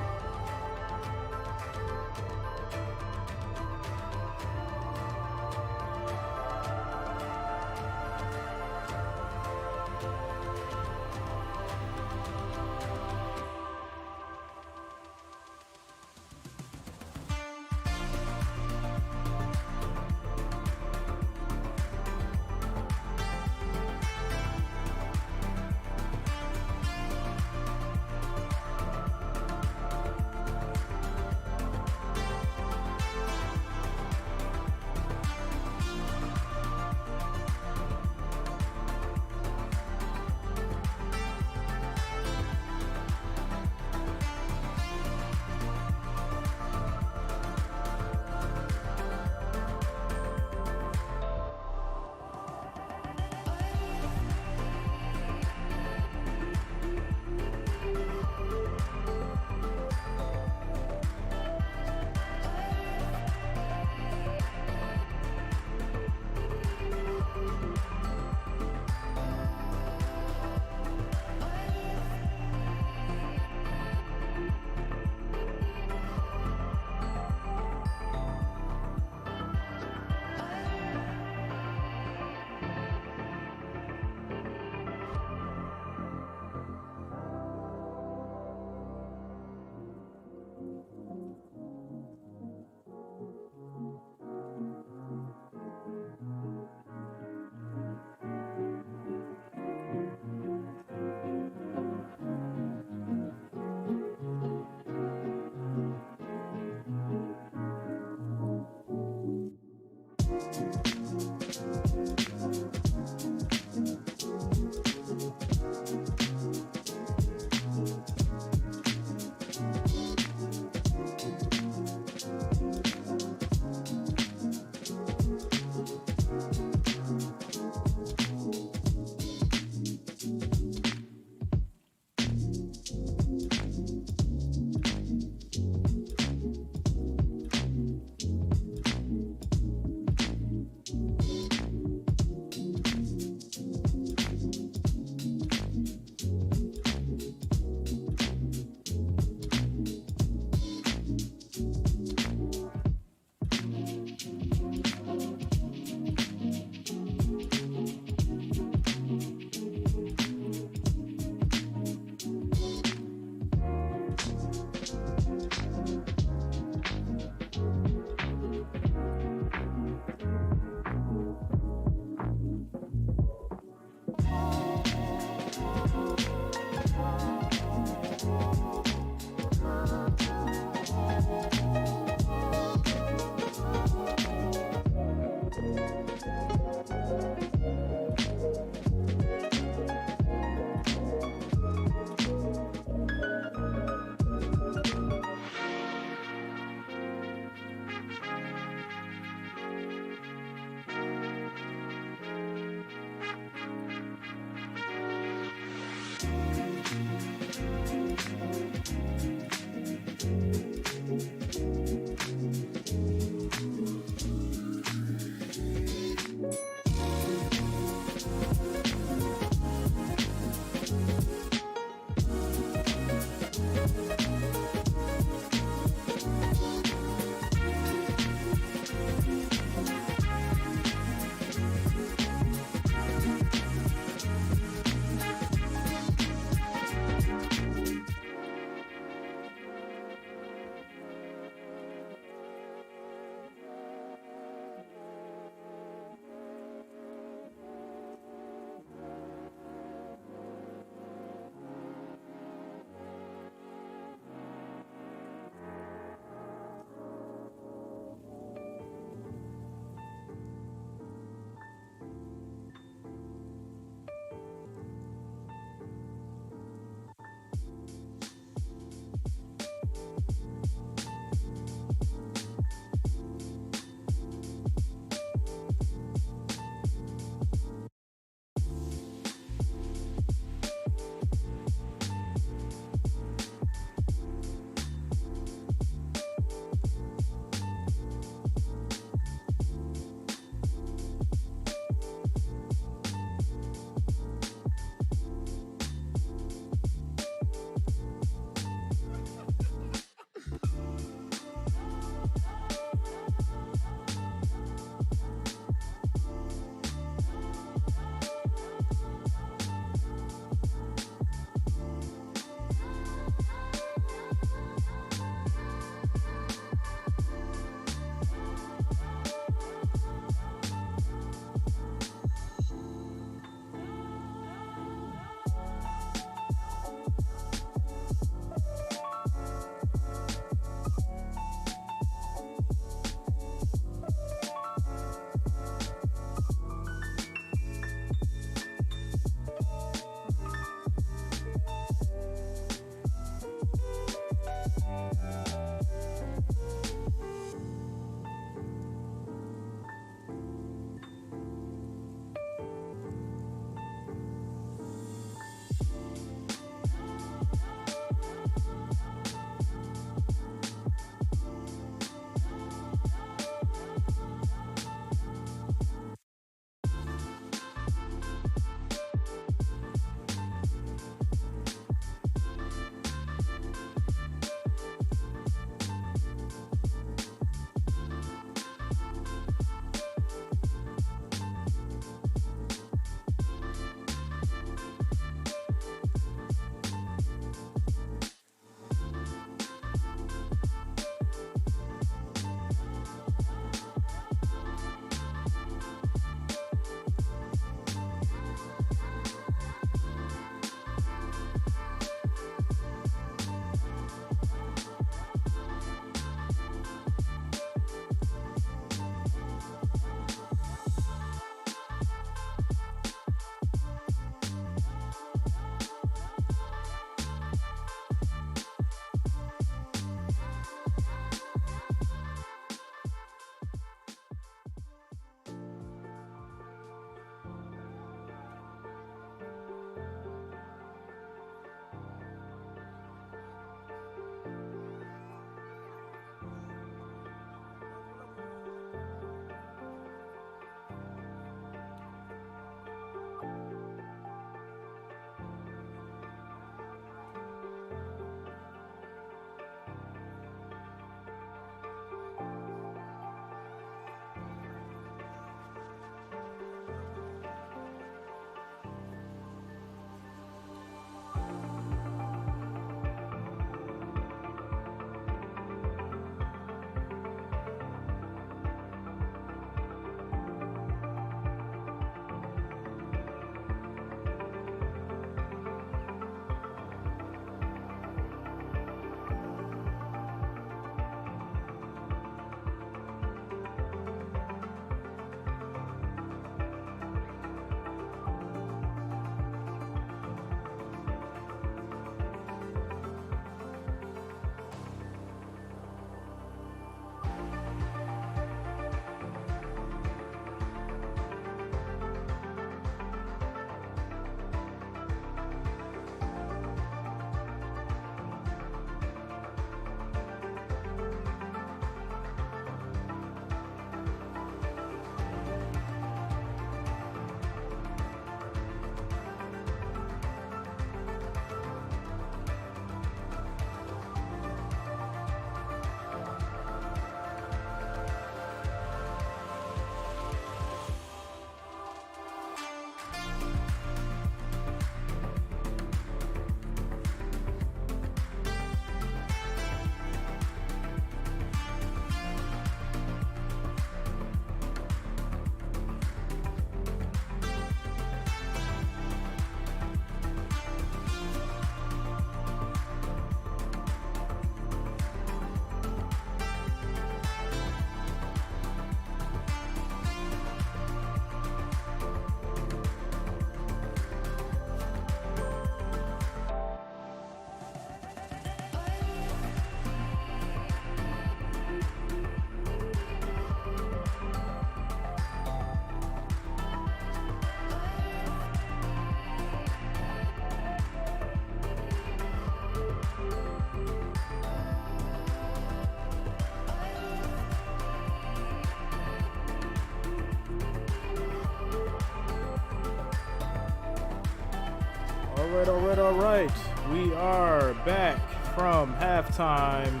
All right. We are back from halftime.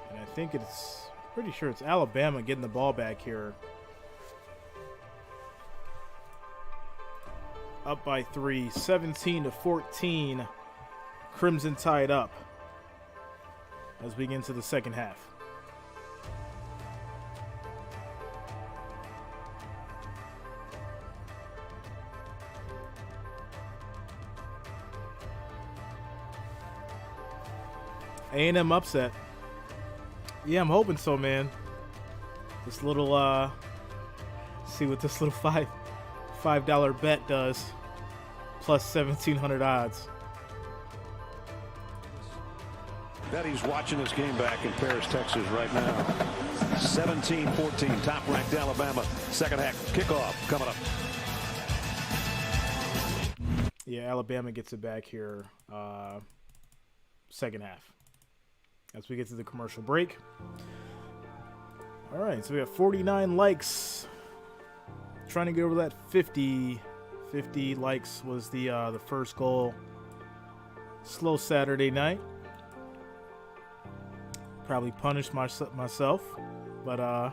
And I think pretty sure it's Alabama getting the ball back here. Up by 3, 17-14. Crimson Tide up as we get into the second half. A&M upset. Yeah, I'm hoping so, man. This little, see what this little $5 bet does. Plus 1,700 odds. Betty's watching this game back in Paris, Texas right now. 17-14, top-ranked Alabama. Second half kickoff coming up. Yeah, Alabama gets it back here second half. As we get to the commercial break. All right, so we have 49 likes. Trying to get over that 50. 50 likes was the first goal. Slow Saturday night. Probably punished myself, but I'll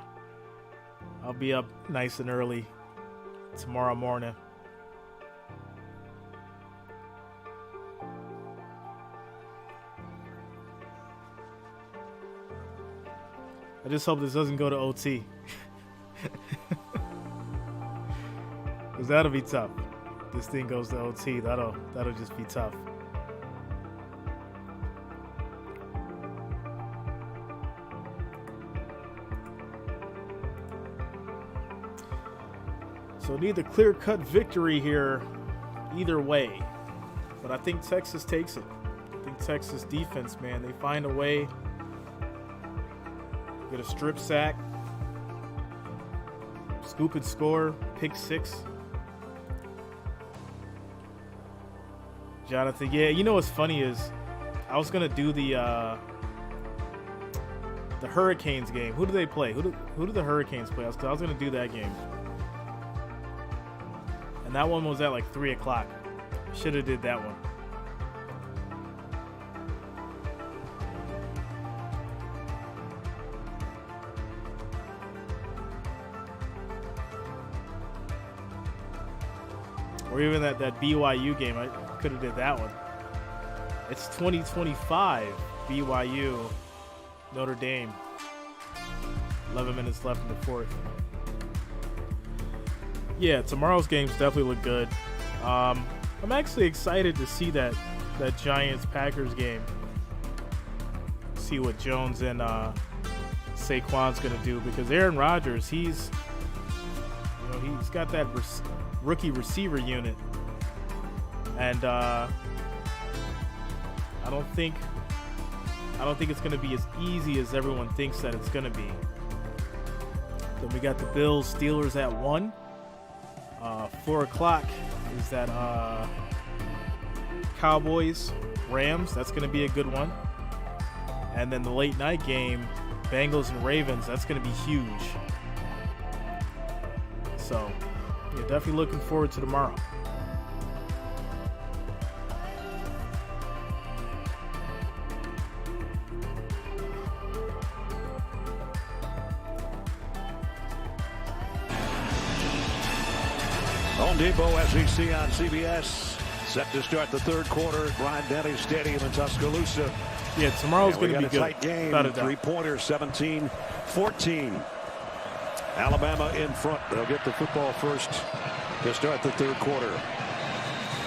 be up nice and early tomorrow morning. I just hope this doesn't go to OT. Because that'll be tough. This thing goes to OT. That'll just be tough. So need the clear-cut victory here either way. But I think Texas takes it. I think Texas defense, man, they find a way. Get a strip sack. Scoop and score. Pick 6. Jonathan, yeah, you know what's funny is I was going to do the Hurricanes game. Who do they play? Who do the Hurricanes play? I was going to do that game. And that one was at like 3 o'clock. Should have did that one. Or even that BYU game. I could have did that one. It's 2025 BYU Notre Dame. 11 minutes left in the fourth. Yeah, tomorrow's games definitely look good. I'm actually excited to see that Giants-Packers game. See what Jones and Saquon's gonna do, because Aaron Rodgers, he's got that rookie receiver unit, and I don't think it's gonna be as easy as everyone thinks that it's gonna be. Then we got the Bills Steelers at 1. 4 o'clock is that Cowboys Rams. That's going to be a good one. And then the late night game, Bengals and Ravens. That's going to be huge. So, yeah, definitely looking forward to tomorrow. Home Depot, SEC on CBS. Set to start the third quarter at Bryant-Denny Stadium in Tuscaloosa. Yeah, tomorrow's going to be good. Tight game. Three-pointer, 17-14. Alabama in front. They'll get the football first to start the third quarter.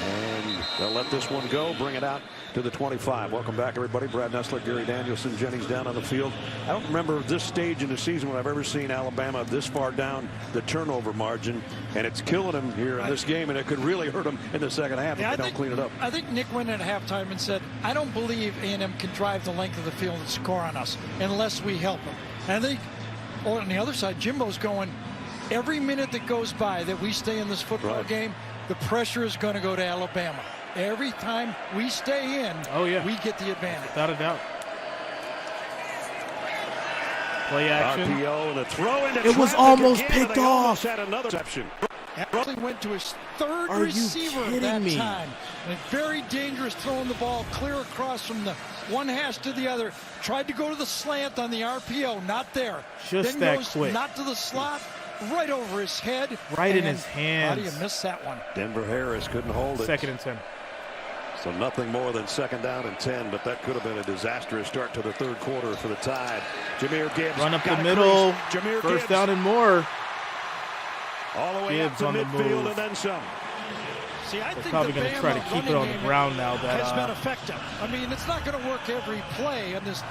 And they'll let this one go, bring it out to the 25. Welcome back, everybody. Brad Nessler, Gary Danielson, Jennings down on the field. I don't remember this stage in the season when I've ever seen Alabama this far down the turnover margin, and it's killing them here in this game, and it could really hurt them in the second half if they don't clean it up. I think Nick went at halftime and said, I don't believe A&M can drive the length of the field and score on us unless we help them. And I think, on the other side, Jimbo's going, every minute that goes by that we stay in this football game, the pressure is going to go to Alabama. Every time we stay in, we get the advantage. Without a doubt. Play action. RPO and a throw into It was traffic almost again, picked they almost off. had another reception. Enrolling went to his third Are you receiver kidding that me? time. And very dangerous throwing the ball clear across from the one hash to the other. Tried to go to the slant on the RPO, not there. Just then that goes quick. not to the slot, right over his head. Right in and his hands. How do you miss that one? Denver Harris couldn't hold it. 2nd and 10. So nothing more than 2nd down and 10, but that could have been a disastrous start to the third quarter for the Tide. Jahmyr Gibbs Run up the got a middle. crease. Jahmyr First Gibbs down and more. all the way Gibbs up to on the midfield move. and then some. See, I They're think probably the going to try to Bama keep it on the running ground now game that has been effective. I mean, it's not going to work every play in this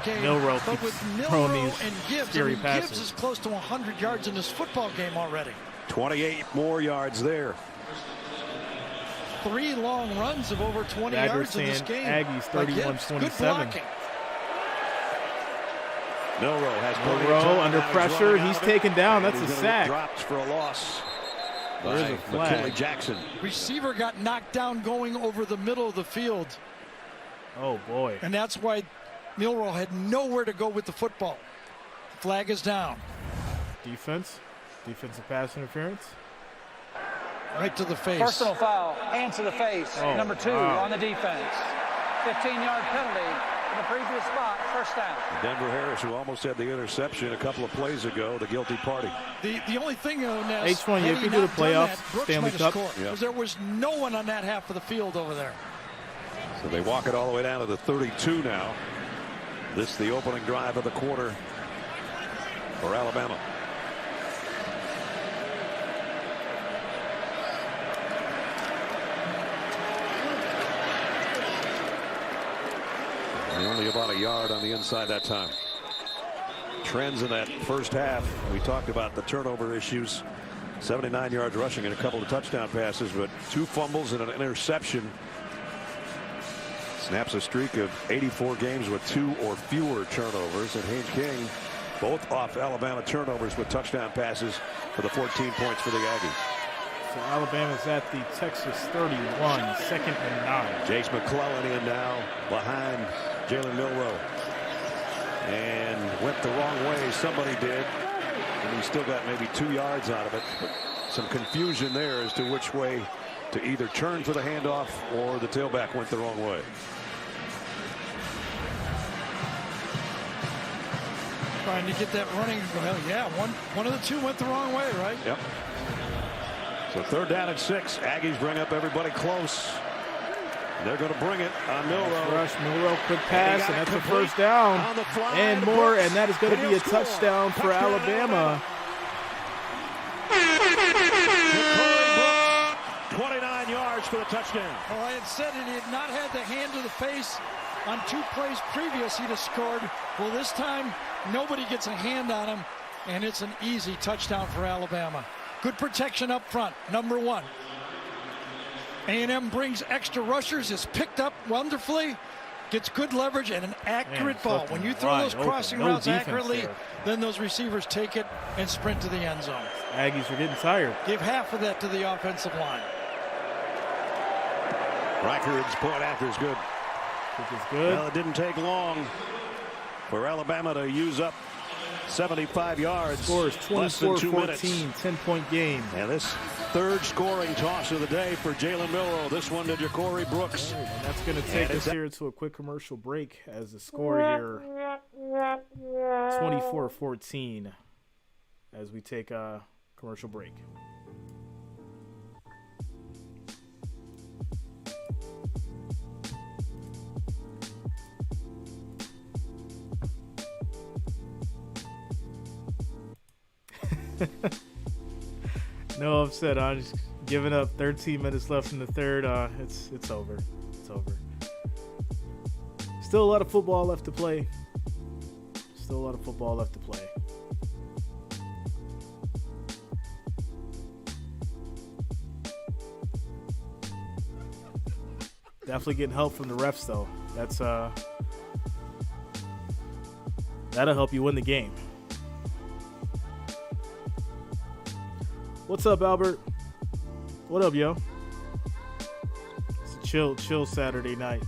game. Milroe but keeps with throwing Milroe these and Gibbs, scary Gibbs passes. is close to 100 yards in this football game already. 28 more yards there. 3 long runs of over 20 yards in this game. Aggies by Gibbs. 31-27. Good blocking. Milroe has plenty of Milroe time under now. He's pressure. running He's out of it. taken down. That's And a he's gonna get sack. dropped for a loss. There is by a flag. McKinley Jackson. Receiver got knocked down going over the middle of the field. Oh, boy. And that's why Milroe had nowhere to go with the football. Flag is down. Defensive pass interference. Right to the face. Personal foul, hands to the face, Oh, number 2 wow. on the defense. 15-yard penalty in the previous spot, first down. Denver Harris, who almost had the interception a couple of plays ago, the guilty party. The only thing, though, Ness, H1, you had he could do the not done playoffs, that, Brooks Stanley might have Cup. scored, Yep. because there was no one on that half of the field over there. So they walk it all the way down to the 32 now. This the opening drive of the quarter for Alabama. And only about a yard on the inside that time. Trends in that first half. We talked about the turnover issues. 79 yards rushing and a couple of touchdown passes, but 2 fumbles and an interception. Snaps a streak of 84 games with 2 or fewer turnovers. And Haynes King both off Alabama turnovers with touchdown passes for the 14 points for the Aggies. So Alabama's at the Texas 31, 2nd and 9. Jace McClellan in now behind Jalen Milroe. And went the wrong way. Somebody did. And he still got maybe 2 yards out of it. But some confusion there as to which way to either turn for the handoff or the tailback went the wrong way. Trying to get that running. Well, yeah, one of the 2 went the wrong way, right? Yep. So 3rd down and 6. Aggies bring up everybody close. They're going to bring it on Milroe. Rush, Milroe, quick pass, and that's a first down. And more, and that is going to be a touchdown for Alabama. 29 yards for the touchdown. Well, I had said it. He had not had the hand to the face on 2 plays previous. He'd have scored. Well, this time, nobody gets a hand on him, and it's an easy touchdown for Alabama. Good protection up front, number 1. A&M brings extra rushers, is picked up wonderfully, gets good leverage and an accurate ball. When you throw those crossing routes accurately, then those receivers take it and sprint to the end zone. Aggies are getting tired. Give half of that to the offensive line. Reichard's point after is good. Which is good. Well, it didn't take long for Alabama to use up 75 yards. Scores less than 2 minutes. 24-14, 10-point game. And this 3rd scoring toss of the day for Jalen Milroe. This one to Ja'Cory Brooks. And that's going to take us here to a quick commercial break as the score here 24-14 as we take a commercial break. No upset. I'm just giving up. 13 minutes left in the third. It's over. It's over. Still a lot of football left to play. Still a lot of football left to play. Definitely getting help from the refs though. That's that'll help you win the game. What's up, Albert? What up, yo? It's a chill Saturday night.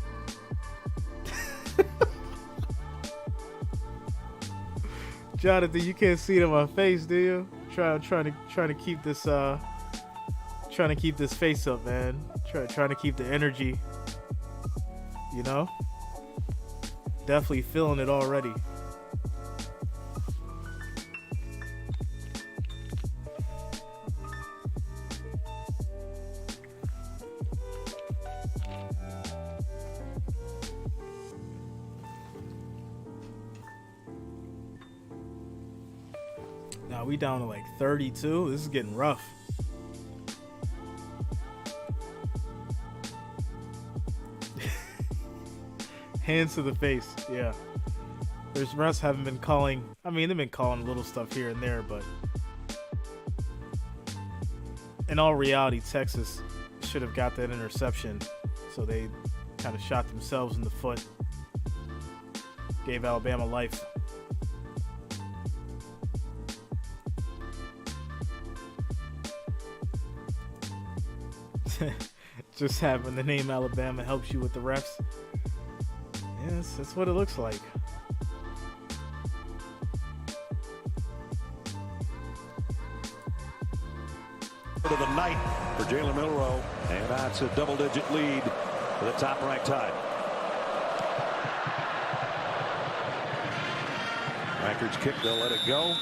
Jonathan, you can't see it on my face, do you? Trying to keep this face up, man. Trying to keep the energy. You know? Definitely feeling it already. Now we down to like 32. This is getting rough. Hands to the face. Yeah. There's refs haven't been calling. I mean, they've been calling little stuff here and there, but in all reality, Texas should have got that interception. So they kind of shot themselves in the foot. Gave Alabama life. Just having the name Alabama helps you with the refs. Yes, that's what it looks like. To the night for Jalen Milroe, and that's a double-digit lead for the top-ranked Tide. Records kick, they'll let it go.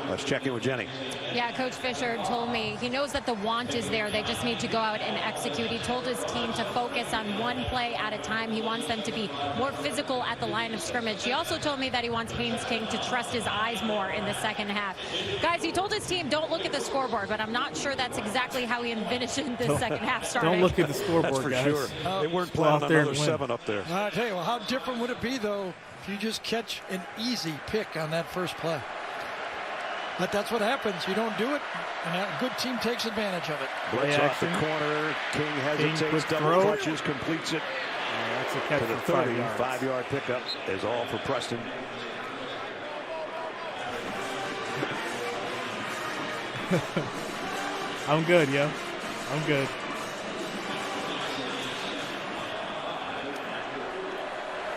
Let's check in with Jenny. Yeah, Coach Fisher told me he knows that the want is there. They just need to go out and execute. He told his team to focus on one play at a time. He wants them to be more physical at the line of scrimmage. He also told me that he wants Haynes King to trust his eyes more in the second half. Guys, he told his team, don't look at the scoreboard, but I'm not sure that's exactly how he envisioned the second half starting. Don't look at the scoreboard, that's for guys. Sure. They weren't planning on another 7 up there. I'll tell you, well, how different would it be, though, if you just catch an easy pick on that first play? But that's what happens. You don't do it, and a good team takes advantage of it. Blitz off the corner. King hesitates, double clutches, completes it. That's a catch to the for 30. 5 yards. 5-yard pickup is all for Preston. I'm good, yo. I'm good.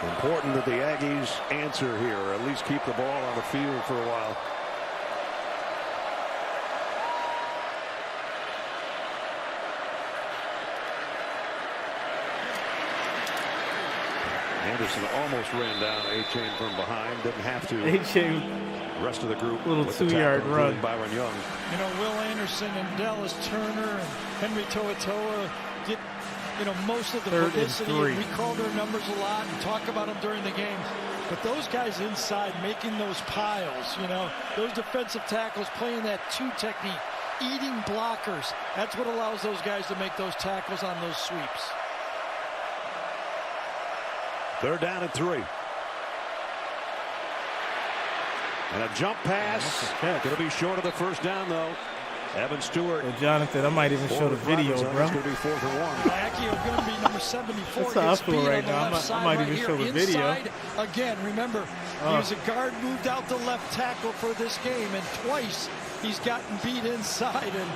Important that the Aggies answer here, or at least keep the ball on the field for a while. Anderson almost ran down A-Chain from behind. Didn't have to. A-Chain. Rest of the group. Little 2-yard run. Byron Young. You know, Will Anderson and Dallas Turner and Henry To'oTo'o get, you know, most of the publicity. We call their numbers a lot and talk about them during the game. But those guys inside making those piles, you know, those defensive tackles playing that 2 technique, eating blockers. That's what allows those guys to make those tackles on those sweeps. 3rd down and 3. And a jump pass. Going to be short of the 1st down, though. Evan Stewart. Well, Jonathan, I might even show the video, bro. It's going to be 4th and 1. Aggie are going to be number 74. That's how I feel right now. I might even show the video. Again, remember, he was a guard moved out to left tackle for this game, and twice he's gotten beat inside and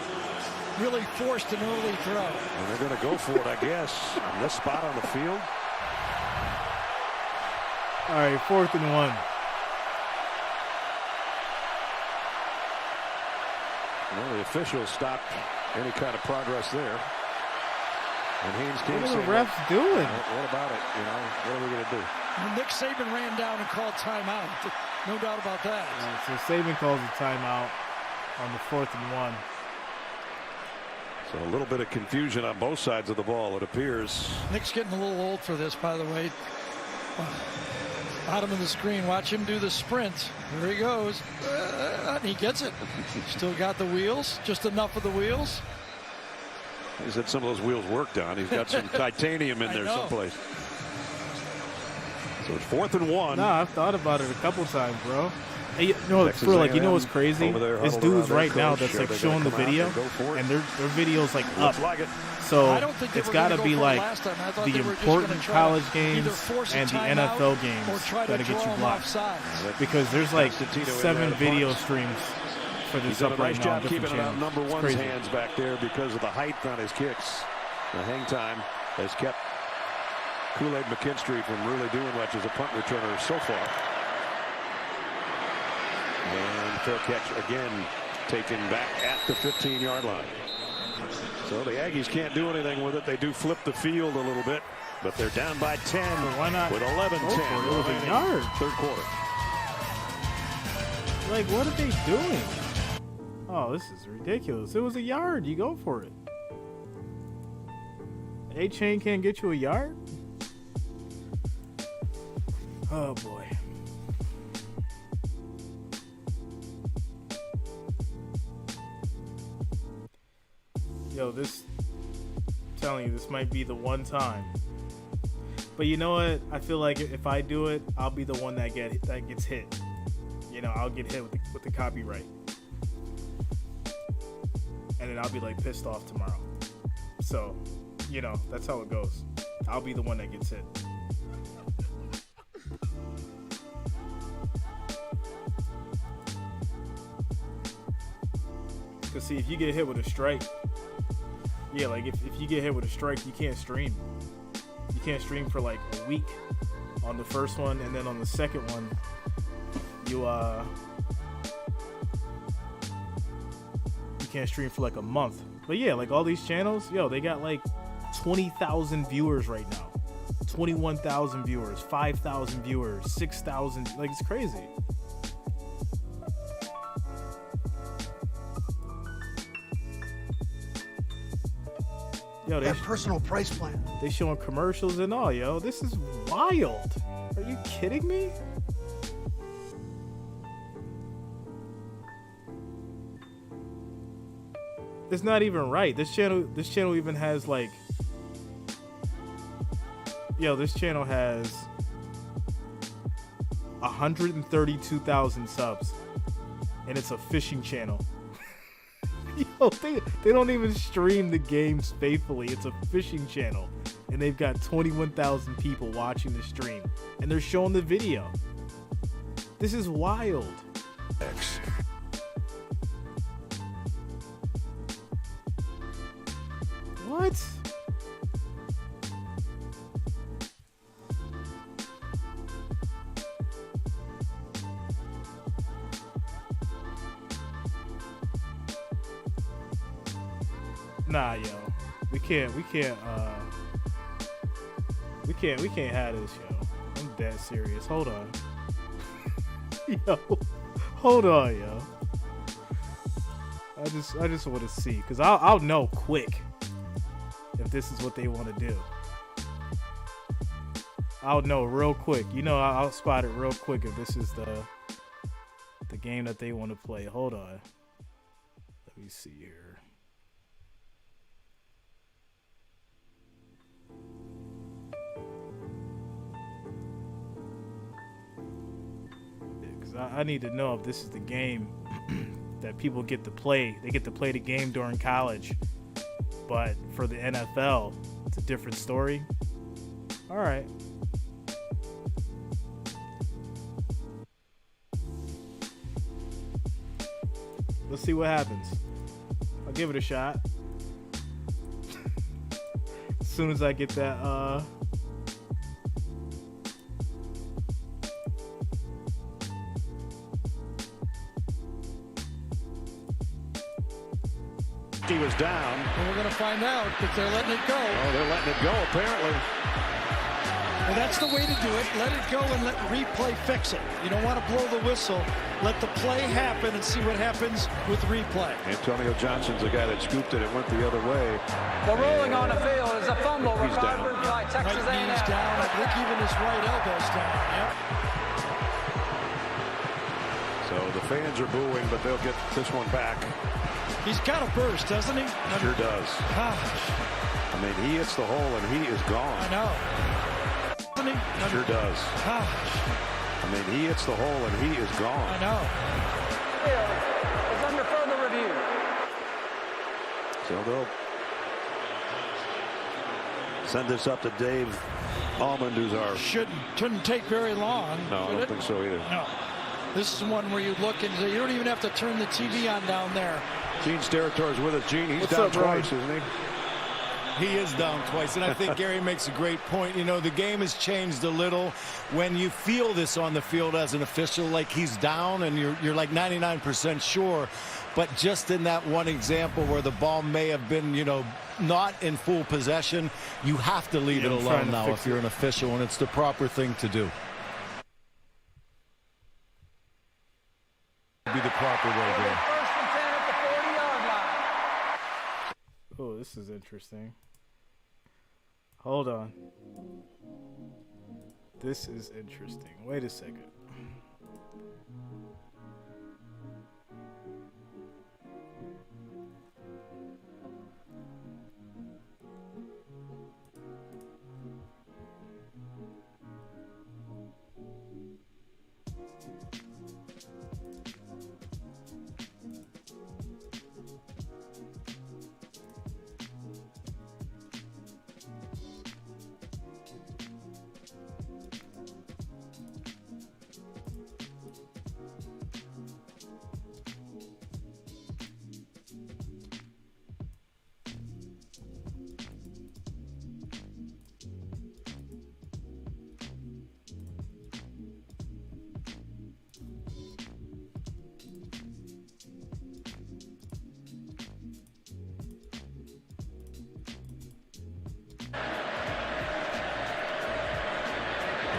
really forced an early throw. And they're going to go for it, I guess, in this spot on the field. All right, 4th and 1. Well, the officials stopped any kind of progress there. And Haynes King what are the refs doing? What about it? You know, what are we going to do? Well, Nick Saban ran down and called timeout. No doubt about that. So Saban calls a timeout on the 4th and 1. So a little bit of confusion on both sides of the ball, it appears. Nick's getting a little old for this, by the way. Bottom of the screen, watch him do the sprint. There he goes. And he gets it. Still got the wheels, just enough of the wheels. He said some of those wheels worked on. He's got some titanium in there someplace. So it's 4th and 1. Nah, I've thought about it a couple times, bro. Hey, you know, for like, you know what's crazy? There's dudes right now that's like showing the video, and their video's like up. So it's got to be like the important college games and the NFL games that'll get you blocked. Because there's like 7 video streams for this up right now. Keeping it out number 1's hands back there because of the height on his kicks. The hang time has kept Kool-Aid McKinstry from really doing much as a punt returner so far. And fair catch again, taken back at the 15-yard line. So the Aggies can't do anything with it. They do flip the field a little bit, but they're down by 10. Well, why not with 11-10? It was a yard. Third quarter. Like, what are they doing? Oh, this is ridiculous. It was a yard. You go for it. A-Chain can't get you a yard? Oh, boy. Yo, I'm telling you, this might be the one time. But you know what? I feel like if I do it, I'll be the one that gets hit. You know, I'll get hit with the copyright. And then I'll be like pissed off tomorrow. So, you know, that's how it goes. I'll be the one that gets hit. Because see, if you get hit with a strike, yeah, like if you get hit with a strike, you can't stream. You can't stream for like a week on the first one, and then on the second one, you can't stream for like a month. But yeah, like all these channels, yo, they got like 20,000 viewers right now, 21,000 viewers, 5,000 viewers, 6,000. Like, it's crazy. Yo, they have personal price plan. They showing commercials and all, yo. This is wild. Are you kidding me? It's not even right. This channel even has like, yo, this channel has 132,000 subs, and it's a fishing channel. Yo, they don't even stream the games faithfully. It's a fishing channel, and they've got 21,000 people watching the stream, and they're showing the video. This is wild. What? Nah, yo. We can't have this, yo. I'm dead serious. Hold on. Yo. Hold on, yo. I just want to see, because I'll know quick if this is what they want to do. I'll know real quick. You know, I'll spot it real quick if this is the game that they want to play. Hold on. Let me see here. I need to know if this is the game that people get to play. They get to play the game during college, but for the NFL, it's a different story. All right. Let's see what happens. I'll give it a shot. As soon as I get that, He was down. And we're going to find out if they're letting it go. Oh, they're letting it go, apparently. And that's the way to do it. Let it go and let replay fix it. You don't want to blow the whistle. Let the play happen and see what happens with replay. Antonio Johnson's the guy that scooped it. It went the other way. The ruling on the field is a fumble recovered by Texas A&M. Right knee's down. I think even his right elbow's down. Yep. So the fans are booing, but they'll get this one back. He's got a burst, doesn't he? Sure does. Gosh. I mean, he hits the hole and he is gone. I know. Doesn't he? Sure does. Gosh. I mean, he hits the hole and he is gone. I know. Field is under further review. So they'll send this up to Dave Almond, who's our... Shouldn't take very long. No, I don't think so either. No. This is one where you look and you don't even have to turn the TV on down there. Gene Steratore is with us. Gene, he's What's down up, twice, Ryan? isn't he? He is down twice, and I think Gary makes a great point. You know, the game has changed a little. When you feel this on the field as an official, like he's down and you're like 99% sure, but just in that one example where the ball may have been, you know, not in full possession, you have to leave it alone now if you're an official, and it's the proper thing to do. Be the proper way there. First and 10 at the 40-yard line. Oh, this is interesting. Hold on. This is interesting. Wait a second.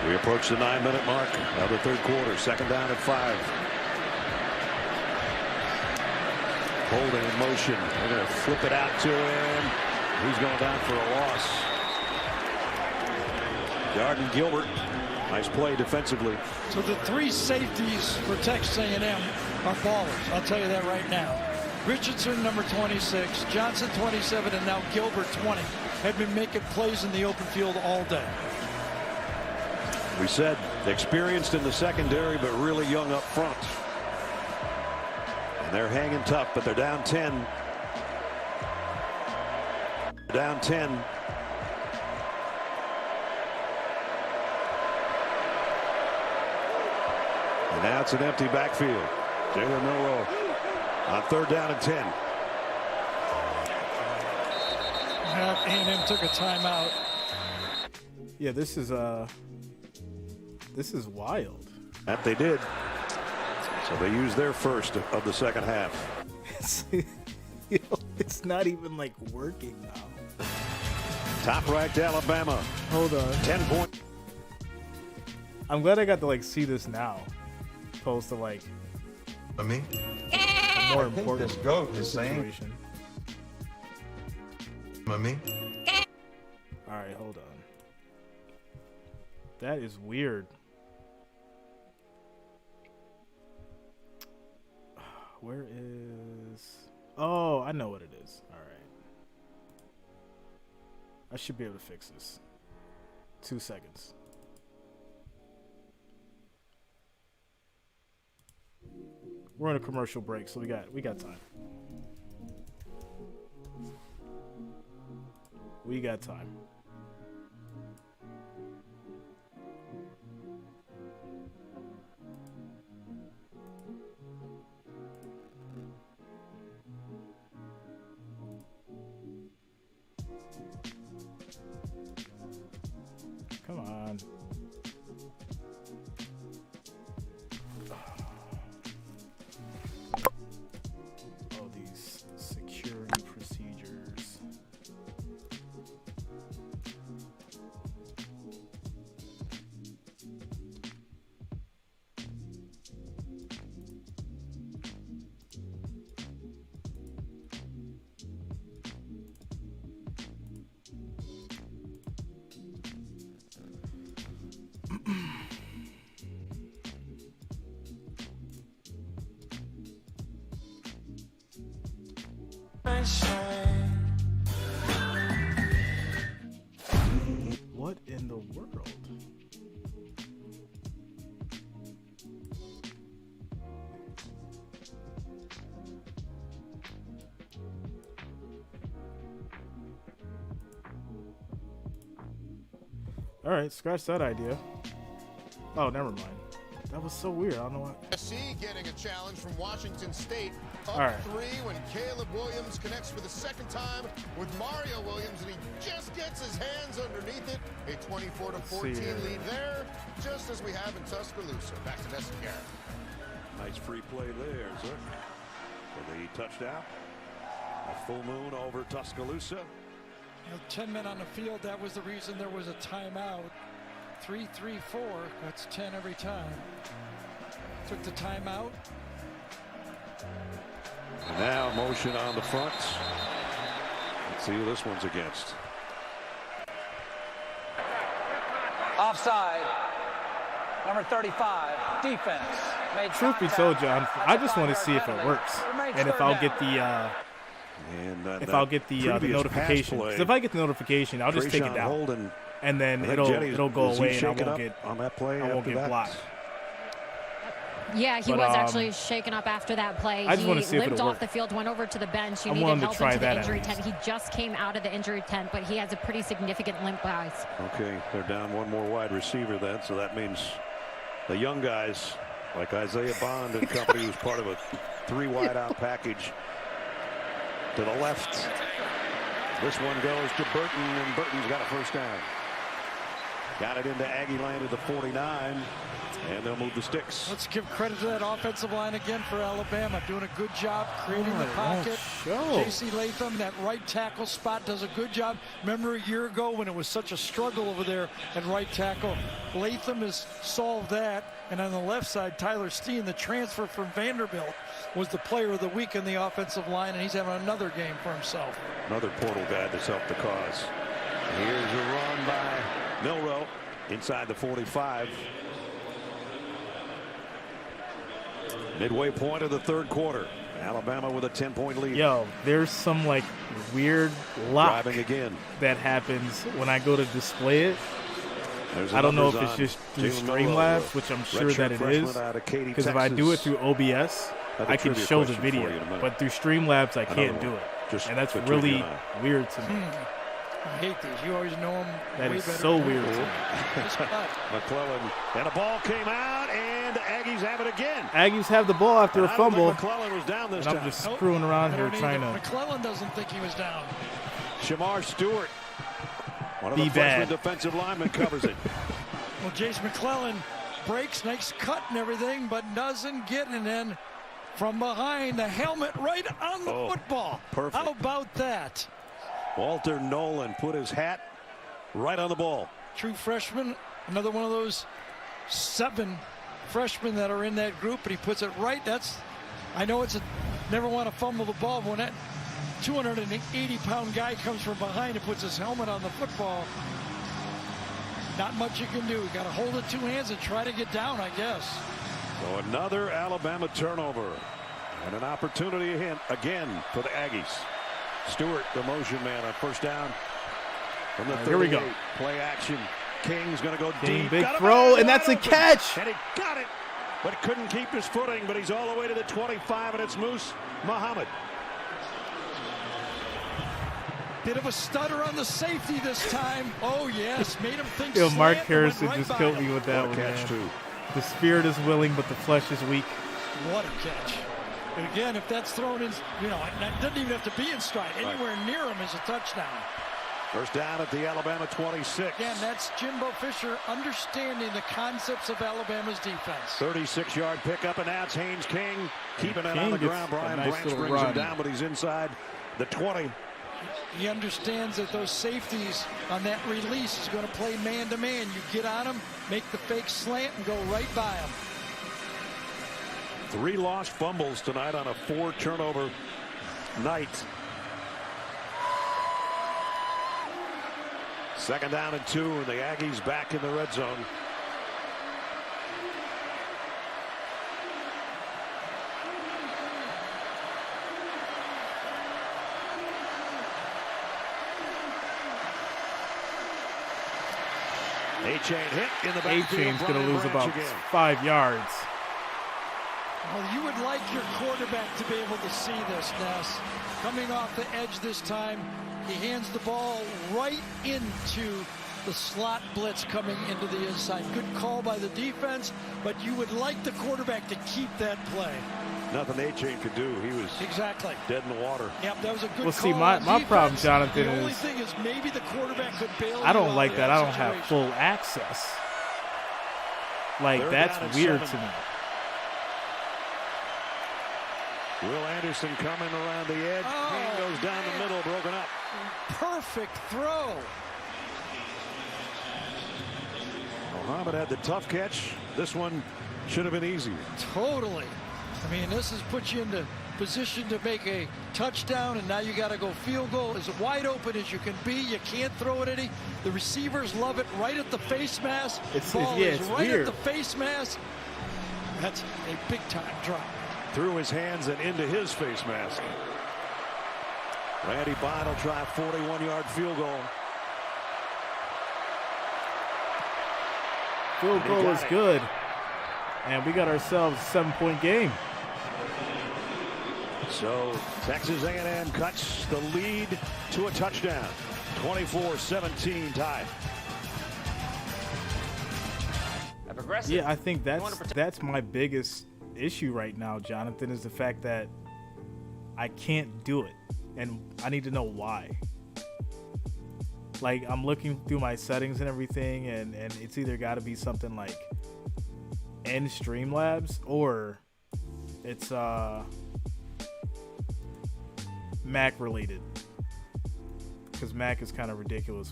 We approach the 9-minute mark of the third quarter. Second down at 5. Holding in motion. They're going to flip it out to him. He's going down for a loss. Yarden Gilbert. Nice play defensively. So the three safeties for Texas A&M are ballers. I'll tell you that right now. Richardson, number 26, Johnson, 27, and now Gilbert, 20, have been making plays in the open field all day. We said experienced in the secondary, but really young up front. And they're hanging tough, but they're down 10. Down 10. And now it's an empty backfield. Jalen Milroe on third down and 10. A&M took a timeout. Yeah, this is wild. That they did. So they used their first of the second half. It's not even like working now. Top ranked Alabama. Hold on. 10 points. I'm glad I got to like see this now, opposed to like I mean, a more important this goat is saying. situation. I mean, all right, hold on. That is weird. Where is... Oh, I know what it is. All right. I should be able to fix this. 2 seconds. We're on a commercial break, so we got time. We got time. Come on. Oh, these security procedures. What in the world? All right, scratch that idea. Oh, never mind. That was so weird. I don't know why. SC getting a challenge from Washington State. Up All right. 3 when Caleb Williams connects for the second time with Mario Williams, and he just gets his hands underneath it. A 24-14 lead there, just as we have in Tuscaloosa. Back to Destin Garrett. Nice free play there, sir. For the touchdown. A full moon over Tuscaloosa. 10 men on the field. That was the reason there was a timeout. 3-3-4. That's 10 every time. Took the timeout. And now motion on the front. Let's see who this one's against. Offside. Number 35. Defense. Made Truth be told, John, I just want to see if it works and if I'll get the notification. Because if I get the notification, I'll just take it down, and then it'll go away, and I won't get blocked. Yeah, he was actually shaken up after that play. I just want to see if limped it'll off work. the field, went over to the bench. He I needed want him help to try into the that injury at tent. He just came out of the injury tent, but he has a pretty significant limp, guys. Okay, they're down one more wide receiver then, so that means the young guys like Isaiah Bond and company, who's part of a 3 wide out package. To the left. This one goes to Burton, and Burton's got a first down. Got it into Aggie land at the 49, and they'll move the sticks. Let's give credit to that offensive line again for Alabama. Doing a good job creating the pocket. J.C. Latham, that right tackle spot, does a good job. Remember a year ago when it was such a struggle over there at right tackle? Latham has solved that. And on the left side, Tyler Steen, the transfer from Vanderbilt, was the player of the week in the offensive line, and he's having another game for himself. Another portal guy that's helped the cause. Here's a run by Milroe inside the 45. Midway point of the third quarter. Alabama with a 10-point lead. Yo, there's some like weird lock again that happens when I go to display it. I don't know if it's just through Streamlabs, which I'm sure that it is. Because if I do it through OBS, I can show the video. But through Streamlabs, I can't do it. And that's really weird to me. I hate these. You always know them. That is so weird to me. McClellan, and a ball came out, and the Aggies have it again. Aggies have the ball after a fumble. McClellan was down this time. I'm just screwing around here trying to. McClellan doesn't think he was down. Shamar Stewart, one of the freshman defensive linemen, covers it. Well, Jace McClellan breaks, nice cut and everything, but doesn't get it in from behind. The helmet right on the football. Perfect. How about that? Walter Nolan put his hat right on the ball. True freshman, another one of those 7 freshmen that are in that group, but he puts it right. I know it's never want to fumble the ball, but when that 280-pound guy comes from behind and puts his helmet on the football, not much you can do. You got to hold it 2 hands and try to get down, I guess. So another Alabama turnover and an opportunity again for the Aggies. Stewart, the motion man on first down from the 38. Here we go. Play action. King's going to go King, deep. big throw, and that's a catch. And he got it, but couldn't keep his footing. But he's all the way to the 25, and it's Moose Muhammad. Bit of a stutter on the safety this time. Oh, yes. Made him think. Yo, Mark Harrison just killed me with that one, catch, man. The spirit is willing, but the flesh is weak. What a catch. And again, if that's thrown in, it doesn't even have to be in stride. Anywhere near him is a touchdown. First down at the Alabama 26. Again, that's Jimbo Fisher understanding the concepts of Alabama's defense. 36-yard pickup, and that's Haynes King keeping it on the ground. Brian Branch brings him down, but he's inside the 20. He understands that those safeties on that release is going to play man-to-man. You get on them, make the fake slant, and go right by them. 3 lost fumbles tonight on a 4-turnover night. Second down and 2, and the Aggies back in the red zone. A-Chain hit in the backfield. A-Chain's going to lose about 5 yards. Well, you would like your quarterback to be able to see this, Ness. Coming off the edge this time, he hands the ball right into the slot blitz coming into the inside. Good call by the defense, but you would like the quarterback to keep that play. Nothing A-Chain could do. He was dead in the water. Yep, that was a good call. Well, see, my problem, Jonathan, the only thing is maybe the quarterback could bail I don't like you that. out I of don't that have full access. Like, They're that's down at weird 7. to me. Will Anderson coming around the edge. Kane goes down the middle, broken up. Perfect throw. Muhammad had the tough catch. This one should have been easier. Totally. I mean, this has put you into position to make a touchdown, and now you got to go field goal as wide open as you can be. You can't throw it any. The receivers love it right at the face mask. Ball is right weird. at the face mask. That's a big-time drop. Through his hands and into his face mask. Randy Bond will try a 41-yard field goal. Field goal is good. And we got ourselves a 7-point game. So Texas A&M cuts the lead to a touchdown. 24-17 tie. Yeah, I think that's my biggest issue right now, Jonathan, is the fact that I can't do it. And I need to know why. Like, I'm looking through my settings and everything, and it's either got to be something like in Streamlabs or it's Mac related, because Mac is kind of ridiculous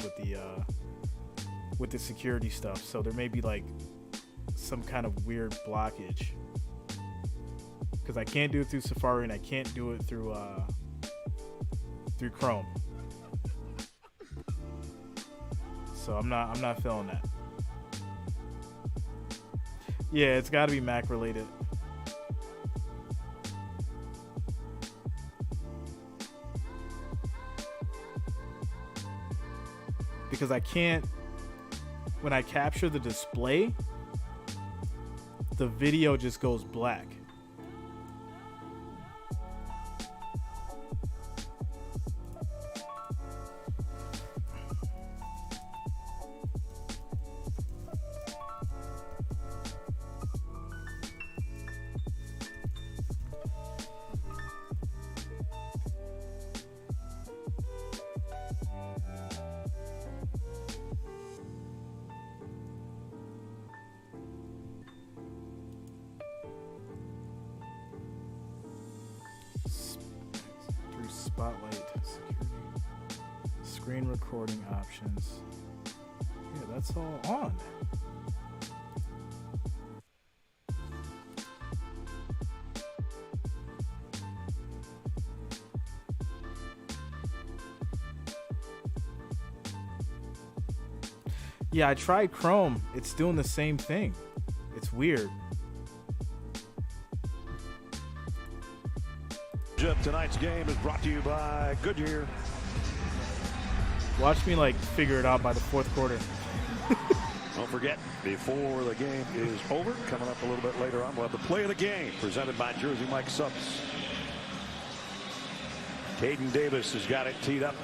with the security stuff. So there may be like some kind of weird blockage, because I can't do it through Safari and I can't do it through Chrome. So I'm not feeling that. Yeah, it's got to be Mac related. Because I can't, when I capture the display, the video just goes black. Spotlight security, screen recording options. Yeah, that's all on. Yeah, I tried Chrome. It's doing the same thing. It's weird. Tonight's game is brought to you by Goodyear. Watch me like figure it out by the fourth quarter. Don't forget, before the game is over, coming up a little bit later on, we'll have the play of the game presented by Jersey Mike Subs. Caden Davis has got it teed up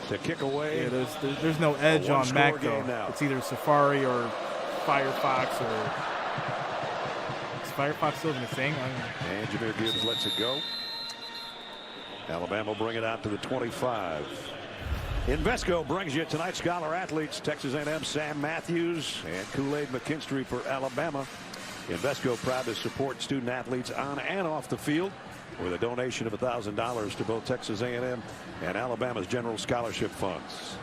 to kick away. Yeah, there's no edge on Mac though. Now. It's either Safari or Firefox or is Firefox still the thing? And Jameer Gibbs lets it go. Alabama will bring it out to the 25. Invesco brings you tonight's Scholar Athletes. Texas A&M Sam Matthews and Kool-Aid McKinstry for Alabama. Invesco proud to support student athletes on and off the field with a donation of $1,000 to both Texas A&M and Alabama's general scholarship funds.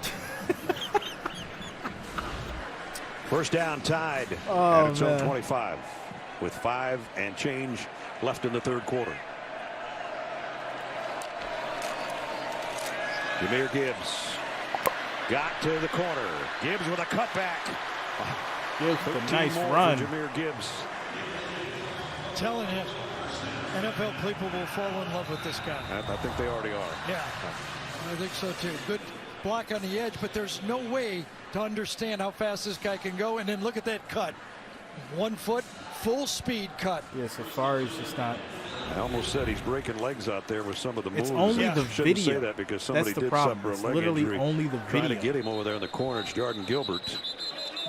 First down tied at its own 25 with 5 and change left in the third quarter. Jameer Gibbs got to the corner. Gibbs with a cutback. Gibbs with a nice run. Jameer Gibbs. Telling him, NFL people will fall in love with this guy. I think they already are. Yeah, I think so too. Good block on the edge, but there's no way to understand how fast this guy can go. And then look at that cut. 1 foot, full speed cut. Yeah, Safari's just not I almost said he's breaking legs out there with some of the moves. It's only the Shouldn't video. say that because somebody That's the did problem. suffer a It's leg literally injury. only the Trying video. to get him over there in the corner. It's Jordan Gilbert.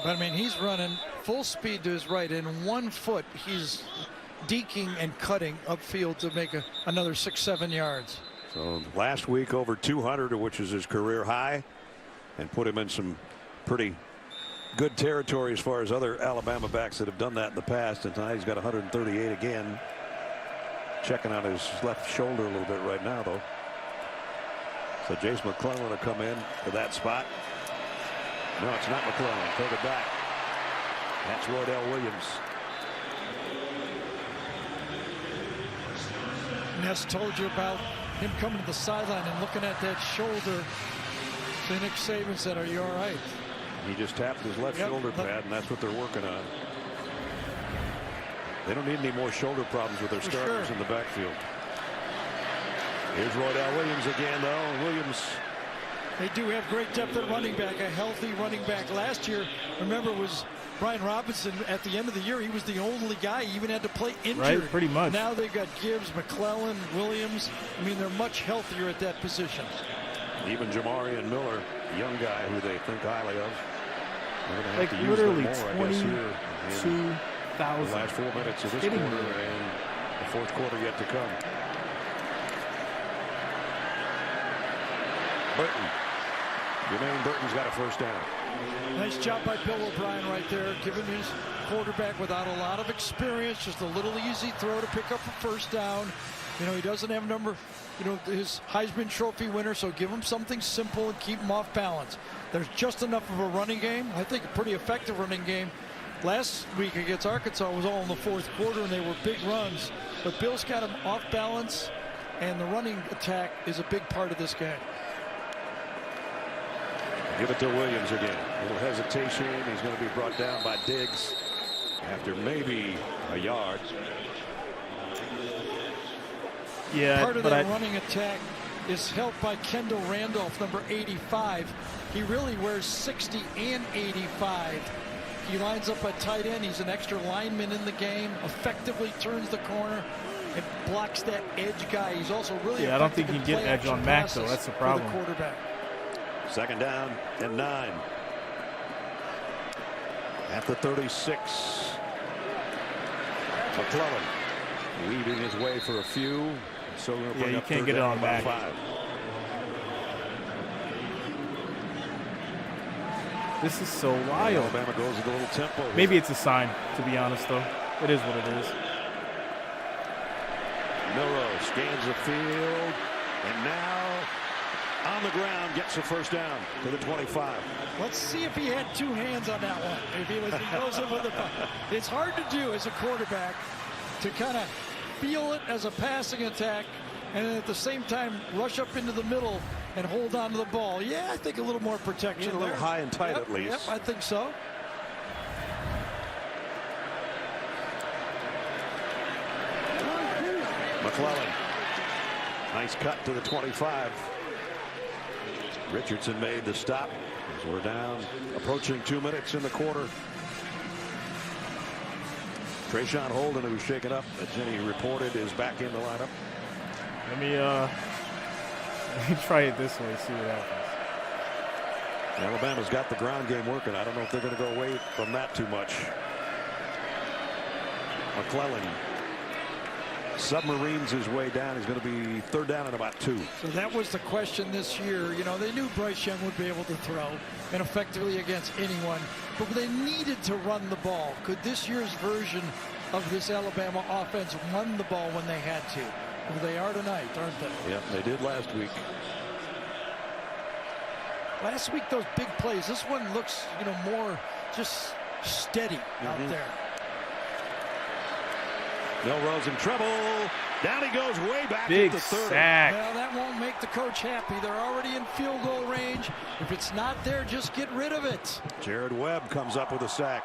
But I mean, he's running full speed to his right, and 1 foot he's deking and cutting upfield to make another 6-7 yards. So last week over 200, which is his career high, and put him in some pretty good territory as far as other Alabama backs that have done that in the past. And tonight he's got 138 again. Checking on his left shoulder a little bit right now, though. So Jace McClellan will come in to that spot. No, it's not McClellan. Take it back. That's Roydell Williams. Ness told you about him coming to the sideline and looking at that shoulder. So Nick Saban said, "Are you all right?" He just tapped his left shoulder pad, and that's what they're working on. They don't need any more shoulder problems with their starters in the backfield. Here's Roydell Williams again, though. Williams. They do have great depth at running back, a healthy running back. Last year, remember, was Brian Robinson. At the end of the year, he was the only guy. He even had to play injured. Right, pretty much. Now they've got Gibbs, McClellan, Williams. I mean, they're much healthier at that position. Even Jamarian Miller, young guy who they think highly of. Like literally 22,000. The last 4 minutes of this quarter and the fourth quarter yet to come. Burton. Jermaine Burton's got a first down. Nice job by Bill O'Brien right there, giving his quarterback without a lot of experience, just a little easy throw to pick up a first down. You know, he doesn't have his Heisman Trophy winner, so give him something simple and keep him off balance. There's just enough of a running game. I think a pretty effective running game. Last week against Arkansas was all in the fourth quarter, and they were big runs. But Bill's got him off balance, and the running attack is a big part of this game. Give it to Williams again. A little hesitation. He's going to be brought down by Diggs after maybe a yard. Yeah, part of that running attack is helped by Kendall Randolph, number 85. He really wears 60 and 85. He lines up at tight end. He's an extra lineman in the game. Effectively turns the corner and blocks that edge guy. He's also really I don't think he can get edge on Mac, though. That's the problem. For the quarterback. Second down and 9. At the 36. McClellan weaving his way for a few. So you can't get it on Mac. 5. This is so wild. Alabama goes with a little tempo. Maybe it's a sign, to be honest, though. It is what it is. Milroe scans the field, and now on the ground gets the first down to the 25. Let's see if he had two hands on that one. If he goes in with it. It's hard to do as a quarterback to kind of feel it as a passing attack and then at the same time rush up into the middle and hold on to the ball. Yeah, I think a little more protection. A little high and tight at least. Yep, I think so. McClellan. Nice cut to the 25. Richardson made the stop as we're down approaching 2 minutes in the quarter. Trayshawn Holden, who was shaken up, as Jenny reported, is back in the lineup. Let me try it this way, see what happens. Alabama's got the ground game working. I don't know if they're going to go away from that too much. McClellan submarines his way down. He's going to be third down and about 2. So that was the question this year. You know, they knew Bryce Young would be able to throw and effectively against anyone, but they needed to run the ball. Could this year's version of this Alabama offense run the ball when they had to? Well, they are tonight, aren't they? Yep, they did last week. Last week, those big plays. This one looks, more just steady out there. Milroe's in trouble. Down he goes way back big at the 30. Sack. Well, that won't make the coach happy. They're already in field goal range. If it's not there, just get rid of it. Jared Webb comes up with a sack.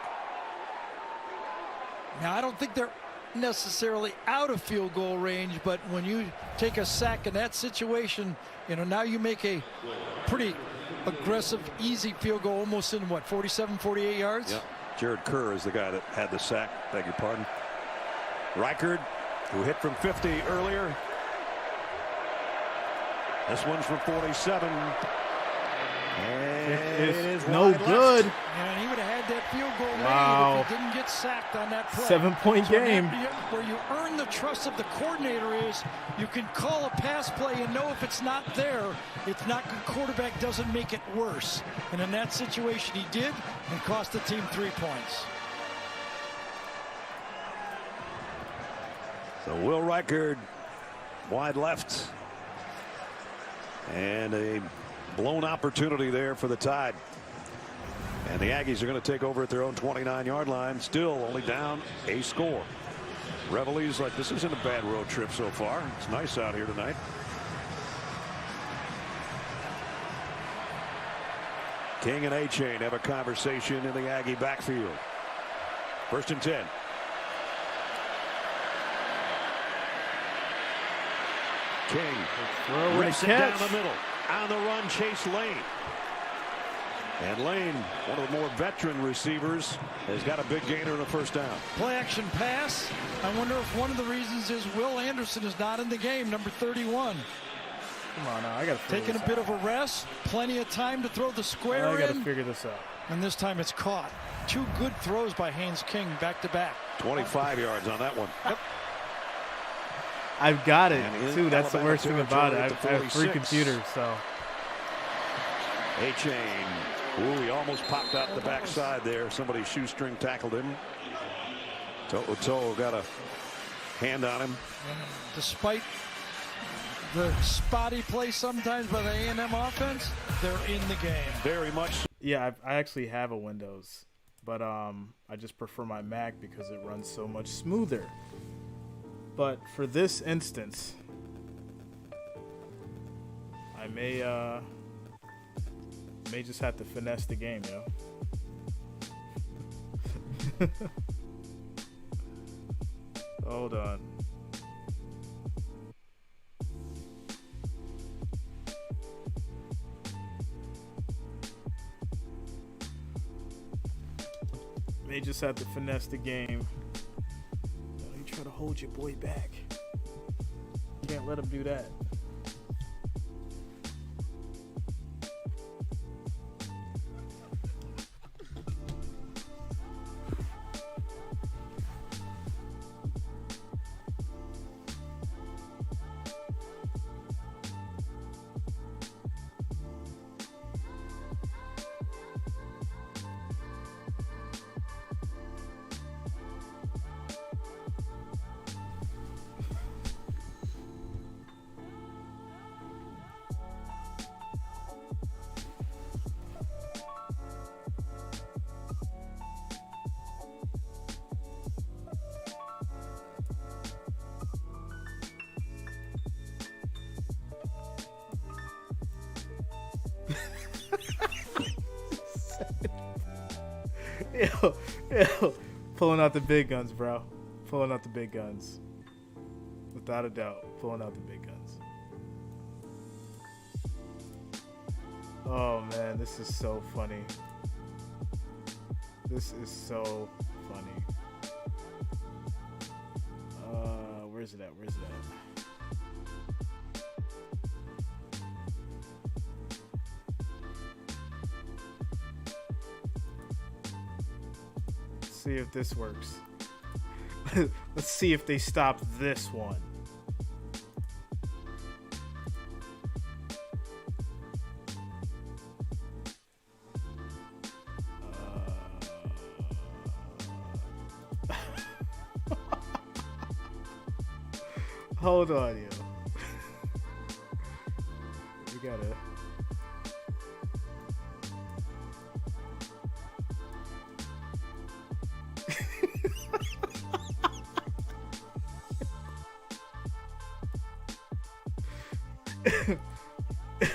Now, I don't think they're necessarily out of field goal range, but when you take a sack in that situation, now you make a pretty aggressive, easy field goal, almost in 47, 48 yards? Yep. Jared Kerr is the guy that had the sack. Beg your pardon. Reichard who hit from 50 earlier. This one's from 47. And it is no good. And he would have had that field goal Wow. made if he didn't get sacked on that play. 7-point game. Where you earn the trust of the coordinator is you can call a pass play and know if it's not there, it's not good. Quarterback doesn't make it worse. And in that situation, he did and cost the team 3 points. So Will Reichard wide left. And a blown opportunity there for the Tide. And the Aggies are going to take over at their own 29-yard line. Still only down a score. Reveille's like, this isn't a bad road trip so far. It's nice out here tonight. King and A-Chain have a conversation in the Aggie backfield. 1st and 10. King rips it down the middle. On the run, Chase Lane. And Lane, one of the more veteran receivers, has got a big gainer in the 1st down. Play action pass. I wonder if one of the reasons is Will Anderson is not in the game, number 31. Come on now, I got to figure Taking this a bit out. of a rest, plenty of time to throw the square I got to in. figure this out. And this time it's caught. 2 good throws by Haynes King back to back. 25 yards on that one. Yep. I've got it And too. That's the Alabama worst thing about it. territory at I the have 3 46. computers, so. A-Chain. Ooh, he almost popped out the backside there. Somebody shoestring tackled him. To'o got a hand on him. Despite the spotty play sometimes by the A&M offense, they're in the game. Very much. Yeah, I actually have a Windows, but I just prefer my Mac because it runs so much smoother. But for this instance, I may just have to finesse the game, yo. Hold on. May just have to finesse the game. You try to hold your boy back. You can't let him do that. Yo, pulling out the big guns, bro. Pulling out the big guns. Without a doubt, pulling out the big guns. Oh man, this is so funny. This is so funny. Where's it at? Where's it at? See if this works. Let's see if they stop this one. Hold on, yo. We gotta.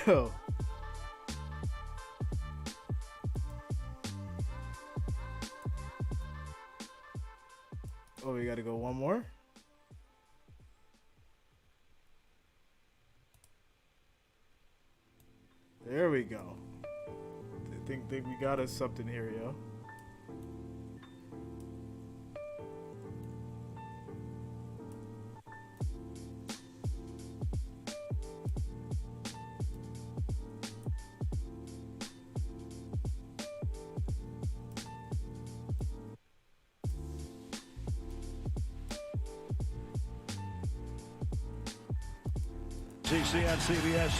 Oh. Oh, we gotta go one more. There we go. I think we got us something here, yo. CC on CBS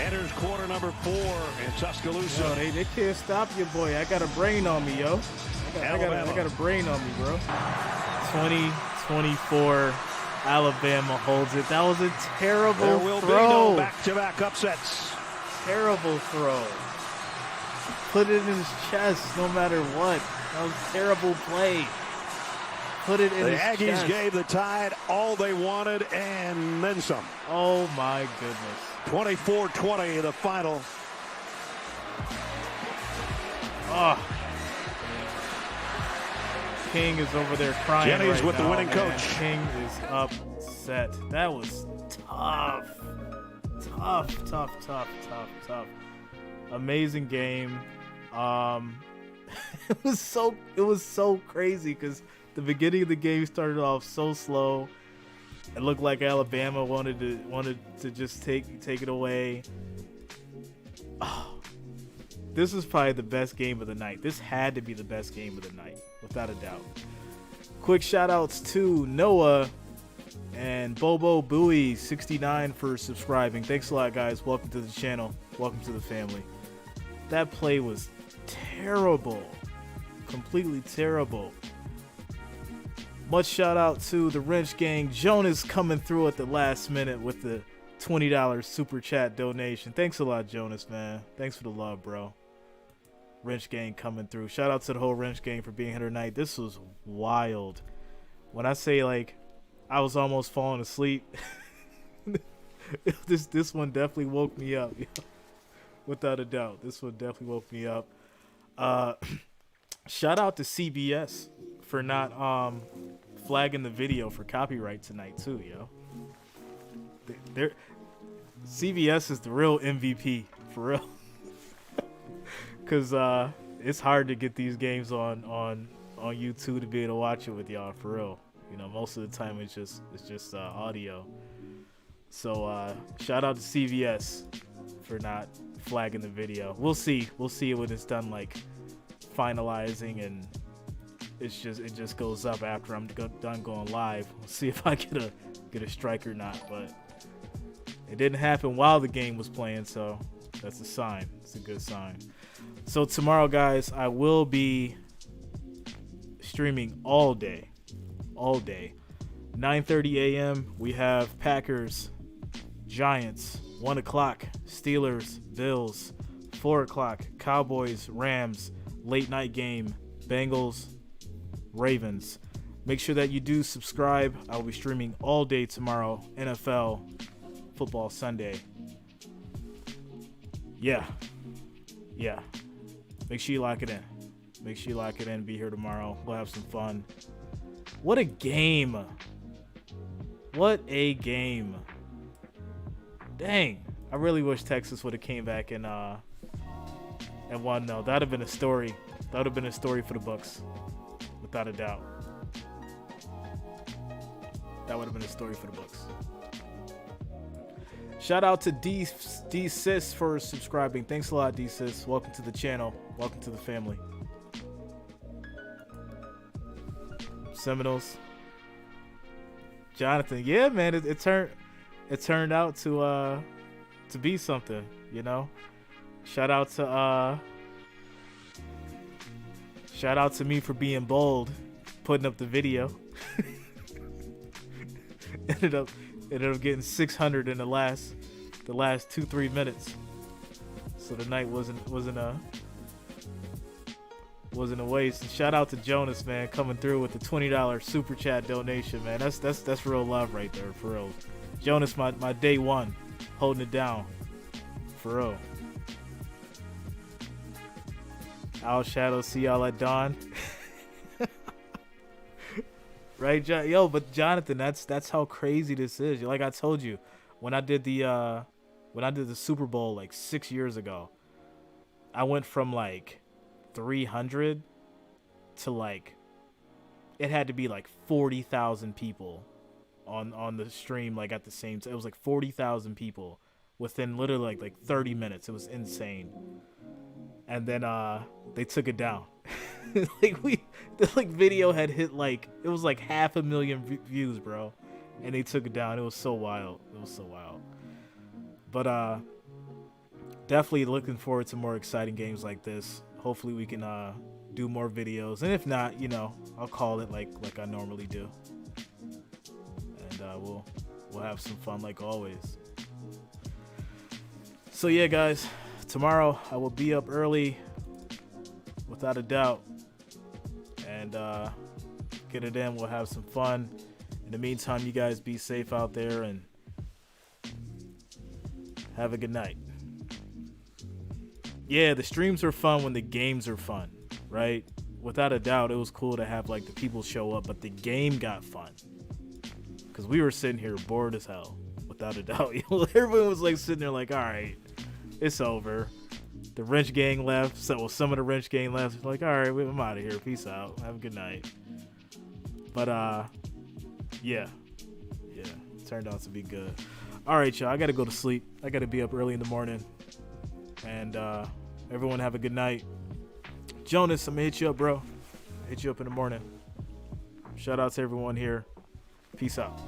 enters quarter number 4 in Tuscaloosa. Yo, they can't stop you, boy. I got a brain on me, yo. I got a brain on me, bro. 20-24, Alabama holds it. That was a terrible throw. There will be no back-to-back upsets. Terrible throw. Put it in his chest no matter what. That was a terrible play. Put it in his chest. The Aggies gave the Tide all they wanted and then some. Oh, my goodness. 24-20, the final. Oh. King is over there crying Jennings right with now, the winning man. coach. King is upset. That was tough. Tough. Amazing game. It was so crazy because the beginning of the game started off so slow. It looked like Alabama wanted to just take it away. Oh, this is probably the best game of the night. This had to be the best game of the night, without a doubt. Quick shout outs to Noah and Bobo Bowie 69 for subscribing. Thanks a lot, guys. Welcome to the channel. Welcome to the family. That play was terrible. Completely terrible. Much shout out to the Wrench Gang. Jonas coming through at the last minute with the $20 super chat donation. Thanks a lot, Jonas, man. Thanks for the love, bro. Wrench Gang coming through. Shout out to the whole Wrench Gang for being here tonight. This was wild. When I say, like, I was almost falling asleep, this one definitely woke me up. Without a doubt. This one definitely woke me up. Shout out to CBS for not flagging the video for copyright tonight too, yo. CBS is the real MVP, for real. Cause it's hard to get these games on YouTube to be able to watch it with y'all, for real. You know, most of the time it's just audio. So shout out to CBS for not flagging the video. We'll see when it's done, like finalizing, and it just goes up after I'm done going live. We'll see if I get a strike or not, but it didn't happen while the game was playing, so that's a sign. It's a good sign. So tomorrow, guys, I will be streaming all day. 9:30 a.m. we have Packers, Giants. 1 o'clock, Steelers, Bills. 4 o'clock, Cowboys, Rams. Late night game, Bengals, Ravens. Make sure that you do subscribe. I will be streaming all day tomorrow. NFL, Football Sunday. Yeah. Make sure you lock it in. Be here tomorrow. We'll have some fun. What a game. Dang. I really wish Texas would have came back and won, though. That would have been a story. That would have been a story for the books. Without a doubt. That would have been a story for the books. Shout out to D-Sis for subscribing. Thanks a lot, D-Sis. Welcome to the channel. Welcome to the family. Seminoles. Jonathan. Yeah, man. It turned out to be something, you know. Shout out to me for being bold, putting up the video. ended up getting 600 in the last 2-3 minutes. So the night wasn't a waste. And shout out to Jonas, man, coming through with the $20 super chat donation, man. That's real love right there, for real. Jonas, my day one, holding it down, for real. Owl Shadow, see y'all at dawn. Right, yo, but Jonathan, that's how crazy this is. Like I told you, when I did the Super Bowl like 6 years ago, I went from like 300 to like, it had to be like 40,000 people on the stream, like at the same time. It was like 40,000 people within literally like 30 minutes. It was insane. And then they took it down. The video had hit like, it was like 500,000 views, bro, and they took it down. It was so wild. But definitely looking forward to more exciting games like this. Hopefully we can do more videos, and if not, you know, I'll call it like I normally do, and we'll have some fun like always. So yeah, guys, tomorrow I will be up early without a doubt, and get it in. We'll have some fun. In the meantime, you guys be safe out there and have a good night. Yeah, the streams are fun when the games are fun, right? Without a doubt, it was cool to have like the people show up, but the game got fun because we were sitting here bored as hell. Without a doubt, everyone was like sitting there like, all right, it's over. The wrench gang left. So some of the wrench gang left. Like, all right, I'm out of here. Peace out. Have a good night. But yeah, it turned out to be good. All right, y'all. I gotta go to sleep. I gotta be up early in the morning. And everyone have a good night. Jonas, I'm gonna hit you up, bro. Hit you up in the morning. Shout out to everyone here. Peace out.